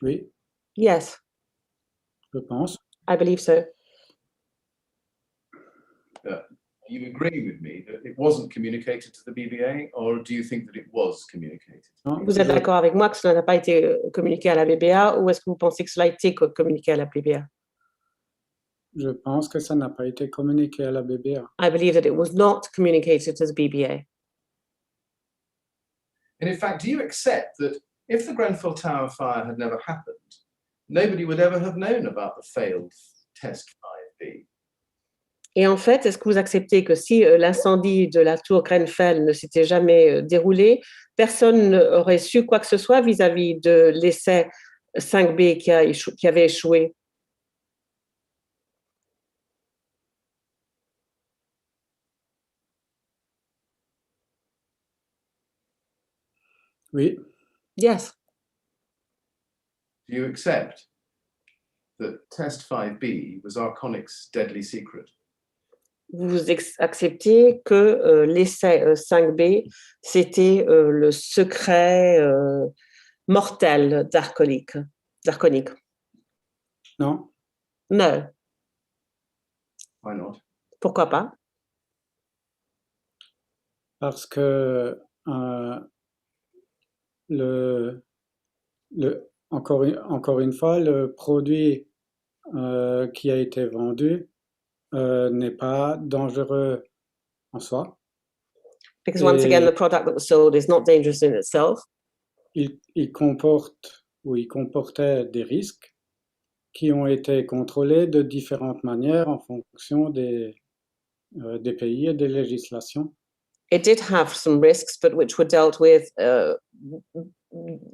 Oui, Yes, je pense. I believe so. You agree with me that it wasn't communicated to the BBA, or do you think that it was communicated? Non, Vous êtes je- d'accord avec moi que cela n'a pas été communiqué à la BBA, ou est-ce que vous pensez que cela a été communiqué à la BBA? Je pense que ça n'a pas été communiqué à la BBA. I believe that it was not communicated to the BBA. And in fact, do you accept that if the Grenfell Tower fire had never happened, nobody would ever have known about the failed test 5B? Et en fait, est-ce que vous acceptez que si l'incendie de la tour Grenfell ne s'était jamais déroulé, personne n'aurait su quoi que ce soit vis-à-vis de l'essai 5B qui avait échoué? Oui, Yes. Do you accept that test 5B was Arconic's deadly secret? Vous acceptez que l'essai 5B, c'était le secret mortel d'Arconic. non, Non. Why not? Pourquoi pas? parce que encore une fois, le produit qui a été vendu n'est pas dangereux en soi. Because once again, Et- the product that was sold is not dangerous in itself. Il comportait des risques qui ont été contrôlés de différentes manières en fonction des pays et des législations. It did have some risks, but which were dealt with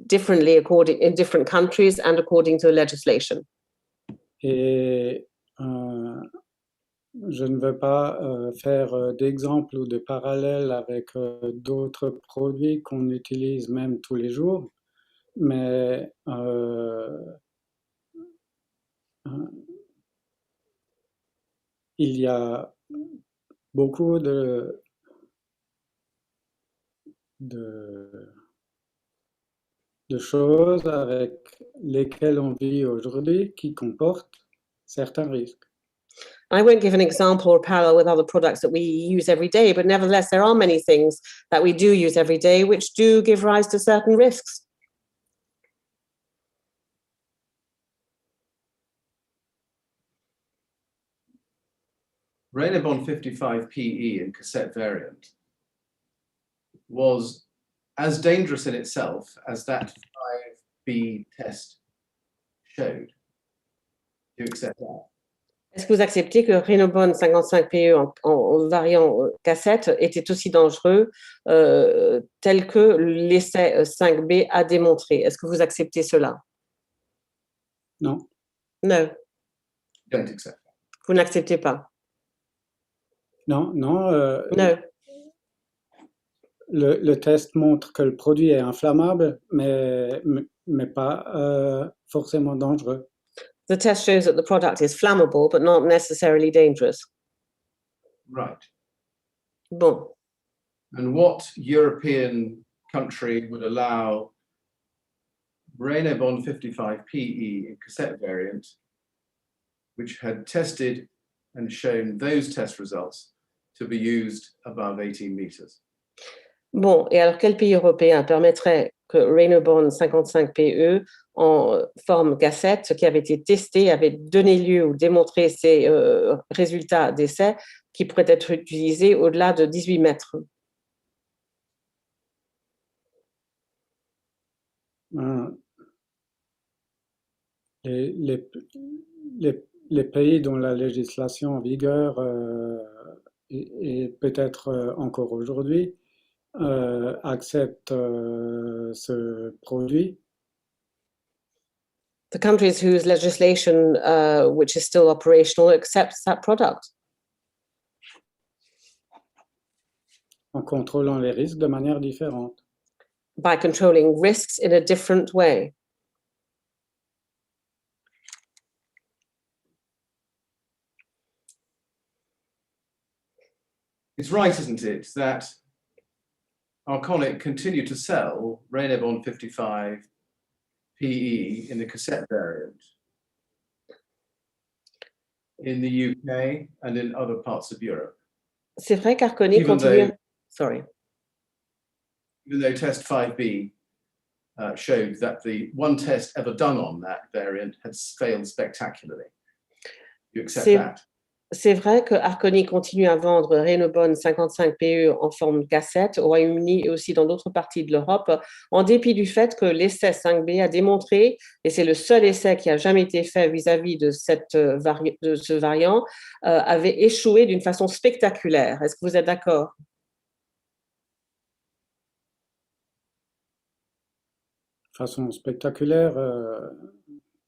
differently in different countries and according to the legislation. Et je ne veux pas faire d'exemples ou de parallèles avec d'autres produits qu'on utilise même tous les jours, mais il y a beaucoup de de choses avec lesquelles on vit aujourd'hui qui comportent certains risques. I won't give an example or parallel with other products that we use every day, but nevertheless, there are many things that we do use every day which do give rise to certain risks. Rainabond 55 PE in cassette variant was as dangerous in itself as that 5B test showed. Do you accept that? Est-ce que vous acceptez que Rainabond 55 PE en variant cassette était aussi dangereux tel que l'essai 5B a démontré? Est-ce que vous acceptez cela? Non, No, Don't accept that. vous n'acceptez pas. non, non. No. Le test montre que le produit est inflammable, mais pas forcément dangereux. The test shows that the product is flammable, but not necessarily dangerous. Right. Bon. And what European country would allow Rainabond 55 PE in cassette variant, which had tested and shown those test results to be used above 18 meters? Bon, et alors quel pays européen permettrait que Rainabond 55 PE en forme cassette, qui avait été testé, avait donné lieu ou démontré ces résultats d'essai qui pourraient être utilisés au-delà de 18 mètres? Les pays dont la législation en vigueur et peut-être encore aujourd'hui acceptent ce produit. The countries whose legislation, which is still operational, accepts that product. En contrôlant les risques de manière différente. By controlling risks in a different way. It's right, isn't it, that Arconic continued to sell Rainabond 55 PE in the cassette variant in the UK and in other parts of Europe? C'est vrai qu'Arconic continue. Sorry. Even though test 5B showed that the one test ever done on that variant had failed spectacularly. You accept that? C'est vrai que Arconic continue à vendre Rainabond 55 PE en forme cassette au Royaume-Uni et aussi dans d'autres parties de l'Europe, en dépit du fait que l'essai 5B a démontré, et c'est le seul essai qui a jamais été fait vis-à-vis de ce variant, avait échoué d'une façon spectaculaire. Est-ce que vous êtes d'accord? Façon spectaculaire,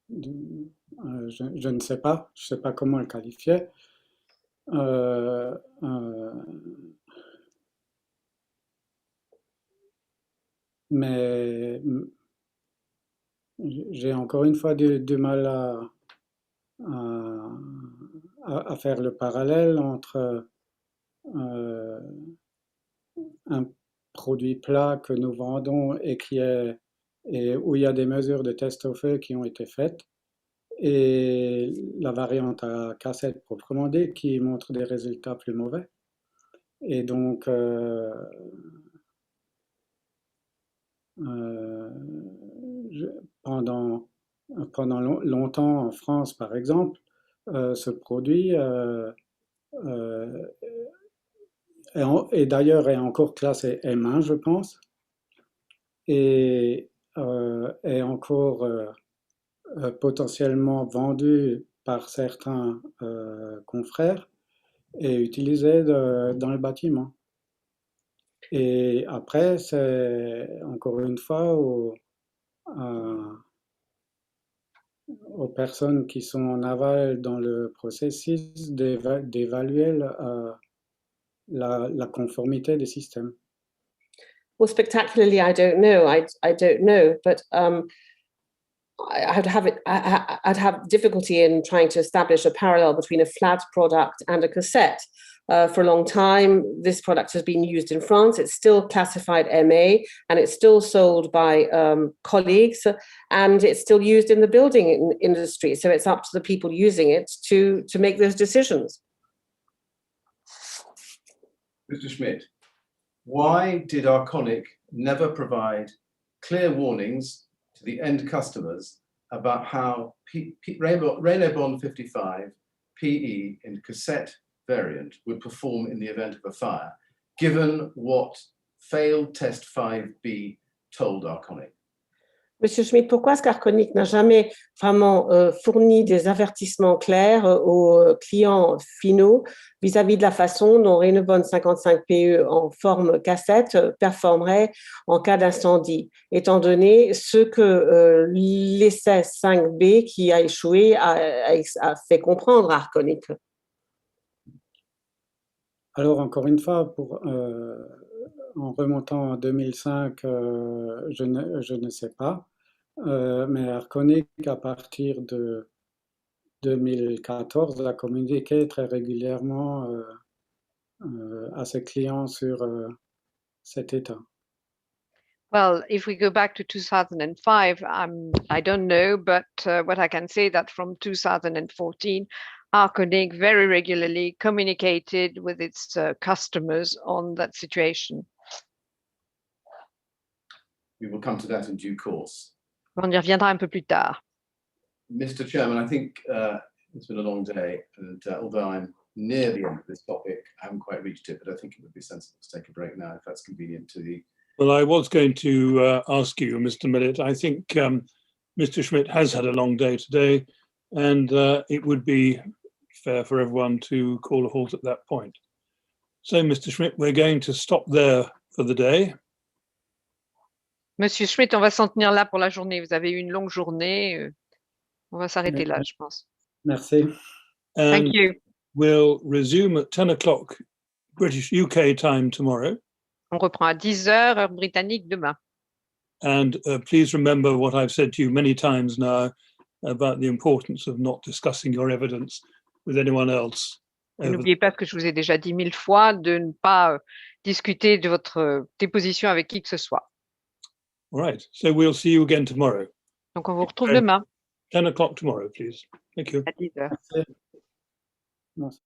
je ne sais pas. Je ne sais pas comment le qualifier. Mais j'ai encore une fois du mal à faire le parallèle entre un produit plat que nous vendons et où il y a des mesures de test au feu qui ont été faites, et la variante à cassette proprement dit qui montre des résultats plus mauvais. Et donc, pendant longtemps en France, par exemple, ce produit et d'ailleurs est encore classé M1, je pense, et est encore potentiellement vendu par certains confrères et utilisé dans le bâtiment. Et après, c'est encore une fois aux personnes qui sont en aval dans le processus d'évaluer la conformité des systèmes. Well, spectacularly, I don't know. I don't know, but I'd have difficulty in trying to establish a parallel between a flat product and a cassette. For a long time, this product has been used in France. It's still classified MA, and it's still sold by colleagues, and it's still used in the building industry. So it's up to the people using it to make those decisions. Mr. Schmidt, why did Arconic never provide clear warnings to the end customers about how Renault 55 PE in cassette variant would perform in the event of a fire, given what failed test 5B told Arconic? Monsieur Schmidt, pourquoi est-ce qu'Arconic n'a jamais vraiment fourni des avertissements clairs aux clients finaux vis-à-vis de la façon dont Renault 55 PE en forme cassette performerait en cas d'incendie, étant donné ce que l'essai 5B qui a échoué a fait comprendre à Arconic? Alors, encore une fois, en remontant en 2005, je ne sais pas, mais Arconic, à partir de 2014, a communiqué très régulièrement à ses clients sur cet état. Well, if we go back to 2005, I don't know, but what I can say that from 2014, Arconic very regularly communicated with its customers on that situation. We will come to that in due course. On y reviendra un peu plus tard. Mr. Chairman, I think it's been a long day, and although I'm near the end of this topic, I haven't quite reached it, but I think it would be sensible to take a break now if that's convenient to the. Well, I was going to ask you, Mr. Millett, I think Mr. Schmidt has had a long day today, and it would be fair for everyone to call a halt at that point. So, Mr. Schmidt, we're going to stop there for the day. Monsieur Schmidt, on va s'en tenir là pour la journée. Vous avez eu une longue journée. On va s'arrêter là, je pense. Merci. Thank you. We'll resume at 10 o'clock British UK time tomorrow. On reprend à 10h, heure britannique, demain. And please remember what I've said to you many times now about the importance of not discussing your evidence with anyone else. N'oubliez pas ce que je vous ai déjà dit 1000 fois, de ne pas discuter de votre déposition avec qui que ce soit. All right, so we'll see you again tomorrow. Donc on vous retrouve demain. 10 o'clock tomorrow, please. Thank you. À 10h. Merci.